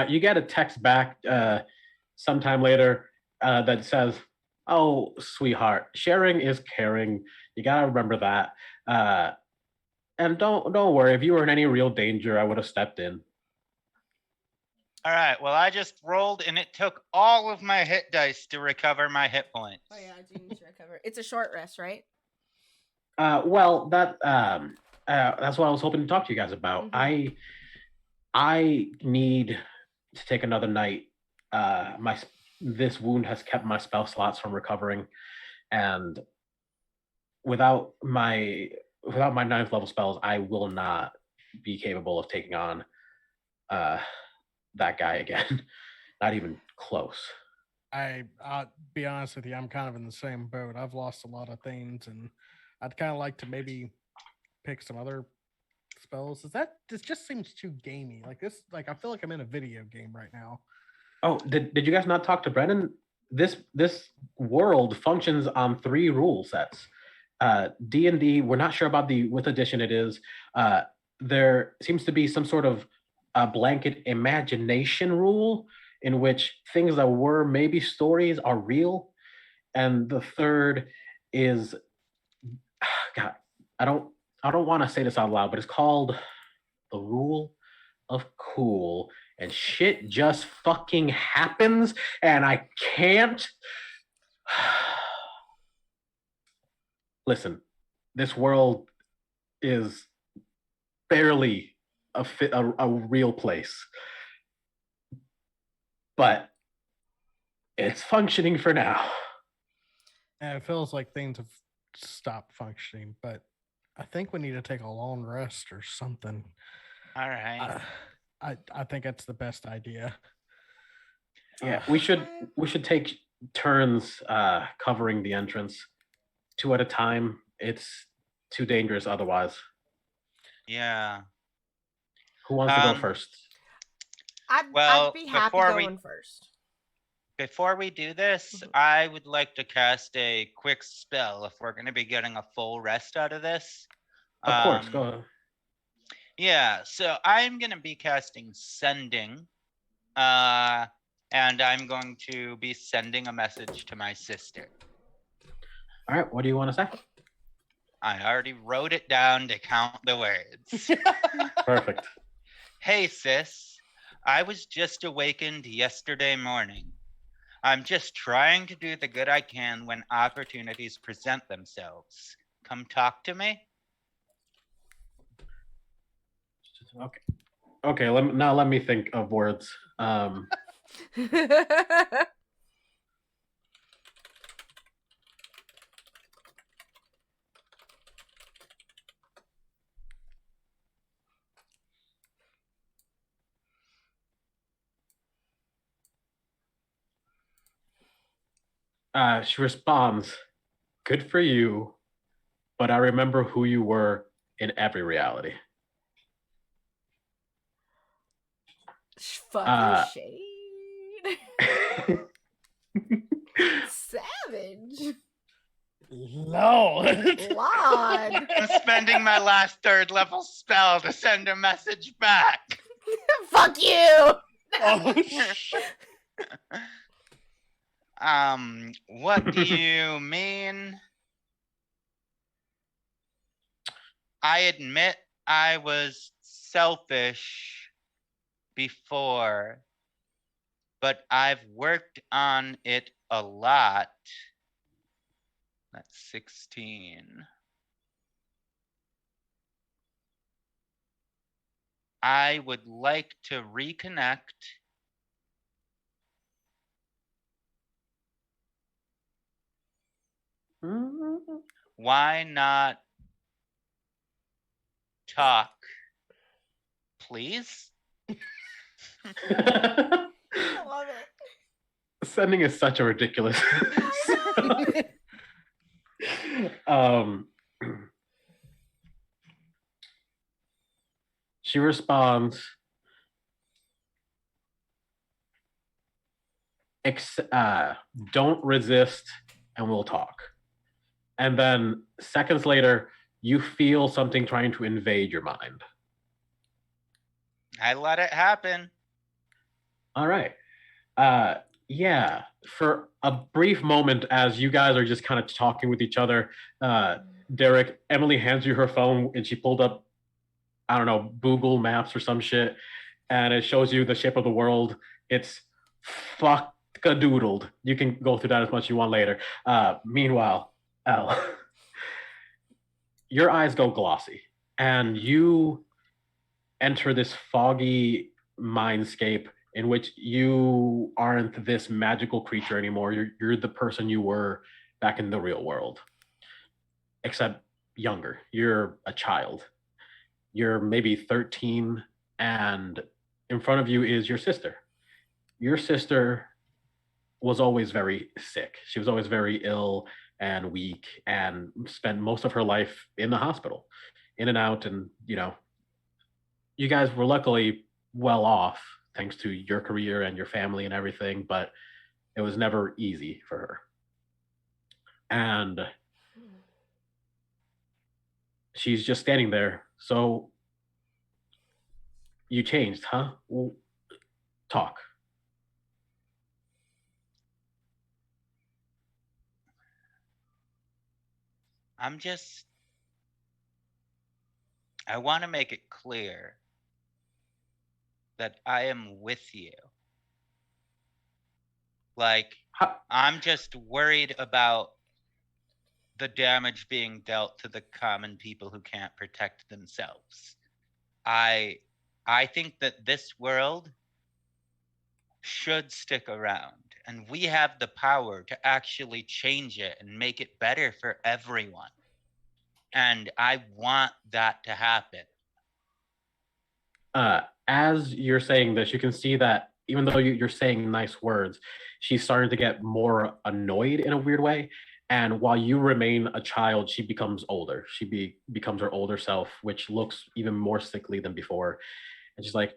You get a text back sometime later that says, oh, sweetheart, sharing is caring. You got to remember that. And don't worry, if you were in any real danger, I would have stepped in. All right. Well, I just rolled, and it took all of my hit dice to recover my hit points. Oh yeah, you need to recover. It's a short rest, right? Well, that's what I was hoping to talk to you guys about. Mhm. I need to take another night. This wound has kept my spell slots from recovering, and without my 9th level spells, I will not be capable of taking on that guy again. Not even close. I'll be honest with you, I'm kind of in the same boat. I've lost a lot of things, and I'd kind of like to maybe pick some other spells. This just seems too gamey. Like this, like I feel like I'm in a video game right now. Oh, did you guys not talk to Brennan? This world functions on 3 rule sets. D&D, we're not sure about which edition it is. There seems to be some sort of a blanket imagination rule in which things that were maybe stories are real. And the third is, God, I don't want to say this out loud, but it's called the rule of cool. And shit just fucking happens, and I can't. Listen, this world is barely a real place, but it's functioning for now. And it feels like things have stopped functioning, but I think we need to take a long rest or something. All right. I think that's the best idea. Yeah, we should take turns covering the entrance, 2 at a time. It's too dangerous otherwise. Yeah. Who wants to go first? I'd be happy going first. Before we do this, I would like to cast a quick spell if we're going to be getting a full rest out of this. Of course, go ahead. Yeah, so I'm going to be casting Sending, and I'm going to be sending a message to my sister. All right, what do you want to say? I already wrote it down to count the words. Perfect. Hey, sis. I was just awakened yesterday morning. I'm just trying to do the good I can when opportunities present themselves. Come talk to me. Okay. Let me think of words. She responds, "Good for you, but I remember who you were in every reality." Fucking shade. Savage. Lord. I'm spending my last 3rd level spell to send a message back. Fuck you. Oh, shit. What do you mean? I admit I was selfish before, but I've worked on it a lot. That's 16. I would like to reconnect. Why not talk, please? I love it. Sending is such a ridiculous. She responds, "Don't resist, and we'll talk." And then seconds later, you feel something trying to invade your mind. I let it happen. All right. Yeah, for a brief moment, as you guys are just kind of talking with each other, Derek, Emily hands you her phone and she pulled up, I don't know, Google Maps or some shit, and it shows you the shape of the world. It's fuck-a-doodled. You can go through that as much as you want later. Meanwhile, Elle, your eyes go glossy, and you enter this foggy mindscape in which you aren't this magical creature anymore. You're the person you were back in the real world, except younger. You're a child. You're maybe 13, and in front of you is your sister. Your sister was always very sick. She was always very ill and weak and spent most of her life in the hospital, in and out. And, you guys were luckily well off thanks to your career and your family and everything, but it was never easy for her. And she's just standing there. So you changed, huh? Well, talk. I want to make it clear that I am with you. Like, I'm just worried about the damage being dealt to the common people who can't protect themselves. I think that this world should stick around, and we have the power to actually change it and make it better for everyone. And I want that to happen. As you're saying this, you can see that even though you're saying nice words, she's starting to get more annoyed in a weird way. And while you remain a child, she becomes older. She becomes her older self, which looks even more sickly than before. And she's like,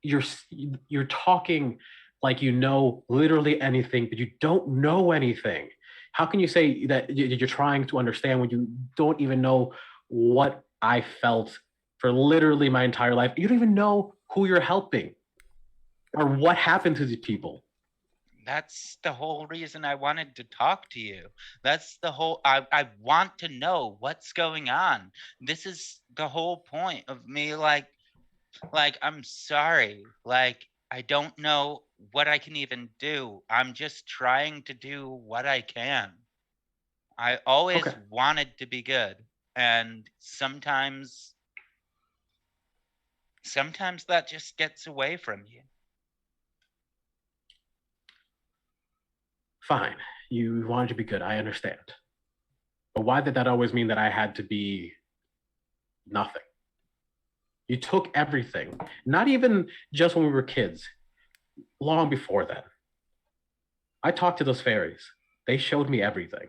you're talking like you know literally anything, but you don't know anything. How can you say that you're trying to understand when you don't even know what I felt for literally my entire life? You don't even know who you're helping or what happened to these people. That's the whole reason I wanted to talk to you. That's the whole, I want to know what's going on. This is the whole point of me, like, I'm sorry. Like, I don't know what I can even do. I'm just trying to do what I can. I always wanted to be good. And sometimes that just gets away from you. Fine, you wanted to be good, I understand. But why did that always mean that I had to be nothing? You took everything, not even just when we were kids, long before then. I talked to those fairies. They showed me everything.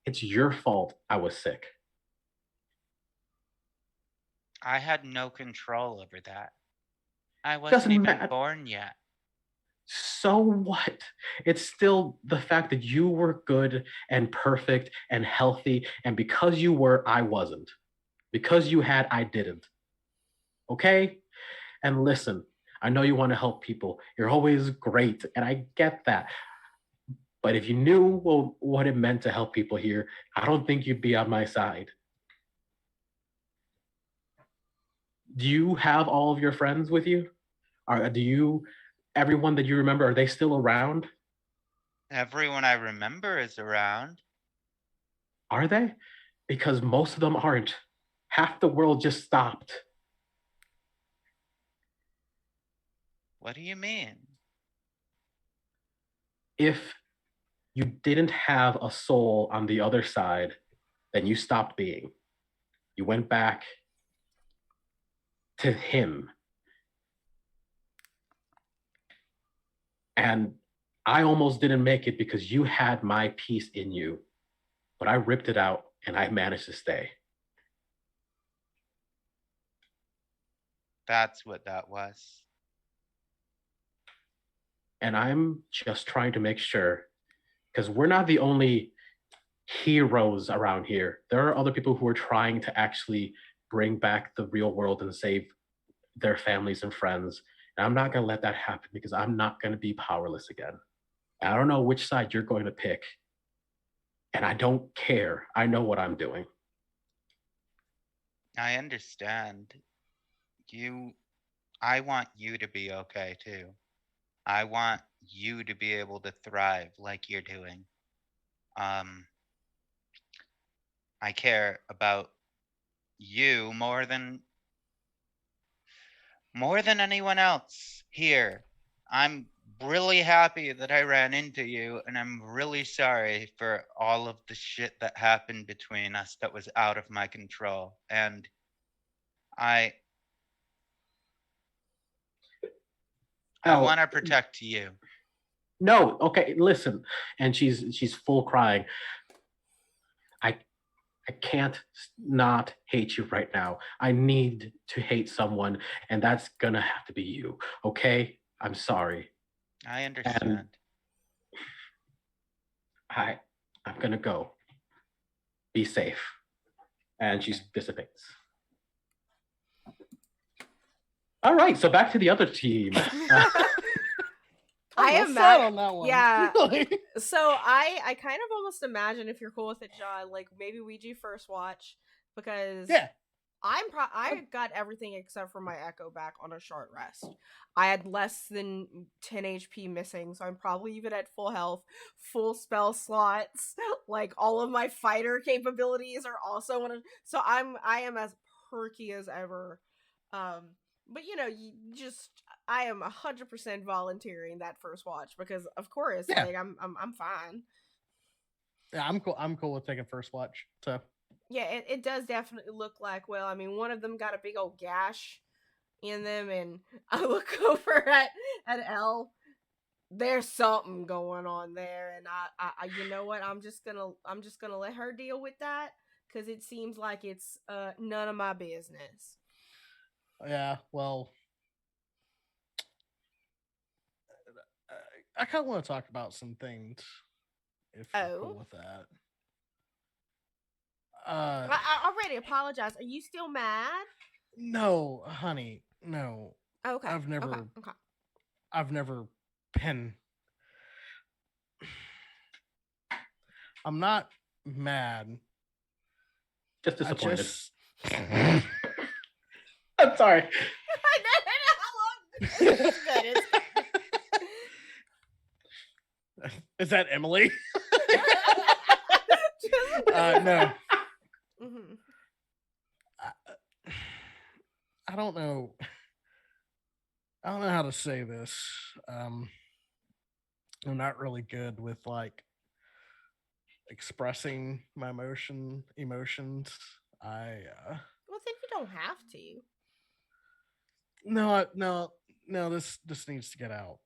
It's your fault I was sick. I had no control over that. I wasn't even born yet. So what? It's still the fact that you were good and perfect and healthy, and because you were, I wasn't. Because you had, I didn't. Okay? And listen, I know you want to help people. You're always great, and I get that. But if you knew what it meant to help people here, I don't think you'd be on my side. Do you have all of your friends with you? Everyone that you remember, are they still around? Everyone I remember is around. Are they? Because most of them aren't. Half the world just stopped. What do you mean? If you didn't have a soul on the other side, then you stopped being. You went back to him. And I almost didn't make it because you had my piece in you, but I ripped it out and I managed to stay. That's what that was. And I'm just trying to make sure, because we're not the only heroes around here. There are other people who are trying to actually bring back the real world and save their families and friends. And I'm not going to let that happen because I'm not going to be powerless again. I don't know which side you're going to pick. And I don't care. I know what I'm doing. I understand. You I want you to be okay too. I want you to be able to thrive like you're doing. Um I care about you more than anyone else here. I'm really happy that I ran into you, and I'm really sorry for all of the shit that happened between us that was out of my control. And I I Oh, want to protect you. no, okay, listen. And she's full crying. I I can't not hate you right now. I need to hate someone, and that's gonna have to be you. Okay? I'm sorry. I And understand. I'm gonna go. Be safe. And she dissipates. All right, so back to the other team. I I'm am sad mad. on that one. Yeah. Really. So I kind of almost imagine, if you're cool with it, John, like maybe we do first watch, because Yeah. I got everything except for my echo back on a short rest. I had less than 10 HP missing, so I'm probably even at full health, full spell slots. Like all of my fighter capabilities are also on. So I am as perky as ever. But you just I am 100% volunteering that first watch because of course, Yeah. like I'm fine. Yeah, I'm cool. I'm cool with taking first watch. So Yeah, it does definitely look like, well, I mean, one of them got a big old gash in them, and I look over at Elle. There's something going on there, and I you know what? I'm just gonna let her deal with that because it seems like it's none of my business. yeah, well, I kind of want to talk about some things if you're Oh, cool with that. I already apologized. Are you still mad? No, honey, no. Okay, I've never, okay, okay. I've never been. I'm not mad. Just I disappointed. just. I'm sorry. It's good. It's good. Is that Emily? Just No. hmm I don't know. I don't know how to say this. I'm not really good with like expressing my emotions. I Well, then you don't have to. no, this needs to get out.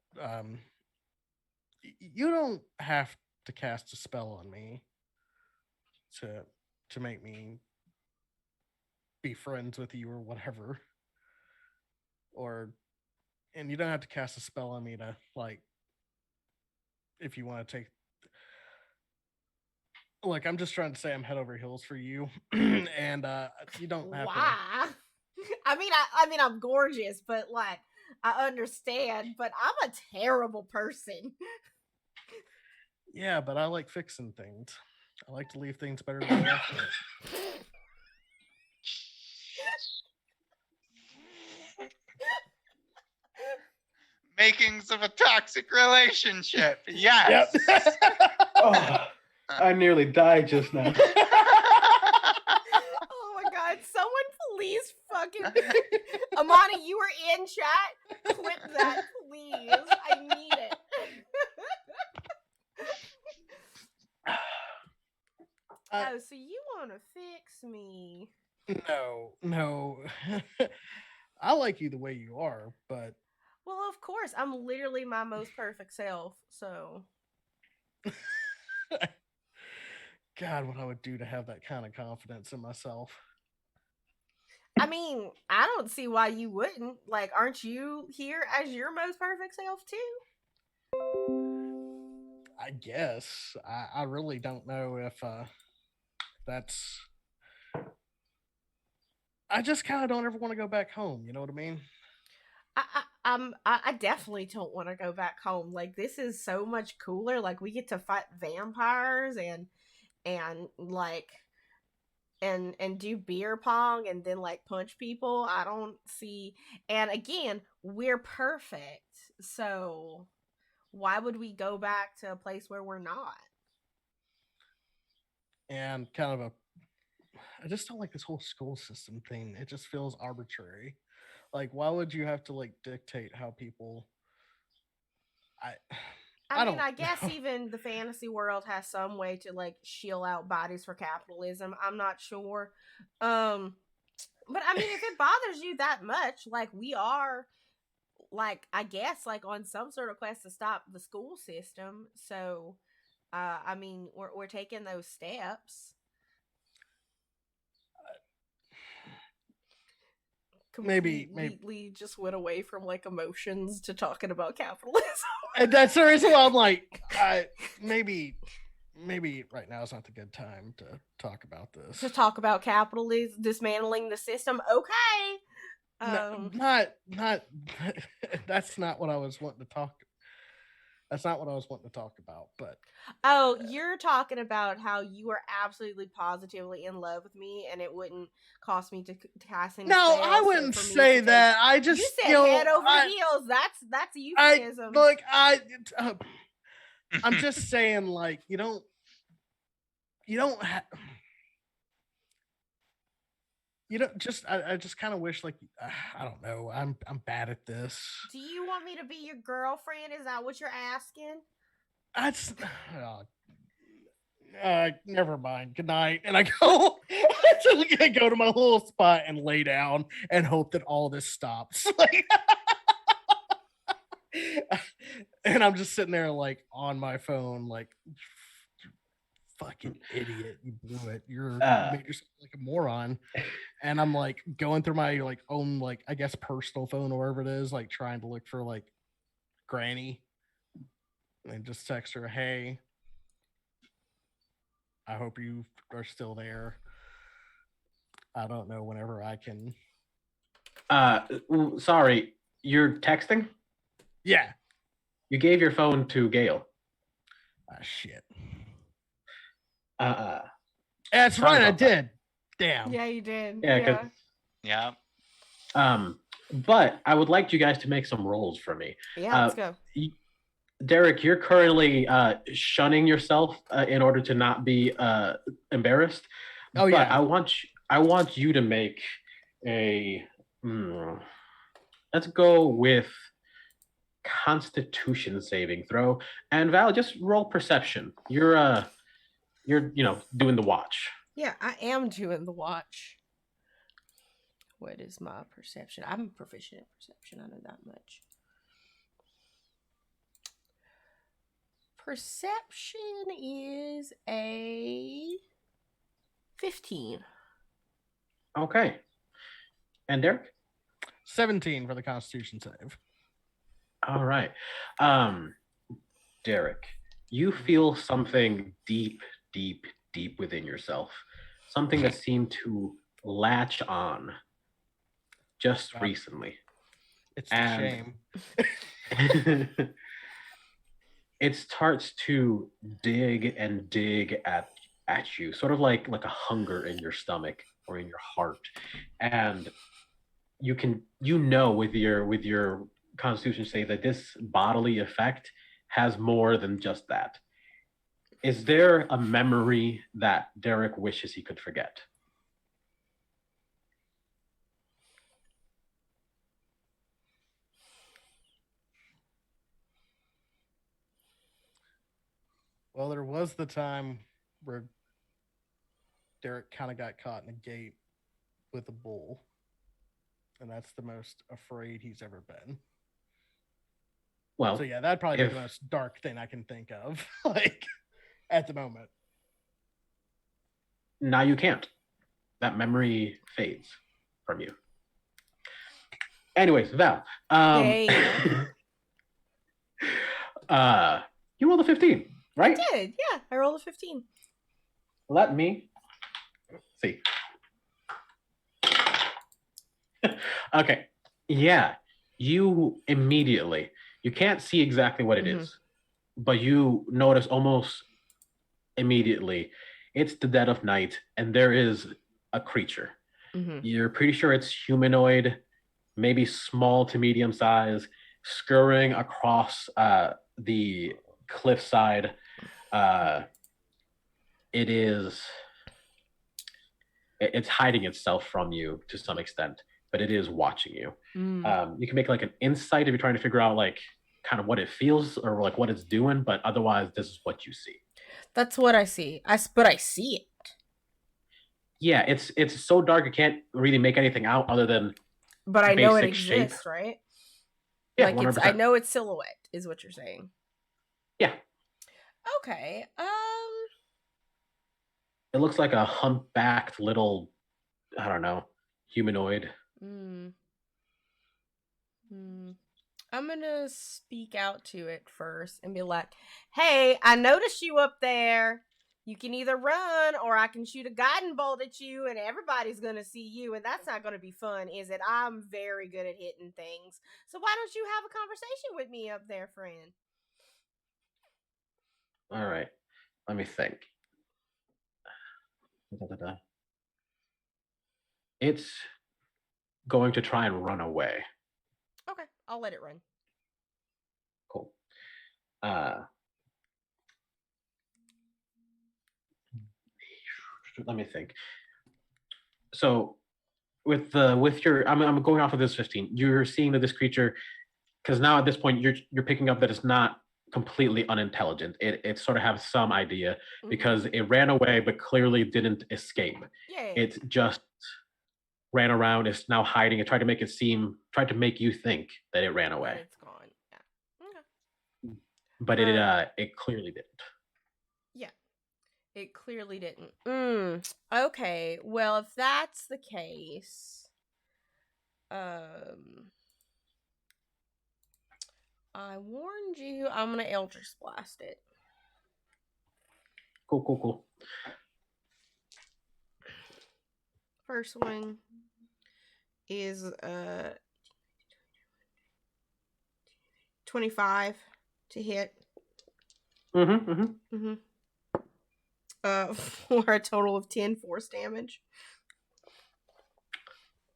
You don't have to cast a spell on me to make me be friends with you or whatever. Or and you don't have to cast a spell on me to like if you want to take. Look, I'm just trying to say I'm head over heels for you, and you don't have to. Why? I mean, I'm gorgeous, but like, I understand. But I'm a terrible person. Yeah, but I like fixing things. I like to leave things better than they left it. Makings of a toxic relationship. Yes. Yep. Oh, I nearly died just now. Oh my god! Someone please fucking Amani, you were in chat. Clip that, please. I need it. Oh, so you want to fix me? No. I like you the way you are, but Well, of course, I'm literally my most perfect self. So, God, what I would do to have that kind of confidence in myself. I mean, I don't see why you wouldn't. Like, aren't you here as your most perfect self too? I guess I really don't know if that's. I just kind of don't ever want to go back home. You know what I mean? I definitely don't want to go back home. Like, this is so much cooler. Like, we get to fight vampires and like and do beer pong and then like punch people. I don't see. And again, we're perfect. So why would we go back to a place where we're not? And kind of I just don't like this whole school system thing. It just feels arbitrary. Like, why would you have to like dictate how people? I I mean, don't I guess know. even the fantasy world has some way to like shield out bodies for capitalism. I'm not sure. But I mean, if it bothers you that much, like we are, like I guess, like on some sort of quest to stop the school system. So, I mean, we're taking those steps. Maybe Completely just went away from like emotions to talking about capitalism. and that's the reason why I'm like, maybe right now is not the good time to talk about this. To talk about capitalism, dismantling the system. Okay. Not that's not what I was wanting to talk. That's not what I was wanting to talk about. But you're talking about how you were absolutely positively in love with me, and it wouldn't cost me to cast any no, spells, I so wouldn't for me say to that. I just you said head over heels. That's a euphemism. I'm just saying, like, you don't just I just kind of wish, like, I don't know, I'm bad at this. Do you want me to be your girlfriend? Is that what you're asking? That's never mind. Good night. And I go I go to my little spot and lay down and hope that all this stops. Like, and I'm just sitting there like on my phone, like, fucking idiot, you blew it. You made yourself like a moron. And I'm like going through my like own, like, I guess personal phone or wherever it is, like trying to look for like Granny, and just text her, hey, I hope you are still there. I don't know whenever I can. Sorry, you're texting? Yeah. You gave your phone to Gail. Ah, shit. That's right, I did. Damn. Yeah, you did. Yeah. Yeah. But I would like you guys to make some rolls for me. Yeah, let's go. Derek, you're currently shunning yourself in order to not be embarrassed. Oh, but yeah. I want you to make a. Let's go with Constitution saving throw, and Val, just roll perception. You're doing the watch. Yeah, I am doing the watch. What is my perception? I'm proficient in perception. I know that much. Perception is a 15. Okay. And Derek? 17 for the Constitution save. All right. Derek, you feel something deep, deep, deep within yourself. Something that seemed to latch on just recently. It's a shame. It starts to dig and dig at you, sort of like a hunger in your stomach or in your heart. And you with your Constitution say that this bodily effect has more than just that. Is there a memory that Derek wishes he could forget? Well, there was the time where Derek kind of got caught in a gate with a bull. And that's the most afraid he's ever been. Well, so yeah, that'd probably be the most dark thing I can think of, like, at the moment. Now you can't. That memory fades from you. Anyways, Val. You rolled a 15, right? I did, yeah. I rolled a 15. Let me see. Okay. Yeah. You immediately, you can't see exactly what it is, but you notice almost immediately it's the dead of night and there is a creature. Mm-hmm. You're pretty sure it's humanoid, maybe small to medium size, scurrying across the cliffside. It's hiding itself from you to some extent, but it is watching you. You can make like an insight if you're trying to figure out like kind of what it feels or like what it's doing, but otherwise this is what you see. That's what I see. But I see it. Yeah, it's so dark you can't really make anything out other than But I know it basic shape. exists, right? Yeah, like 100%. I know its silhouette is what you're saying. Yeah. Okay. It looks like a humpbacked little, I don't know, humanoid. I'm gonna speak out to it first and be like, "Hey, I noticed you up there. You can either run or I can shoot a guiding bolt at you, and everybody's gonna see you, and that's not gonna be fun, is it? I'm very good at hitting things. So why don't you have a conversation with me up there, friend?" All right, let me think. It's going to try and run away. Okay, I'll let it run. Cool. Let me think. So with your I'm going off of this 15. You're seeing that this creature, because now at this point you're picking up that it's not completely unintelligent. It sort of has some idea because it ran away but clearly didn't escape. Yeah. It just ran around. It's now hiding. It tried to make you think that it ran away. It's gone. Yeah. Okay. But it clearly didn't. Yeah. It clearly didn't. Okay. Well, if that's the case, I warned you. I'm gonna Eldritch Blast it. Cool. First one is 25 to hit. For a total of 10 force damage.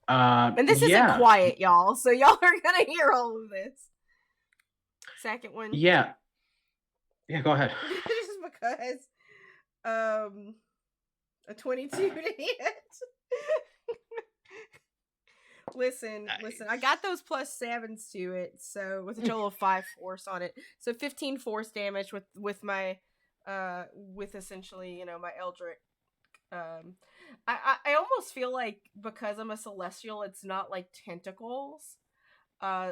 And this isn't quiet, y'all, so y'all are gonna hear all of this. Second one. Yeah, go ahead. Just because a 22 to hit. Listen, I got those +7s to it, so with a total of 5 force on it. So 15 force damage with my with essentially, my Eldritch. I almost feel like because I'm a celestial, it's not like tentacles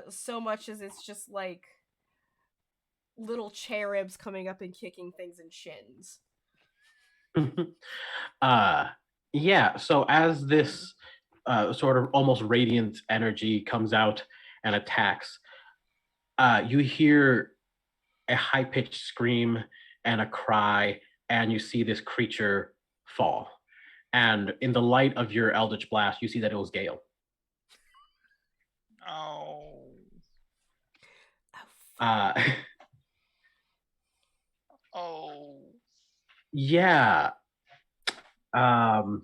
so much as it's just like little cherubs coming up and kicking things in shins. Yeah, so as this sort of almost radiant energy comes out and attacks, you hear a high-pitched scream and a cry, and you see this creature fall. And in the light of your Eldritch Blast, you see that it was Gale. Yeah. I'm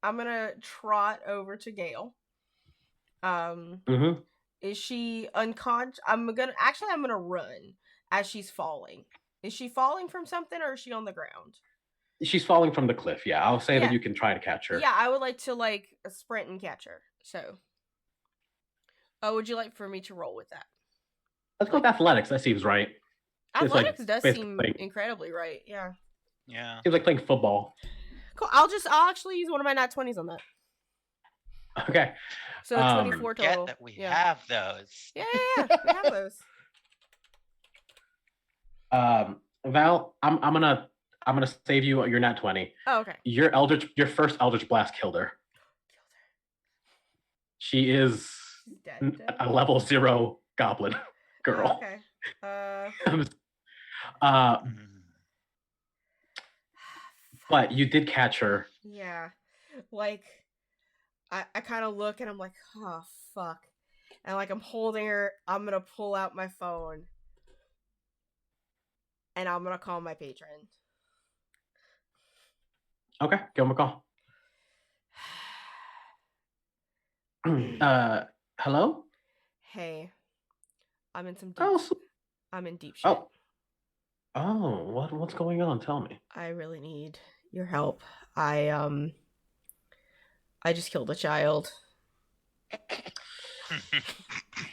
gonna trot over to Gale. Is she unconscious? I'm gonna run as she's falling. Is she falling from something or is she on the ground? She's falling from the cliff. Yeah, I'll say that you can try to catch her. Yeah, I would like to sprint and catch her. So, would you like for me to roll with that? Let's go with athletics. That seems right. Athletics does seem incredibly right. Yeah. Yeah. Seems like playing football. Cool. I'll actually use one of my nat 20s on that. Okay. So 24 total. Get that we have those. Yeah. We have those. Val, I'm gonna save you your nat 20. Oh, okay. Your first Eldritch Blast killed her. She is dead. A level 0 goblin girl. Oh, okay. But you did catch her. Yeah. I kind of look and I'm like, oh, fuck. And I'm holding her. I'm going to pull out my phone. And I'm going to call my patron. Okay, give him a call. Hello? Hey, I'm in some deep. Oh, I'm in deep shit. What's going on? Tell me. I really need your help. I just killed a child.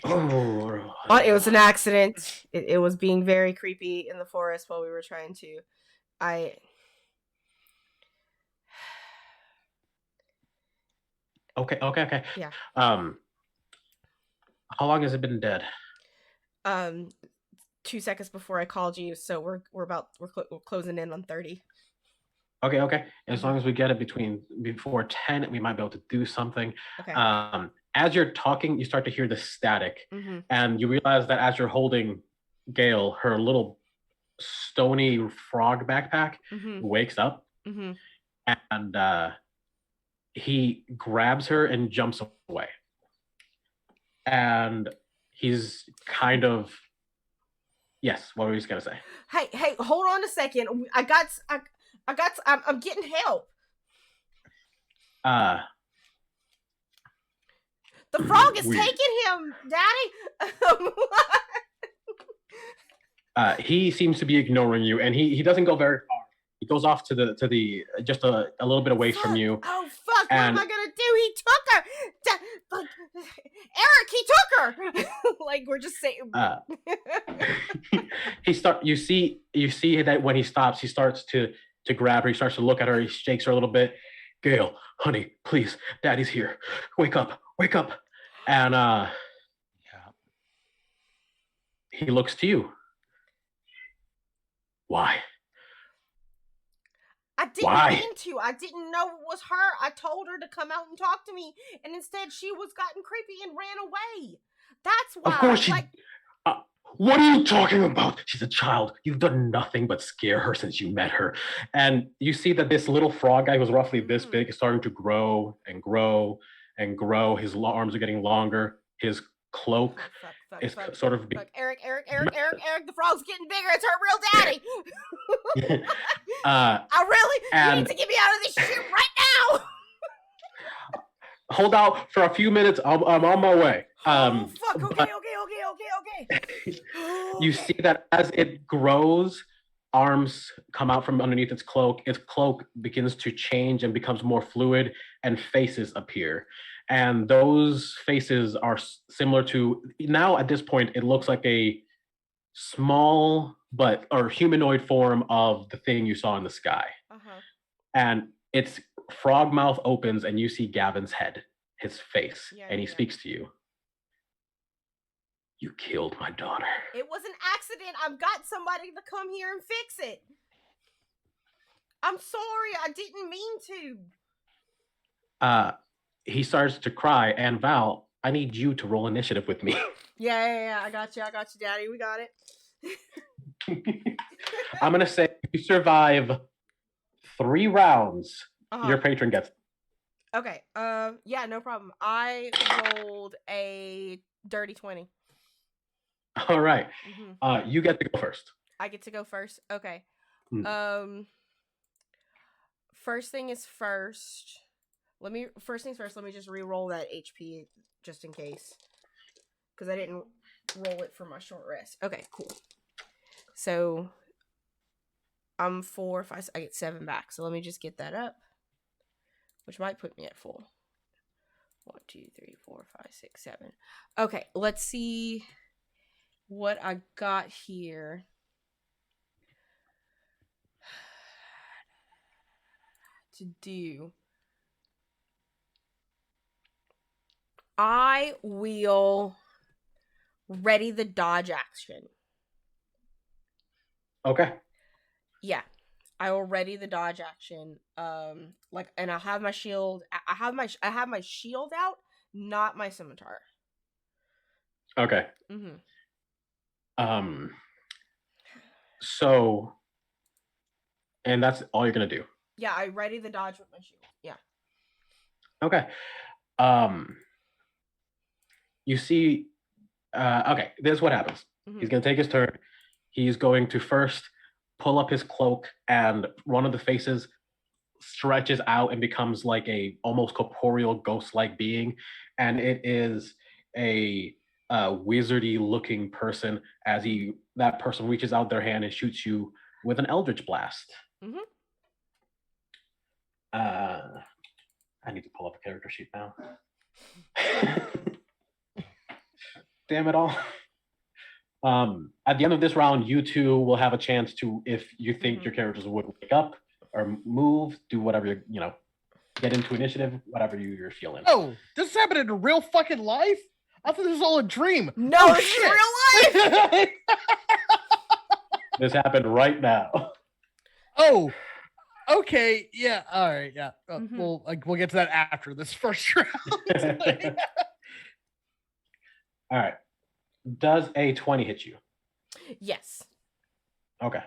Oh, It was an accident. It was being very creepy in the forest while we were trying to. Okay. Yeah. How long has it been dead? 2 seconds before I called you, so we're closing in on 30. Okay. As long as we get it before 10, we might be able to do something. Okay. As you're talking, you start to hear the static, Mm-hmm. and you realize that as you're holding Gale, her little stony frog backpack wakes up, and he grabs her and jumps away. And he's kind of, yes, what were you gonna say? Hey, hold on a second. I'm getting help. The frog is taking him, Daddy. He seems to be ignoring you, and he doesn't go very far. He goes off to the just a little bit away from you. Oh fuck! What am I gonna do? He took her. Eric, he took her. Like we're just saying. You see that when he stops, he starts to grab her. He starts to look at her. He shakes her a little bit. Gale, honey, please, Daddy's here. Wake up. And yeah. He looks to you. Why? I didn't mean to. I didn't know it was her. I told her to come out and talk to me, and instead she was gotten creepy and ran away. That's why. Of course she. What are you talking about? She's a child. You've done nothing but scare her since you met her. And you see that this little frog guy who's roughly this big is starting to grow and grow and grow. His arms are getting longer. His cloak is sort of... Eric, the frog's getting bigger. It's her real daddy. I really need to get me out of this shit right now. Hold out for a few minutes. I'm on my way. Oh, fuck. Okay. You see that as it grows, arms come out from underneath its cloak. Its cloak begins to change and becomes more fluid, and faces appear. And those faces are similar to, now at this point, it looks like a small or humanoid form of the thing you saw in the sky. And its frog mouth opens, and you see Gavin's head, his face, and he speaks to you. You killed my daughter. It was an accident. I've got somebody to come here and fix it. I'm sorry. I didn't mean to. He starts to cry, and Val, I need you to roll initiative with me. Yeah. I got you, Daddy. We got it. I'm going to say if you survive 3 rounds, your patron gets... Okay. Yeah, no problem. I rolled a dirty 20. All right. You get to go first. I get to go first. Okay. First things first. Let me just re-roll that HP just in case, because I didn't roll it for my short rest. Okay, cool. So I'm 4, 5. I get 7 back. So let me just get that up, which might put me at full. 1, 2, 3, 4, 5, 6, 7. Okay, let's see what I got here. To do. I will ready the dodge action. Okay. Yeah. I will ready the dodge action. And I'll have my shield. I have my shield out, not my scimitar. Okay. So, and that's all you're gonna do. Yeah, I ready the dodge with my shield. Yeah. Okay. You see, okay, this is what happens. He's going to take his turn. He's going to first pull up his cloak, and one of the faces stretches out and becomes like a almost corporeal ghost-like being, and it is a wizardy looking person as that person reaches out their hand and shoots you with an eldritch blast. Mm-hmm. I need to pull up a character sheet now. Damn it all. At the end of this round, you two will have a chance to, if you think your characters would wake up or move, do whatever get into initiative, whatever you're feeling. Oh, this happened in real fucking life? I thought this was all a dream. No, Oh, this is shit. real life. This happened right now. Oh, okay. Yeah. All right. Yeah. Mhm. We'll get to that after this first round. All right. Does a 20 hit you? Yes. Okay.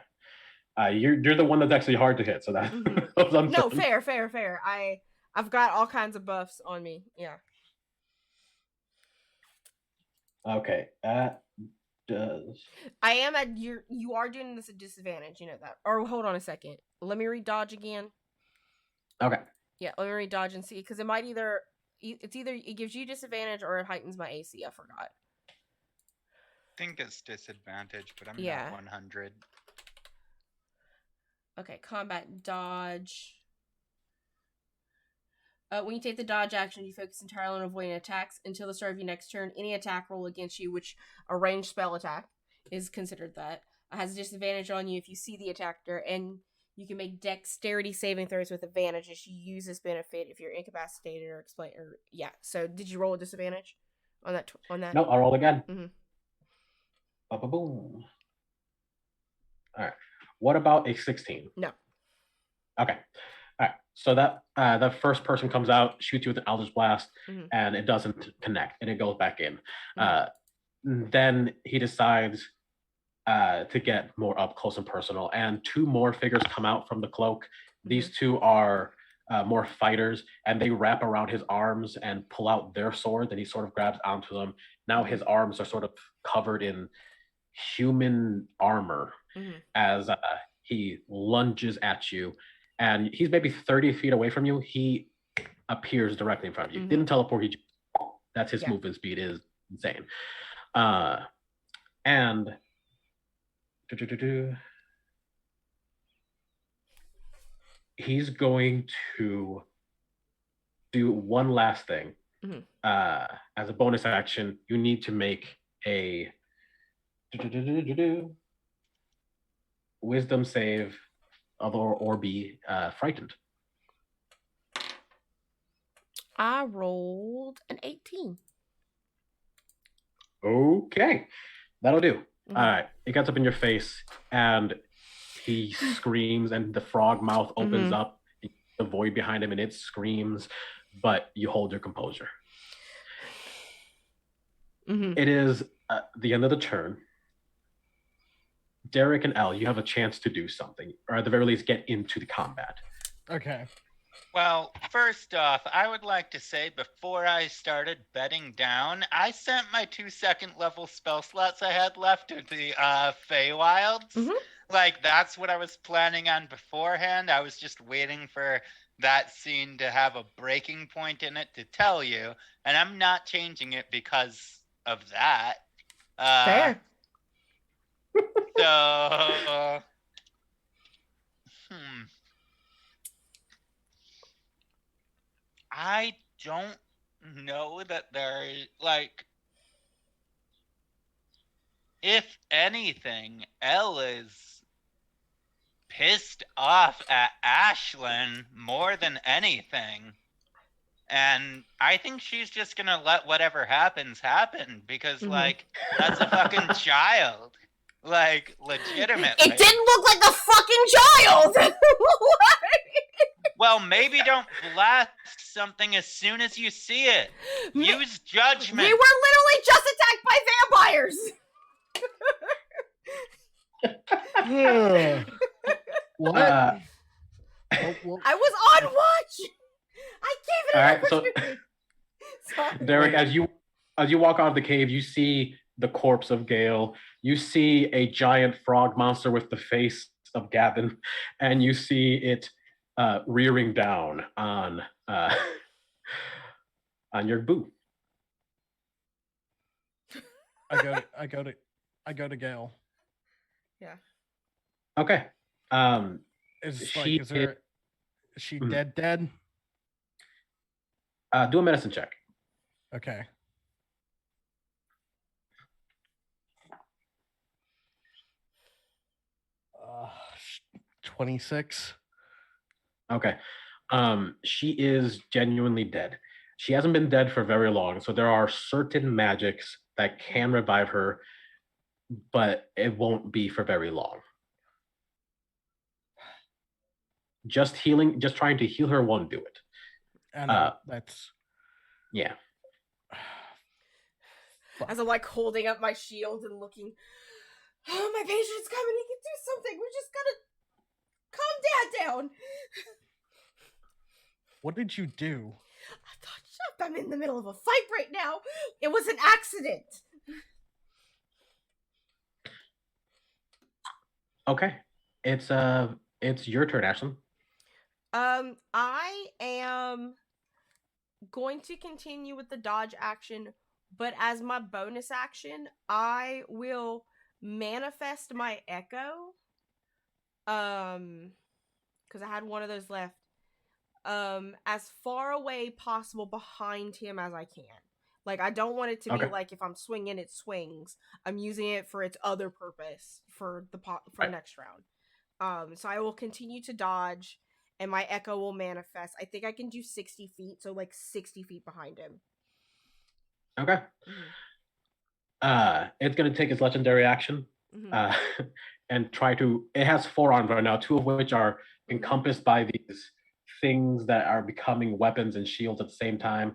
You're the one that's actually hard to hit, so that No, fair. I've got all kinds of buffs on me. Yeah. Okay. That does. I am at you are doing this at disadvantage, you know that. Or hold on a second. Let me read dodge again. Okay. Yeah, let me read dodge and see, because it might either it gives you disadvantage or it heightens my AC. I forgot. I think it's disadvantage, but I'm Yeah. not 100. Okay, combat dodge. When you take the dodge action, you focus entirely on avoiding attacks until the start of your next turn. Any attack roll against you, which a ranged spell attack is considered that, has a disadvantage on you if you see the attacker, and you can make dexterity saving throws with advantage if you use this benefit if you're incapacitated or explain. Or yeah. So did you roll a disadvantage on that? No, I'll roll again. Mm-hmm. Ba-ba-boom. All right. What about a 16? No. Okay. All right. So that the first person comes out, shoots you with an Eldritch Blast, and it doesn't connect, and it goes back in. Then he decides to get more up close and personal, and two more figures come out from the cloak. These two are more fighters, and they wrap around his arms and pull out their sword, and he sort of grabs onto them. Now his arms are sort of covered in human armor as he lunges at you, and he's maybe 30 feet away from you. He appears directly in front of you. Didn't teleport. That's his movement speed is insane. And he's going to do one last thing. As a bonus action, you need to make a wisdom save or be frightened. I rolled an 18. Okay, that'll do. All right, it gets up in your face and he screams, and the frog mouth opens up, the void behind him, and it screams, but you hold your composure. It is the end of the turn. Derek and Elle, you have a chance to do something, or at the very least get into the combat. Okay. Well, first off, I would like to say before I started betting down, I sent my 2 second level spell slots I had left to the Feywilds. Like, that's what I was planning on beforehand. I was just waiting for that scene to have a breaking point in it to tell you, and I'm not changing it because of that. Fair. So, I don't know that there, like, if anything, Elle is pissed off at Ashlyn more than anything. And I think she's just gonna let whatever happens happen because, like, that's a fucking child. Like, legitimately. It didn't look like a fucking child! Well, maybe don't blast something as soon as you see it. Use judgment. We were literally just attacked by vampires! What? I was on watch! I gave it an opportunity. So, Derek, as you walk out of the cave, you see the corpse of Gale. You see a giant frog monster with the face of Gavin, and you see it rearing down on on your boo. I go to Gale. Yeah. Okay. Is She is she dead? Do a medicine check. Okay. Uh, 26. Okay. She is genuinely dead. She hasn't been dead for very long, so there are certain magics that can revive her, but it won't be for very long. Just trying to heal her won't do it. I know, that's Yeah. As I'm like holding up my shield and looking, oh, my patient's coming. He can do something. We just gotta calm Dad down. What did you do? I thought, I'm in the middle of a fight right now. It was an accident. Okay. It's your turn, Ashlyn. I am going to continue with the dodge action, but as my bonus action, I will manifest my echo. Because I had one of those left. As far away possible behind him as I can. Like, I don't want it to be like if I'm swinging, it swings. I'm using it for its other purpose for the next round. So I will continue to dodge, and my echo will manifest. I think I can do 60 feet, so like 60 feet behind him. Okay. It's gonna take its legendary action. And try to. It has 4 arms right now, 2 of which are encompassed by these things that are becoming weapons and shields at the same time,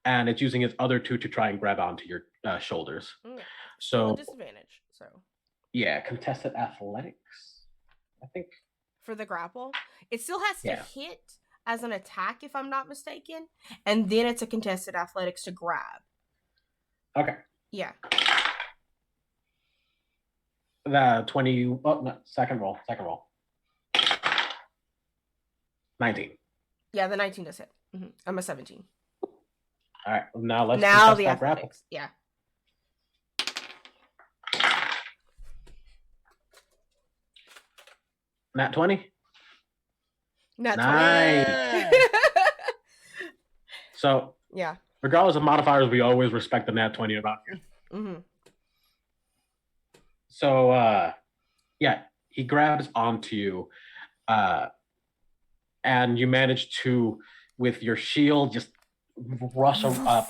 and it's using its other 2 to try and grab onto your shoulders. So disadvantage. So yeah, contested athletics, I think, for the grapple. It still has to hit as an attack, if I'm not mistaken, and then it's a contested athletics to grab. Okay. Yeah. The 20. Oh, no, second roll. 19. Yeah, the 19 does hit. I'm a 17. All right, now let's now the that athletics. Grapple. Yeah. Nat 20. Nat 20. Nice. So yeah. Regardless of modifiers, we always respect the nat 20 about you. So yeah, he grabs onto you, and you manage to, with your shield, just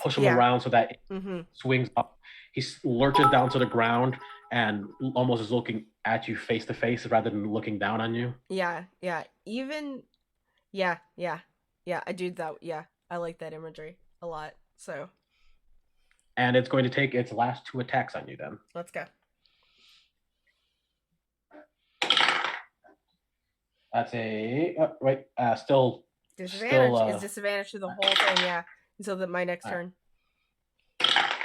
push him around so that it swings up. He lurches down to the ground and almost is looking at you face to face rather than looking down on you. Yeah. I do that. Yeah, I like that imagery a lot. So. And it's going to take its last 2 attacks on you then. Let's go. That's a still disadvantage. Is disadvantage to the whole thing, yeah. Until my next turn. I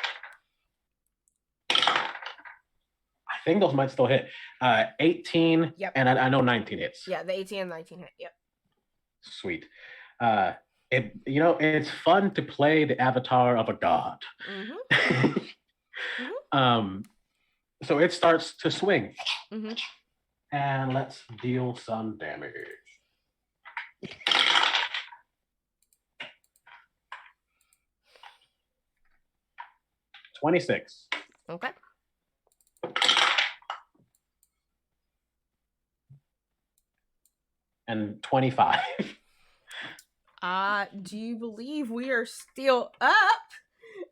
think those might still hit. 18. Yep. And I know 19 hits. Yeah, the 18 and 19 hit. Yep. Sweet. It's fun to play the avatar of a god. So it starts to swing. And let's deal some damage. $26. Okay. And 25. Do you believe we are still up?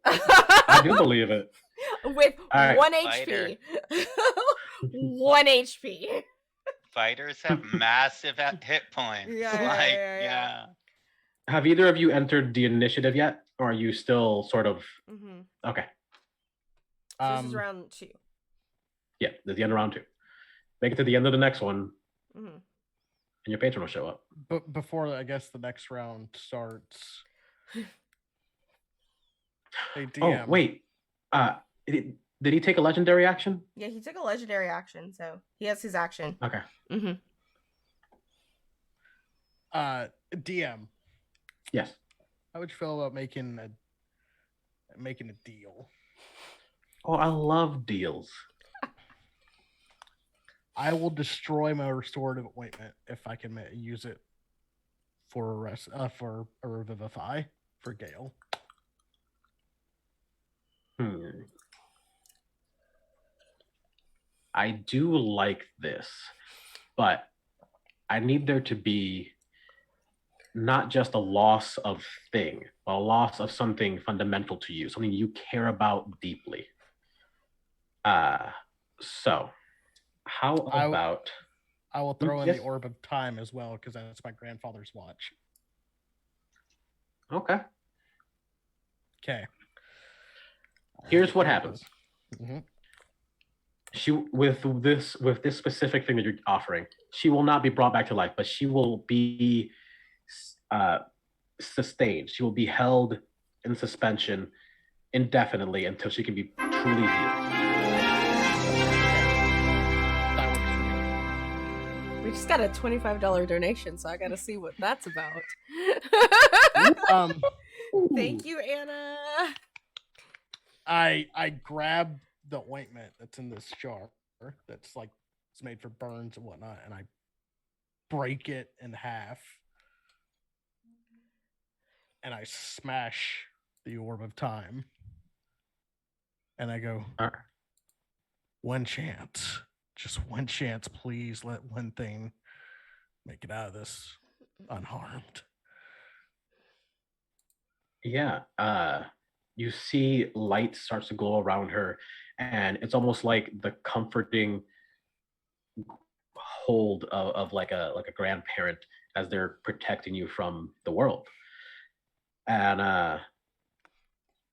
I do believe it. With 1 HP. 1 HP. Fighters have massive hit points. Yeah. Have either of you entered the initiative yet? Or are you still sort of... Okay. So this is round 2. Yeah, this is the end of round 2. Make it to the end of the next one. And your patron will show up. But before, I guess, the next round starts... Hey, DM. Oh, wait. Did he take a legendary action? Yeah, he took a legendary action, so he has his action. Okay. DM, Yes. how would you feel about making a deal? Oh, I love deals. I will destroy my restorative ointment if I can use it for a revivify for Gale. I do like this, but I need there to be not just a loss of thing, but a loss of something fundamental to you, something you care about deeply. So how about I will throw in the Orb of Time as well, because that's my grandfather's watch. Okay. Okay. Here's what happens. Mm-hmm. She with this specific thing that you're offering, she will not be brought back to life, but she will be sustained. She will be held in suspension indefinitely until she can be truly healed. We just got a $25 donation, so I got to see what that's about. Thank you, Anna. I grab the ointment that's in this jar that's like it's made for burns and whatnot, and I break it in half, and I smash the Orb of Time, and I go, one chance, just one chance, please let one thing make it out of this unharmed. Yeah. You see light starts to glow around her, and it's almost like the comforting hold of like a grandparent as they're protecting you from the world. And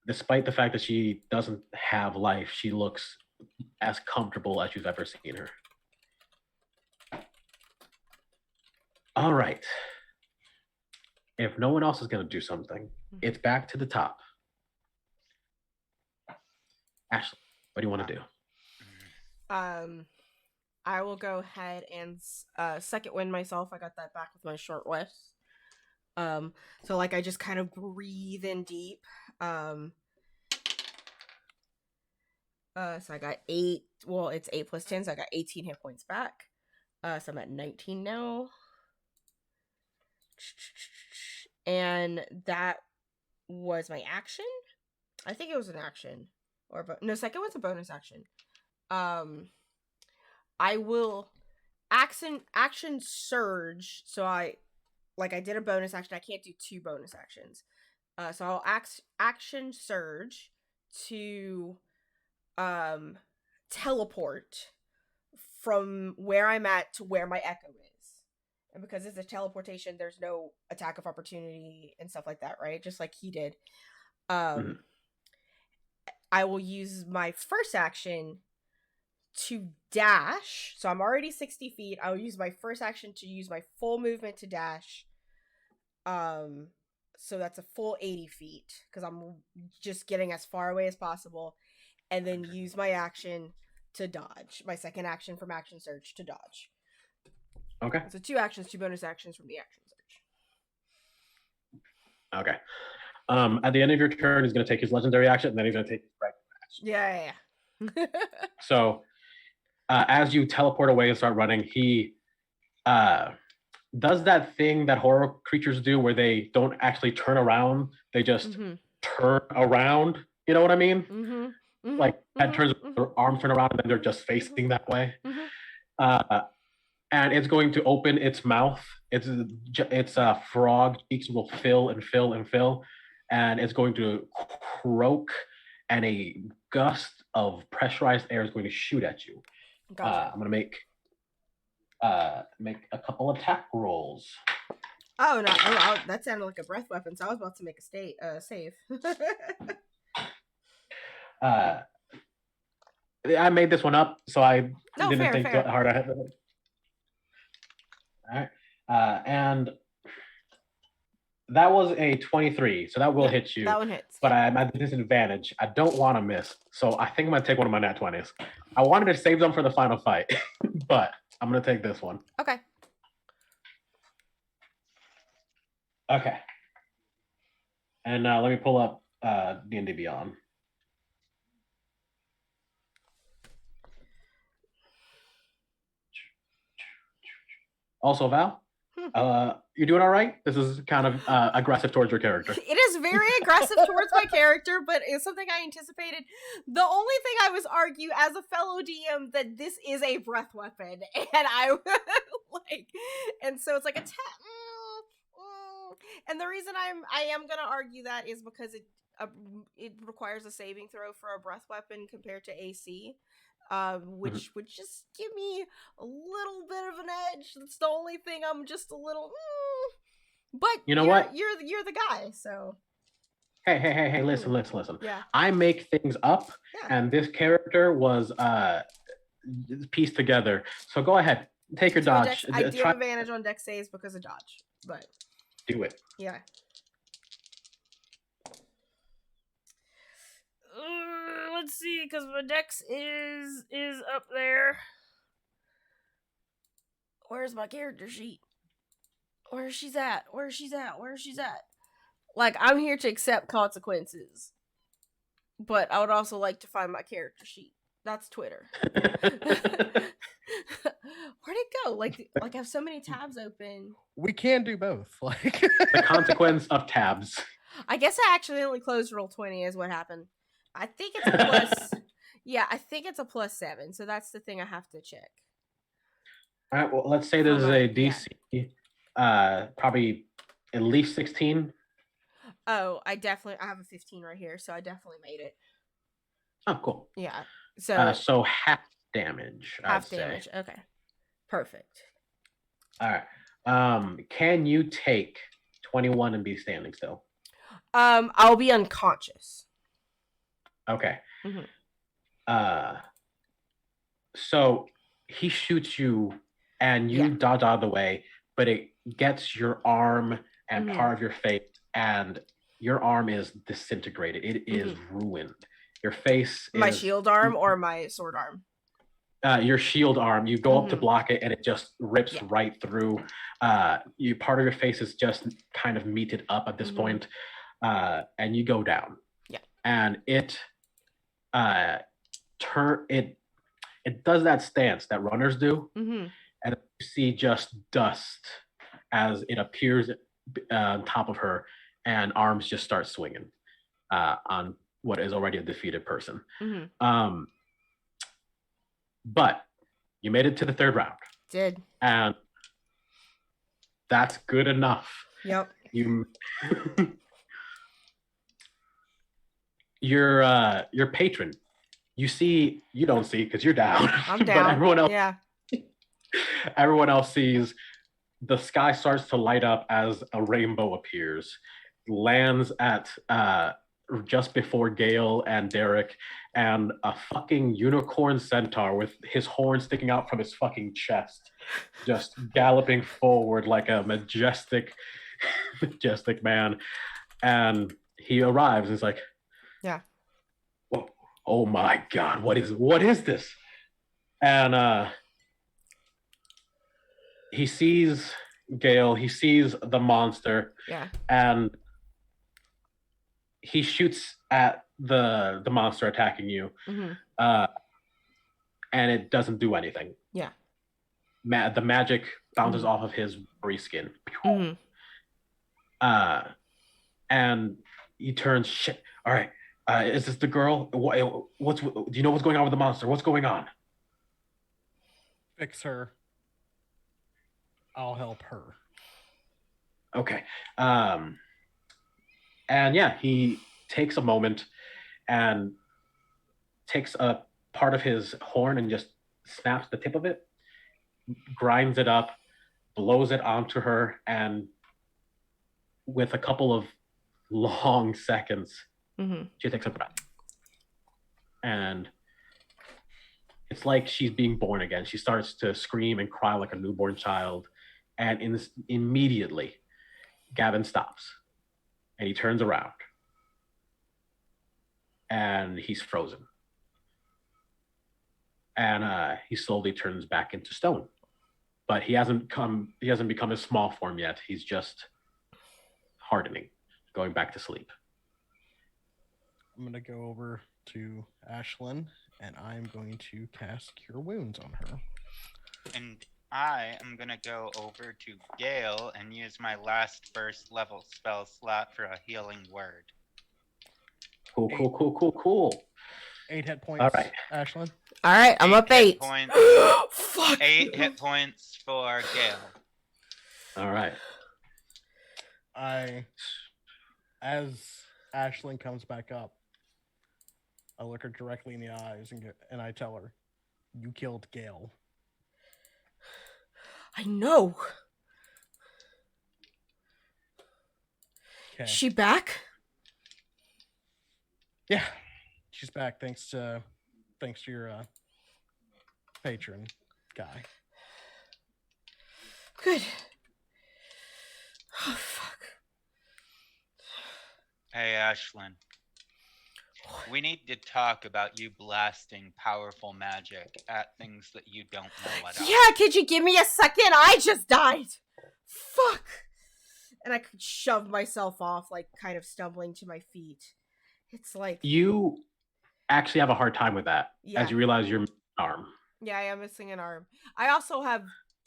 despite the fact that she doesn't have life, she looks as comfortable as you've ever seen her. All right. If no one else is going to do something, it's back to the top. Ashley, what do you want to do? I will go ahead and second wind myself. I got that back with my short rest. So like I just kind of breathe in deep. So I got 8. Well, it's 8 plus 10, so I got 18 hit points back. So I'm at 19 now. And that was my action. I think it was an action. No, second was a bonus action. I will action surge. So I did a bonus action. I can't do 2 bonus actions. So I'll action surge to teleport from where I'm at to where my echo is. And because it's a teleportation, there's no attack of opportunity and stuff like that, right? Just like he did. I will use my first action to dash. So I'm already 60 feet. I will use my first action to use my full movement to dash. So that's a full 80 feet because I'm just getting as far away as possible, and then use my action to dodge. My second action from action surge to dodge. Okay. So 2 actions, 2 bonus actions from the action surge. Okay. At the end of your turn, he's going to take his legendary action, and then he's going to take his regular action. Yeah. So, as you teleport away and start running, he does that thing that horror creatures do where they don't actually turn around. They just turn around. You know what I mean? Like, that turns, their arms turn around, and then they're just facing that way. And it's going to open its mouth. Its frog cheeks will fill and fill and fill. And it's going to croak, and a gust of pressurized air is going to shoot at you. Gotcha. I'm going to make a couple attack rolls. Oh, no. Oh, that sounded like a breath weapon, so I was about to make a save. I made this one up, so I didn't think fair. hard ahead of it. All right. And that was a 23, so that will hit you. That one hits. But I'm at a disadvantage. I don't want to miss, so I think I'm going to take one of my nat 20s. I wanted to save them for the final fight, but I'm going to take this one. Okay. Okay. And let me pull up D&D Beyond. Also, Val, you're doing all right? This is kind of aggressive towards your character. It is very aggressive towards my character, but it's something I anticipated. The only thing I was argue as a fellow DM that this is a breath weapon, and I like, and so it's like a and the reason I am gonna argue that is because it requires a saving throw for a breath weapon compared to AC. Which would just give me a little bit of an edge. That's the only thing I'm just a little. But you know what? You're the guy, so. Hey! Listen. Yeah. I make things up, and this character was pieced together. So go ahead, take your dodge. I do have advantage on dex saves because of dodge, but. Do it. Yeah. Let's see, because my dex is up there. Where's my character sheet? Where's she's at? Like, I'm here to accept consequences. But I would also like to find my character sheet. That's Twitter. Where'd it go? Like I have so many tabs open. We can do both. Like the consequence of tabs. I guess I actually only closed Roll20 is what happened. I think it's a plus. Yeah, I think it's a +7. So that's the thing I have to check. All right. Well, let's say there's a DC, probably at least 16. Oh, I have a 15 right here, so I definitely made it. Oh, cool. Yeah. So half damage. Half damage. Okay. Perfect. All right. Can you take 21 and be standing still? I'll be unconscious. Okay. Mm-hmm. So he shoots you and you dodge out of the way, but it gets your arm and part of your face, and your arm is disintegrated. It is ruined. Your face my shield arm or my sword arm? Your shield arm. You go up to block it and it just rips right through. Part of your face is just kind of meated up at this point. And you go down. Yeah. And it does that stance that runners do, and you see just dust as it appears on top of her, and arms just start swinging on what is already a defeated person. But you made it to the third round. Did. And that's good enough. Yep. Your patron, you don't see because you're down. I'm down. But everyone else, yeah. Everyone else sees. The sky starts to light up as a rainbow appears, lands at just before Gale and Derek, and a fucking unicorn centaur with his horn sticking out from his fucking chest, just galloping forward like a majestic man. And he arrives and is like, oh my God, what is this? And he sees Gale, he sees the monster, and he shoots at the monster attacking you, and it doesn't do anything. Yeah. The magic bounces off of his furry skin. And he turns, shit, all right, is this the girl? Do you know what's going on with the monster? What's going on? Fix her. I'll help her. Okay. And yeah, he takes a moment and takes a part of his horn and just snaps the tip of it, grinds it up, blows it onto her, and with a couple of long seconds, she takes a breath. And it's like she's being born again. She starts to scream and cry like a newborn child. And immediately, Gavin stops. And he turns around. And he's frozen. And he slowly turns back into stone. But he hasn't become his small form yet. He's just hardening, going back to sleep. I'm gonna go over to Ashlyn, and I'm going to cast Cure Wounds on her. And I am gonna go over to Gale and use my last first level spell slot for a healing word. Cool. 8 hit points. All right. Ashlyn. All right, I'm up 8. Points. Fuck. 8 hit points for Gale. All right. As Ashlyn comes back up, I look her directly in the eyes and I tell her, "You killed Gale." I know. Okay. She back? Yeah, she's back thanks to your patron guy. Good. Oh, fuck. Hey, Ashlyn. We need to talk about you blasting powerful magic at things that you don't know what are. Yeah, could you give me a second? I just died. Fuck. And I could shove myself off, like, kind of stumbling to my feet. It's like... You actually have a hard time with that, Yeah. as you realize your arm. Yeah, I am missing an arm. I also have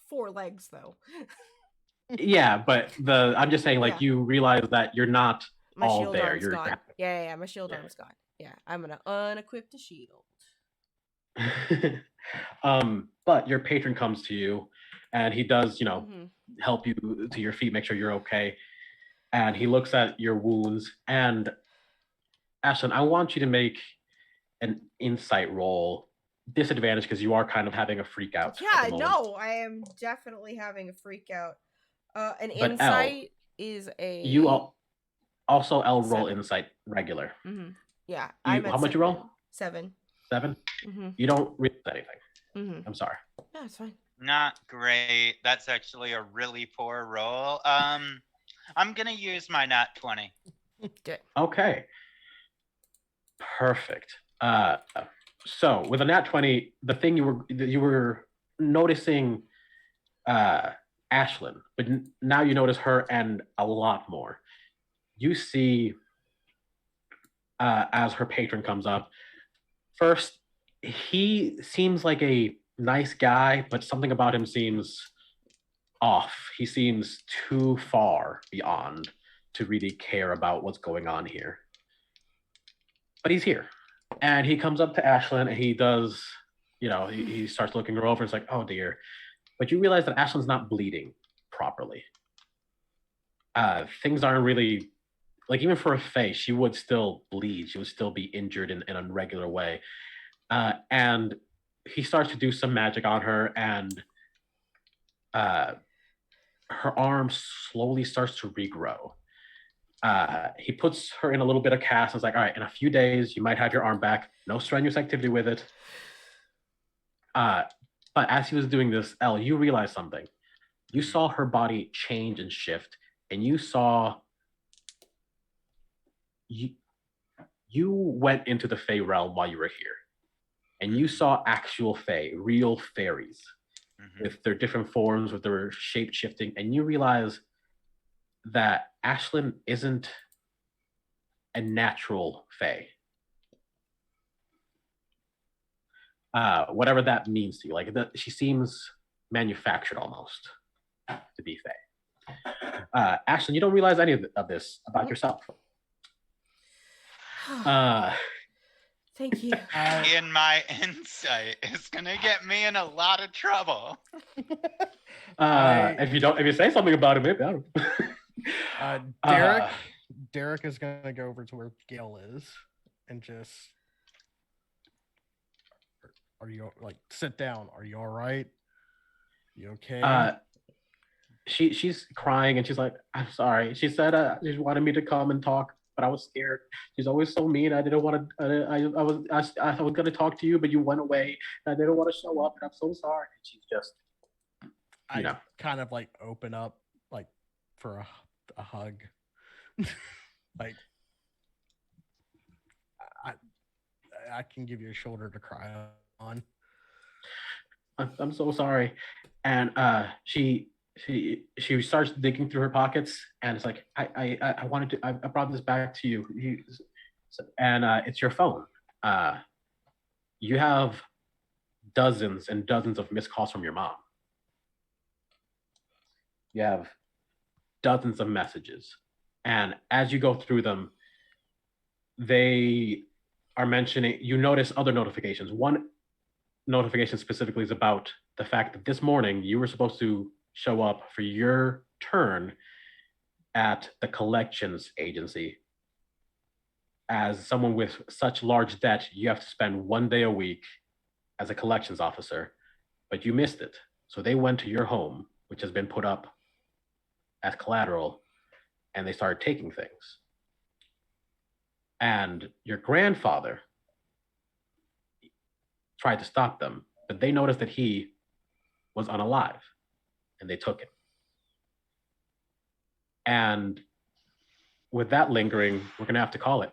4 legs, though. Yeah, but I'm just saying, like, Yeah. you realize that you're not My all shield there. arm's You're gone. Yeah, my shield Yeah. arm's gone. Yeah, I'm gonna unequip the shield. But your patron comes to you, and he does, Mhm. help you to your feet, make sure you're okay. And he looks at your wounds. And Ashlyn, I want you to make an insight roll, disadvantage because you are kind of having a freak out. Yeah, no, I am definitely having a freak out. An But insight is a... You also roll 7. insight regular. Mm-hmm. Yeah, I'm at how much 7. You roll? 7. 7. Mm-hmm. You don't read anything. Mm-hmm. I'm sorry. No, it's fine. Not great. That's actually a really poor roll. I'm gonna use my nat 20. Okay. Perfect. So with a nat 20, the thing you were noticing Ashlyn, but now you notice her and a lot more. You see as her patron comes up, first, he seems like a nice guy, but something about him seems off. He seems too far beyond to really care about what's going on here. But he's here. And he comes up to Ashlyn and he does, he starts looking her over and it's like, oh dear. But you realize that Ashlyn's not bleeding properly. Things aren't really, like, even for a fae, she would still bleed. She would still be injured in a regular way. And he starts to do some magic on her, and her arm slowly starts to regrow. He puts her in a little bit of cast and is like, all right, in a few days, you might have your arm back. No strenuous activity with it. But as he was doing this, Elle, you realize something. You saw her body change and shift, and you saw... You went into the Fae realm while you were here, and you saw actual Fae, real fairies, with their different forms, with their shape shifting, and you realize that Ashlyn isn't a natural Fae. Whatever that means to you, like she seems manufactured almost to be Fae. Ashlyn, you don't realize any of this about yourself. Thank you. In my insight is gonna get me in a lot of trouble. If you say something about it, maybe I don't. Derek is gonna go over to where Gale is and just, are you sit down? Are you all right? You okay? She's crying and she's like, I'm sorry. She said she wanted me to come and talk, but I was scared. She's always so mean. I didn't want to. I was gonna talk to you, but you went away. And I didn't want to show up, and I'm so sorry. And she's just, I kind of open up for a hug. I can give you a shoulder to cry on. I'm so sorry. And she she starts digging through her pockets, and it's like, I wanted to, I brought this back to you. And it's your phone. You have dozens and dozens of missed calls from your mom. You have dozens of messages. And as you go through them, they are mentioning, you notice other notifications. One notification specifically is about the fact that this morning you were supposed to show up for your turn at the collections agency. As someone with such large debt, you have to spend 1 day a week as a collections officer, but you missed it. So they went to your home, which has been put up as collateral, and they started taking things. And your grandfather tried to stop them, but they noticed that he was unalive, and they took him. And with that lingering, we're going to have to call it.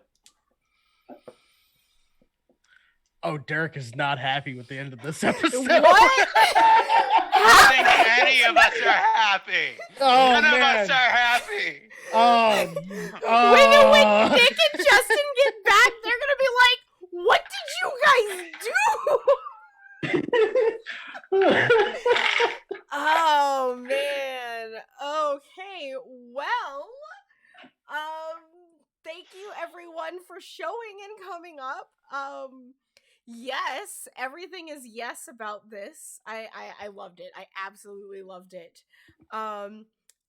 Oh, Derek is not happy with the end of this episode. What? I don't think any of us are happy. Oh, None of man. us are happy. Oh, When Nick and Justin get back, they're gonna be like, "What did you guys do?" Oh man. Okay. Well, thank you everyone for showing and coming up. Yes, everything is yes about this. I loved it. I absolutely loved it.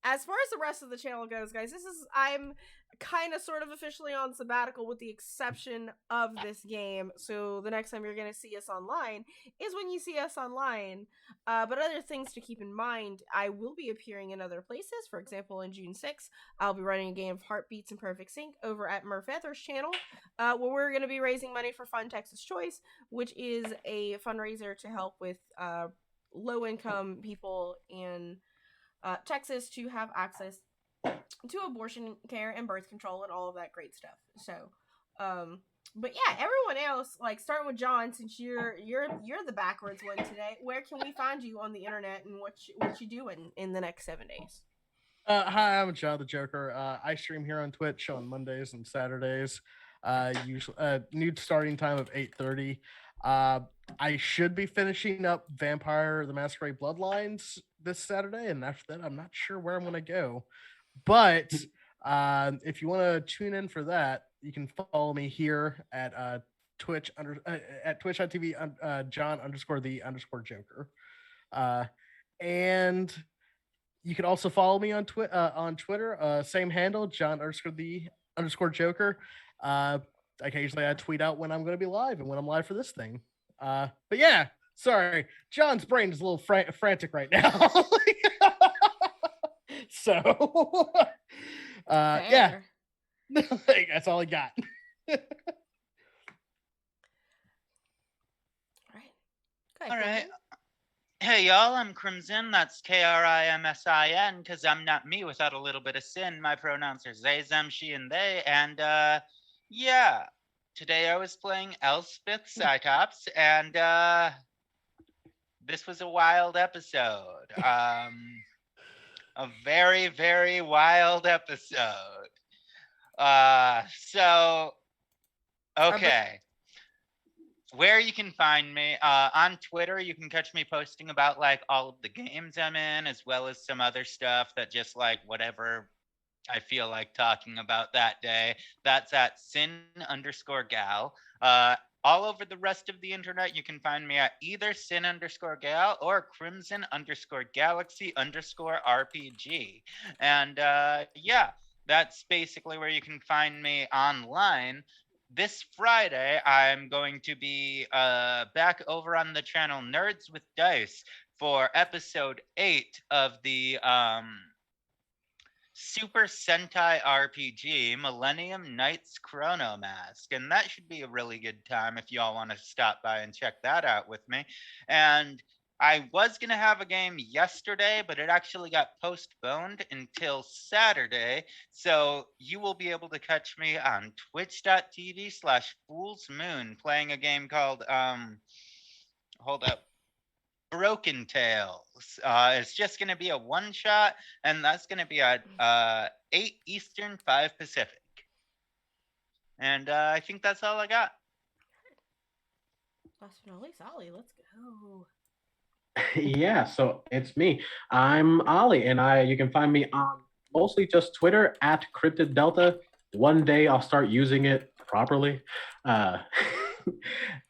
As far as the rest of the channel goes, guys, I'm kind of sort of officially on sabbatical with the exception of this game. So the next time you're going to see us online is when you see us online. But other things to keep in mind, I will be appearing in other places. For example, on June 6th, I'll be running a game of Heartbeats and Perfect Sync over at Murphether's channel, where we're going to be raising money for Fun Texas Choice, which is a fundraiser to help with low-income people in Texas to have access to abortion care and birth control and all of that great stuff. So, but yeah, everyone else, like starting with John, since you're the backwards one today, where can we find you on the internet and what you doing in the next 7 days? Hi, I'm John the Joker. I stream here on Twitch on Mondays and Saturdays. Usually, new starting time of 8:30. I should be finishing up Vampire the Masquerade Bloodlines this Saturday, and after that, I'm not sure where I'm going to go. But if you want to tune in for that, you can follow me here at Twitch at twitch.tv John_the_Joker, and you can also follow me on Twitter, same handle, John_the_Joker. Occasionally I tweet out when I'm going to be live and when I'm live for this thing. But yeah, sorry, John's brain is a little frantic right now. So, yeah, that's all I got. All right. Hey, y'all, I'm Crimson. That's Krimsin, because I'm not me without a little bit of sin. My pronouns are they, them, she, and they. And, yeah, today I was playing Elspeth Cytops, and, this was a wild episode. A very, very wild episode. So, okay. Where you can find me, on Twitter, you can catch me posting about, like, all of the games I'm in, as well as some other stuff that just, like, whatever I feel like talking about that day. That's at sin_gal. All over the rest of the internet, you can find me at either sin_gal or crimson_galaxy_RPG. And yeah, that's basically where you can find me online. This Friday, I'm going to be back over on the channel Nerds with Dice for episode 8 of the Super Sentai RPG Millennium Knights Chrono Mask, and that should be a really good time if y'all want to stop by and check that out with me. And I was going to have a game yesterday, but it actually got postponed until Saturday, so you will be able to catch me on twitch.tv/foolsmoon playing a game called hold up, Broken Tales. It's just going to be a one shot, and that's going to be at 8 Eastern, 5 Pacific. And I think that's all I got. Last but not least, Ollie, let's go. Yeah, so it's me. I'm Ollie, and you can find me on mostly just Twitter at Cryptid Delta. One day I'll start using it properly.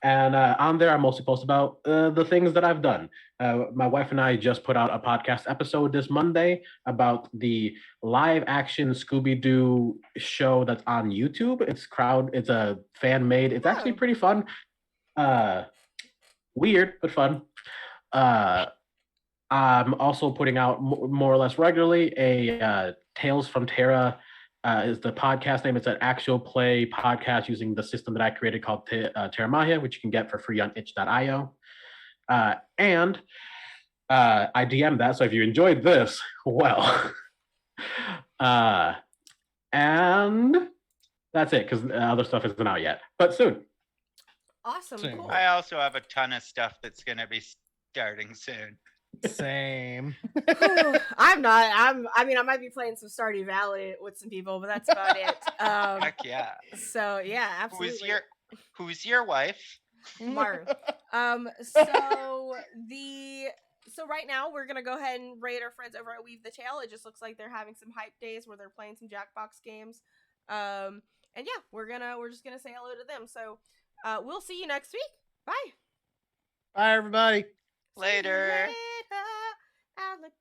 And on there, I mostly post about the things that I've done. My wife and I just put out a podcast episode this Monday about the live action Scooby-Doo show that's on YouTube. It's a fan made. It's actually pretty fun. Weird, but fun. I'm also putting out more or less regularly a Tales from Terra is the podcast name. It's an actual play podcast using the system that I created called Terra Magia, which you can get for free on itch.io. And I DM'd that, so if you enjoyed this, well. And that's it, because other stuff isn't out yet, but soon. Awesome, Same. cool. I also have a ton of stuff that's going to be starting soon. Same. I'm not. I mean, I might be playing some Stardew Valley with some people, but that's about it. Heck yeah. So yeah, absolutely. Who's your wife? Marv. So right now we're gonna go ahead and raid our friends over at Weave the Tale. It just looks like they're having some hype days where they're playing some Jackbox games. And yeah, we're just gonna say hello to them. So we'll see you next week. Bye. Bye, everybody. Later. Alligator.